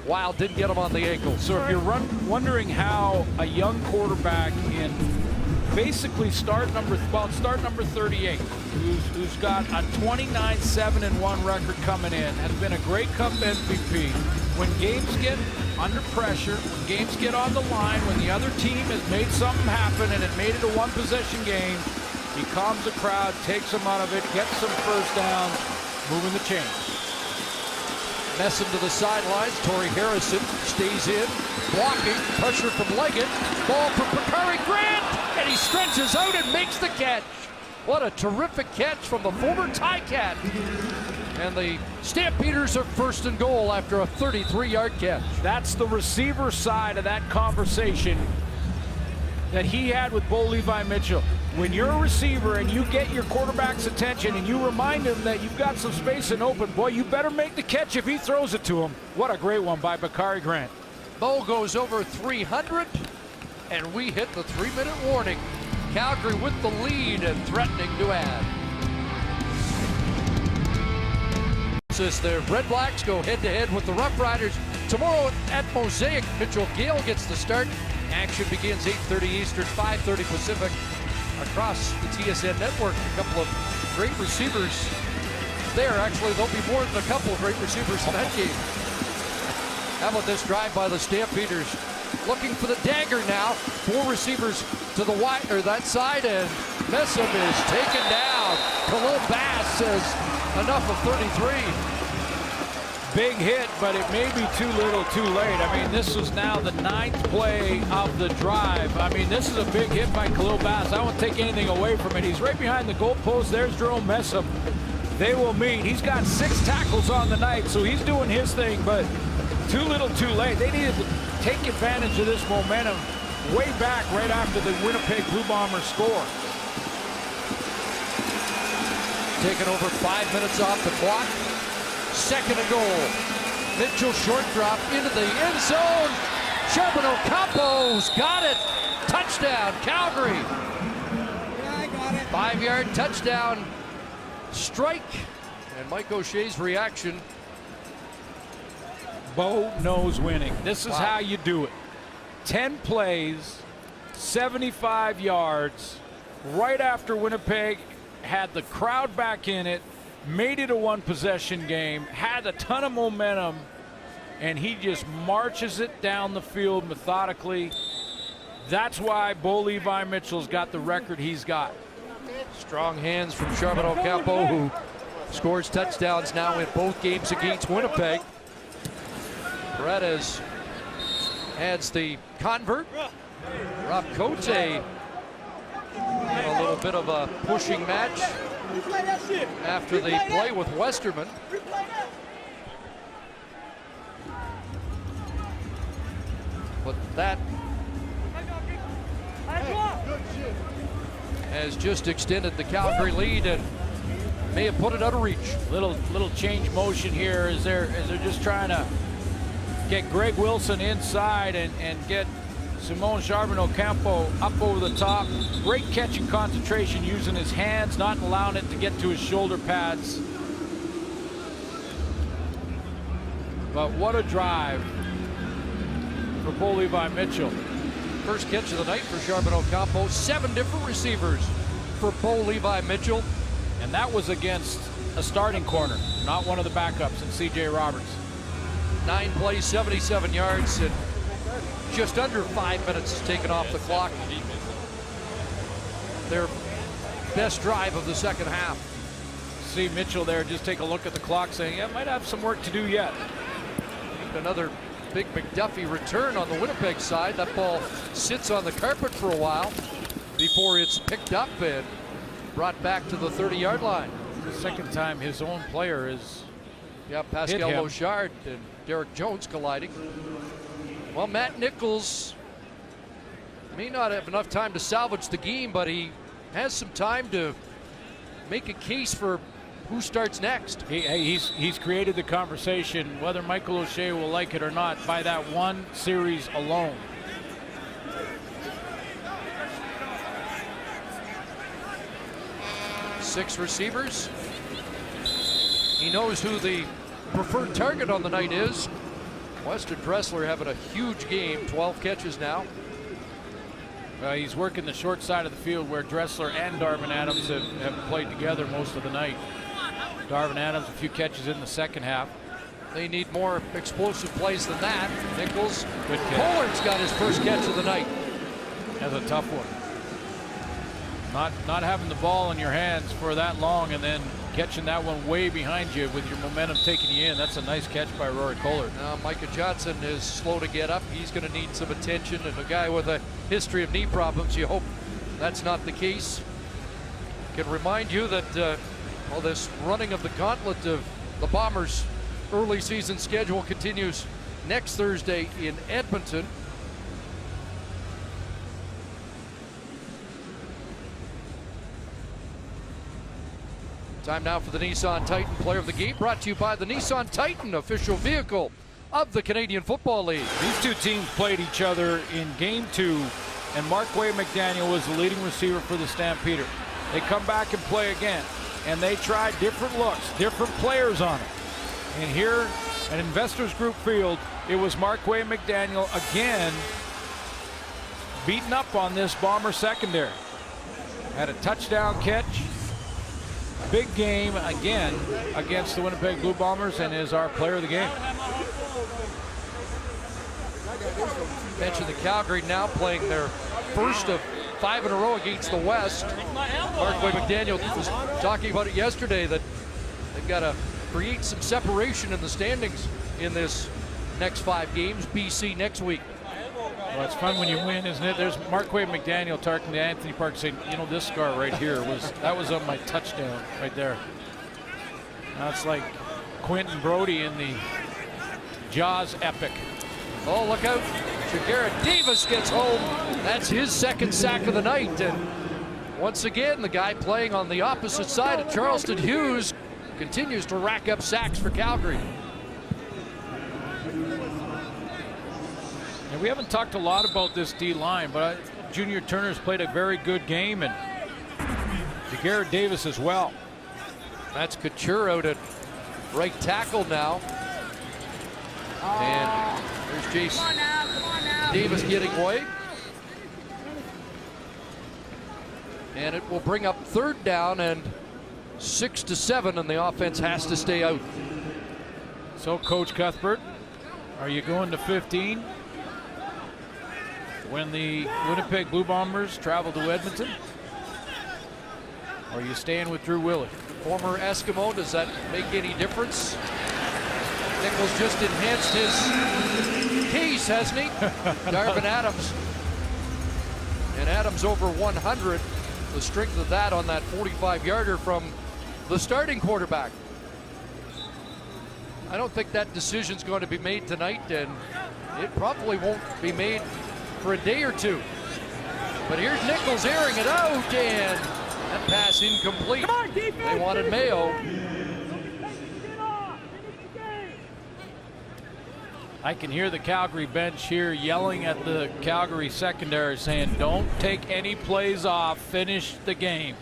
Wild didn't get him on the ankle. So if you're wondering how a young quarterback in basically start number 38, who's got a 29-7-1 record coming in, has been a Grey Cup MVP. When games get under pressure, when games get on the line, when the other team has made something happen and it made it a one-possession game, he calms the crowd, takes them out of it, gets some first downs, moving the chains. Messam to the sidelines. Torrey Harrison stays in, blocking, pressure from Leggett. Ball for Bakari Grant, and he stretches out and makes the catch. What a terrific catch from the former Ticat. And the Stampeders are first and goal after a 33-yard catch. That's the receiver side of that conversation that he had with Bo Levi Mitchell. When you're a receiver and you get your quarterback's attention and you remind him that you've got some space and open, boy, you better make the catch if he throws it to him. What a great one by Bakari Grant. Bo goes over 300, and we hit the 3-minute warning. Calgary with the lead and threatening to add. As the Red Blacks go head-to-head with the Rough Riders tomorrow at Mosaic. Mitchell Gale gets the start. Action begins 8:30 Eastern, 5:30 Pacific across the TSN network. A couple of great receivers there. Actually, there'll be more than a couple of great receivers in that game. How about this drive by the Stampeders? Looking for the dagger now. 4 receivers to the wide or that side, and Messam is taken down. Khalil Bass says enough of 33. Big hit, but it may be too little too late. I mean, this is now the 9th play of the drive. I mean, this is a big hit by Khalil Bass. I won't take anything away from it. He's right behind the goalpost. There's Jerome Messam. They will meet. He's got 6 tackles on the night, so he's doing his thing, but too little too late. They needed to take advantage of this momentum way back right after the Winnipeg Blue Bombers score. Taking over 5 minutes off the clock. Second and goal. Mitchell short drop into the end zone. Charbonneau Campo's got it. Touchdown, Calgary. Yeah, I got it. 5-yard touchdown strike. And Mike O'Shea's reaction. Bo knows winning. This is how you do it. 10 plays, 75 yards, right after Winnipeg had the crowd back in it, made it a one-possession game, had a ton of momentum, and he just marches it down the field methodically. That's why Bo Levi Mitchell's got the record he's got. Strong hands from Charbonneau Campo, who scores touchdowns now in both games against Winnipeg. Paredes adds the convert. Rob Cote in a little bit of a pushing match after the play with Westerman. But that has just extended the Calgary lead and may have put it out of reach. Little change motion here as they're just trying to get Greg Wilson inside and get Simone Charbonneau Campo up over the top. Great catch and concentration using his hands, not allowing it to get to his shoulder pads. But what a drive for Bo Levi Mitchell. First catch of the night for Charbonneau Campo. 7 different receivers for Bo Levi Mitchell. And that was against a starting corner, not one of the backups in C.J. Roberts. 9 plays, 77 yards, and just under 5 minutes taken off the clock. Their best drive of the second half. See Mitchell there, just take a look at the clock saying, yeah, might have some work to do yet. Another big McDuffie return on the Winnipeg side. That ball sits on the carpet for a while before it's picked up and brought back to the 30-yard line. The second time his own player is Pascal Lochard and Derek Jones colliding. Well, Matt Nichols may not have enough time to salvage the game, but he has some time to make a case for who starts next. He's created the conversation, whether Michael O'Shea will like it or not, by that one series alone. Six receivers. He knows who the preferred target on the night is. Weston Dressler having a huge game, 12 catches now. He's working the short side of the field where Dressler and Darvin Adams have played together most of the night. Darvin Adams, a few catches in the second half. They need more explosive plays than that. Nichols. Good catch. Pollard's got his first catch of the night. That's a tough one. Not having the ball in your hands for that long and then catching that one way behind you with your momentum taking you in. That's a nice catch by Rory Pollard. Now Micah Johnson is slow to get up. He's going to need some attention, and a guy with a history of knee problems, you hope that's not the case. Can remind you that this running of the gauntlet of the Bombers' early season schedule continues next Thursday in Edmonton. Time now for the Nissan Titan Player of the Game, brought to you by the Nissan Titan, official vehicle of the Canadian Football League. These two teams played each other in Game 2, and Marquay McDaniel was the leading receiver for the Stampeders. They come back and play again, and they tried different looks, different players on it. And here at Investors Group Field, it was Marquay McDaniel again beating up on this Bomber secondary. Had a touchdown catch. Big game again against the Winnipeg Blue Bombers, and is our player of the game. Mentioned the Calgary now playing their first of 5 in a row against the West. Marquay McDaniel was talking about it yesterday, that they've got to create some separation in the standings in this next 5 games. BC next week. Well, it's fun when you win, isn't it? There's Marquay McDaniel talking to Anthony Park saying, you know, this scar right here that was on my touchdown right there. That's like Quentin Brody in the Jaws epic. Oh, look out. Jagarrett Davis gets home. That's his second sack of the night. And once again, the guy playing on the opposite side of Charleston Hughes continues to rack up sacks for Calgary. And we haven't talked a lot about this D-line, but Junior Turner's played a very good game, and Jagarrett Davis as well. That's Couture out at right tackle now. And there's Jason Davis getting away. And it will bring up 3rd down and 6-7, and the offense has to stay out. So, Coach Cuthbert, are you going to 15 when the Winnipeg Blue Bombers travel to Edmonton? Or are you staying with Drew Willie? Former Eskimo, does that make any difference? Nichols just enhanced his case, hasn't he? Darvin Adams. And Adams over 100. The strength of that on that 45-yarder from the starting quarterback. I don't think that decision's going to be made tonight, and it probably won't be made for a day or two. But here's Nichols airing it out, and that pass incomplete. Come on, they wanted Mayo. I can hear the Calgary bench here yelling at the Calgary secondary saying, don't take any plays off, finish the game.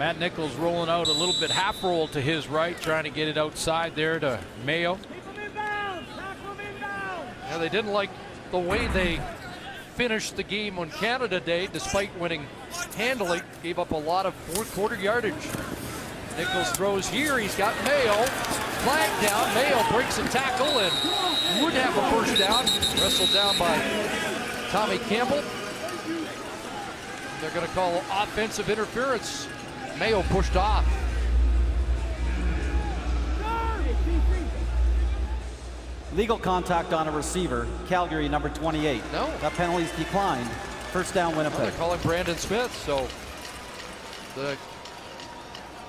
Matt Nichols rolling out a little bit half roll to his right, trying to get it outside there to Mayo. Yeah, they didn't like the way they finished the game on Canada Day, despite winning handily. Gave up a lot of fourth quarter yardage. Nichols throws here. He's got Mayo. Flag down. Mayo breaks a tackle and would have a first down. Wrestled down by Tommy Campbell. They're going to call offensive interference. Mayo pushed off. Legal contact on a receiver. Calgary, number 28. No. That penalty's declined. First down, Winnipeg. They're calling Brandon Smith, so the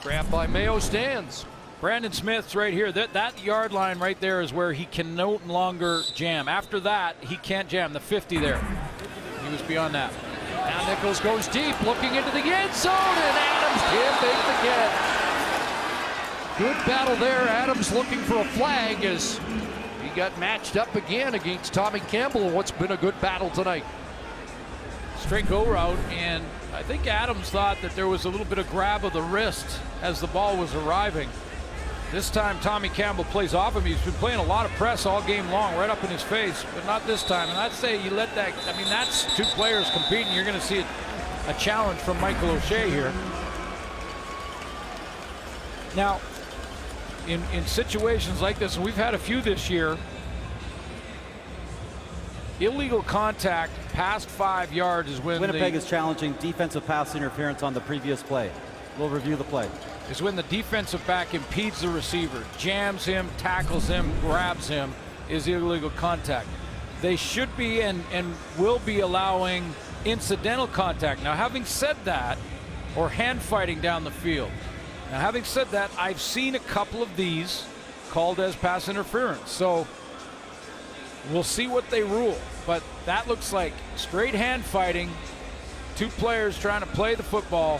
grab by Mayo stands. Brandon Smith's right here. That yard line right there is where he can no longer jam. After that, he can't jam. The 50 there. He was beyond that. Now Nichols goes deep, looking into the end zone, and Adams can't make the catch. Good battle there. Adams looking for a flag as he got matched up again against Tommy Campbell in what's been a good battle tonight. Straight go route, and I think Adams thought that there was a little bit of grab of the wrist as the ball was arriving. This time Tommy Campbell plays off him. He's been playing a lot of press all game long, right up in his face, but not this time. And I'd say you let that, I mean, that's two players competing. You're going to see a challenge from Michael O'Shea here. Now, in situations like this, and we've had a few this year, illegal contact past 5 yards is when Winnipeg is challenging defensive pass interference on the previous play. We'll review the play. Is when the defensive back impedes the receiver, jams him, tackles him, grabs him, is illegal contact. They should be and will be allowing incidental contact. Now, having said that, or hand fighting down the field. Now, having said that, I've seen a couple of these called as pass interference. So we'll see what they rule. But that looks like straight hand fighting, two players trying to play the football.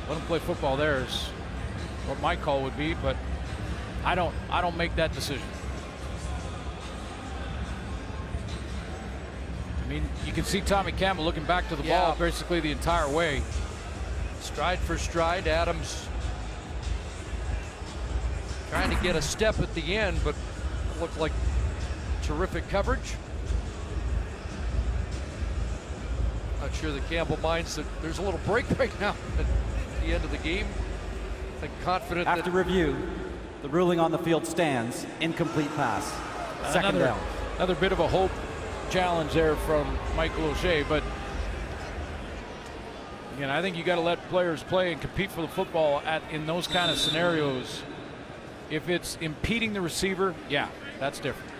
Let them play football there is what my call would be, but I don't make that decision. I mean, you can see Tommy Campbell looking back to the ball basically the entire way. Stride for stride, Adams trying to get a step at the end, but it looked like terrific coverage. Not sure that Campbell minds that there's a little break right now at the end of the game. I think confident After review, the ruling on the field stands. Incomplete pass. Second down. Another bit of a hope challenge there from Michael O'Shea, but again, I think you got to let players play and compete for the football in those kind of scenarios. If it's impeding the receiver, yeah, that's different.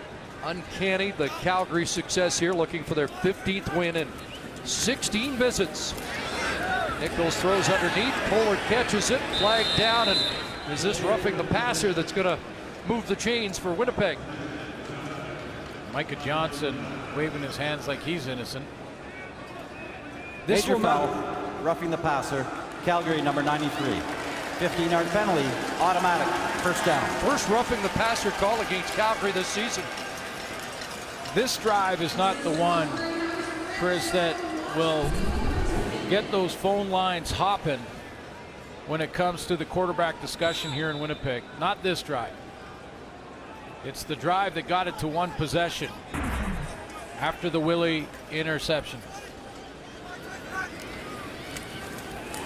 Uncanny, the Calgary success here, looking for their 15th win in 16 visits. Nichols throws underneath, Pollard catches it, flag down, and is this roughing the passer that's going to move the chains for Winnipeg? Micah Johnson waving his hands like he's innocent. Major foul, roughing the passer. Calgary, number 93. 15-yard penalty, automatic, first down. First roughing the passer call against Calgary this season. This drive is not the one, Chris, that will get those phone lines hopping when it comes to the quarterback discussion here in Winnipeg. Not this drive. It's the drive that got it to one possession after the Willie interception.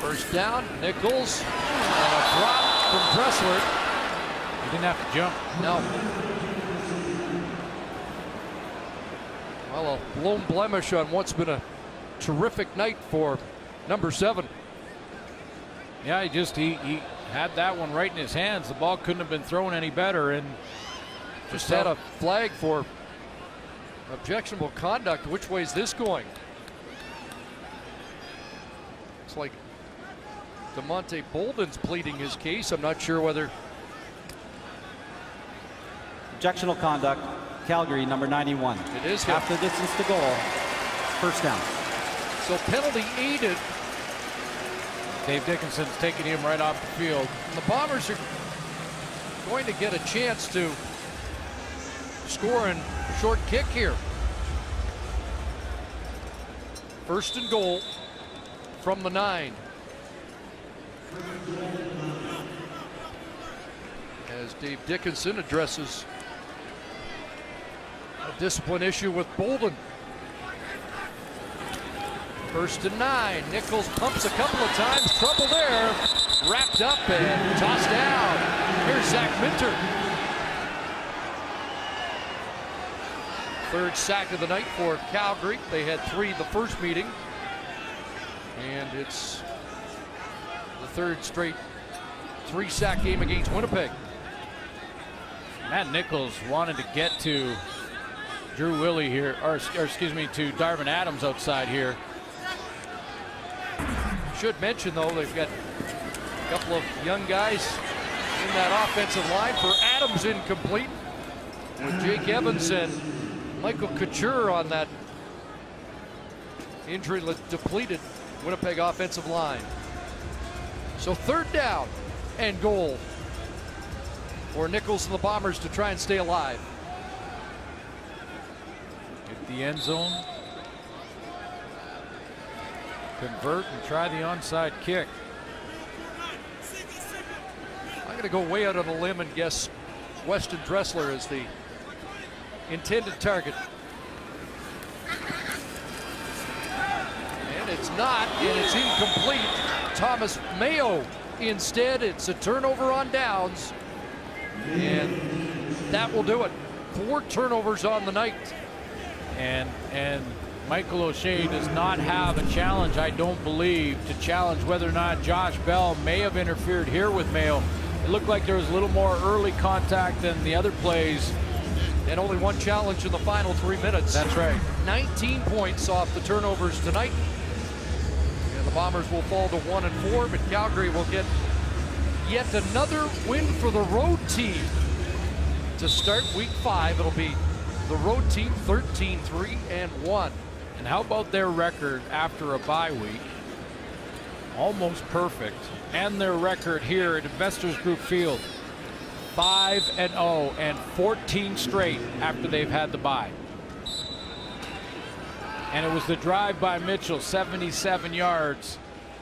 First down, Nichols, and a drop from Dressler. He didn't have to jump. No. Well, a blown blemish on what's been a terrific night for number 7. Yeah, he had that one right in his hands. The ball couldn't have been thrown any better, and just had a flag for objectionable conduct. Which way is this going? It's like DeMonte Bolden's pleading his case. I'm not sure whether. Objectionable conduct, Calgary, number 91. It is half the distance to goal, first down. So penalty aided. Dave Dickinson's taking him right off the field. And the Bombers are going to get a chance to score in short kick here. First and goal from the 9. As Dave Dickinson addresses a discipline issue with Bolden. 1st and 9. Nichols pumps a couple of times. Trouble there. Wrapped up and tossed down. Here's Zach Minter. 3rd sack of the night for Calgary. They had 3 the first meeting. And it's the 3rd straight 3-sack game against Winnipeg. Matt Nichols wanted to get to Drew Willie here, or excuse me, to Darvin Adams outside here. Should mention, though, they've got a couple of young guys in that offensive line. For Adams, incomplete, with Jake Evans and Michael Couture on that injury-depleted Winnipeg offensive line. So 3rd down and goal for Nichols and the Bombers to try and stay alive. Get the end zone. Convert and try the onside kick. I'm going to go way out on a limb and guess Weston Dressler is the intended target. And it's not, and it's incomplete. Thomas Mayo instead. It's a turnover on downs. And that will do it. 4 turnovers on the night. And Michael O'Shea does not have a challenge, I don't believe, to challenge whether or not Josh Bell may have interfered here with Mayo. It looked like there was a little more early contact than the other plays. And only 1 challenge in the final 3 minutes. That's right. 19 points off the turnovers tonight. And the Bombers will fall to 1-4, but Calgary will get yet another win for the road team to start week 5. It'll be the road team 13-3-1. And how about their record after a bye week? Almost perfect. And their record here at Investors Group Field, 5-0 and 14 straight after they've had the bye. And it was the drive by Mitchell, 77 yards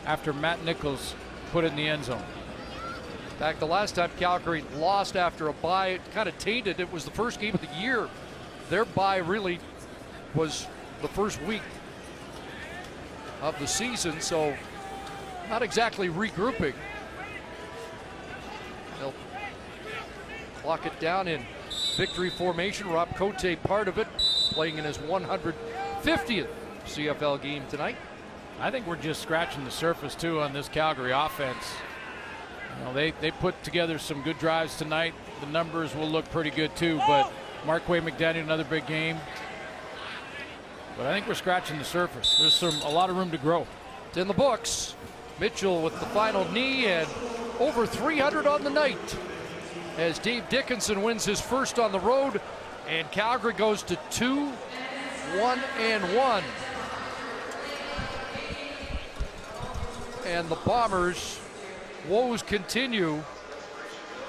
after Matt Nichols put it in the end zone. In fact, the last time Calgary lost after a bye, it kind of tainted. It was the first game of the year. Their bye really was the first week of the season, so not exactly regrouping. They'll lock it down in victory formation. Rob Cote, part of it, playing in his 150th CFL game tonight. I think we're just scratching the surface too on this Calgary offense. You know, they put together some good drives tonight. The numbers will look pretty good too, but Marquay McDaniel, another big game. But I think we're scratching the surface. There's a lot of room to grow. It's in the books. Mitchell with the final knee and over 300 on the night as Dave Dickinson wins his first on the road, and Calgary goes to 2-1-1. And the Bombers' woes continue.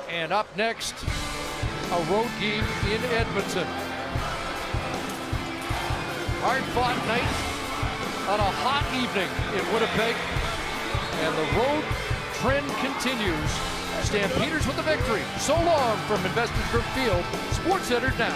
And up next, a road game in Edmonton. Hard-fought night on a hot evening in Winnipeg. And the road trend continues. Stampeders with the victory. So long from Investors Group Field. Sports Center now.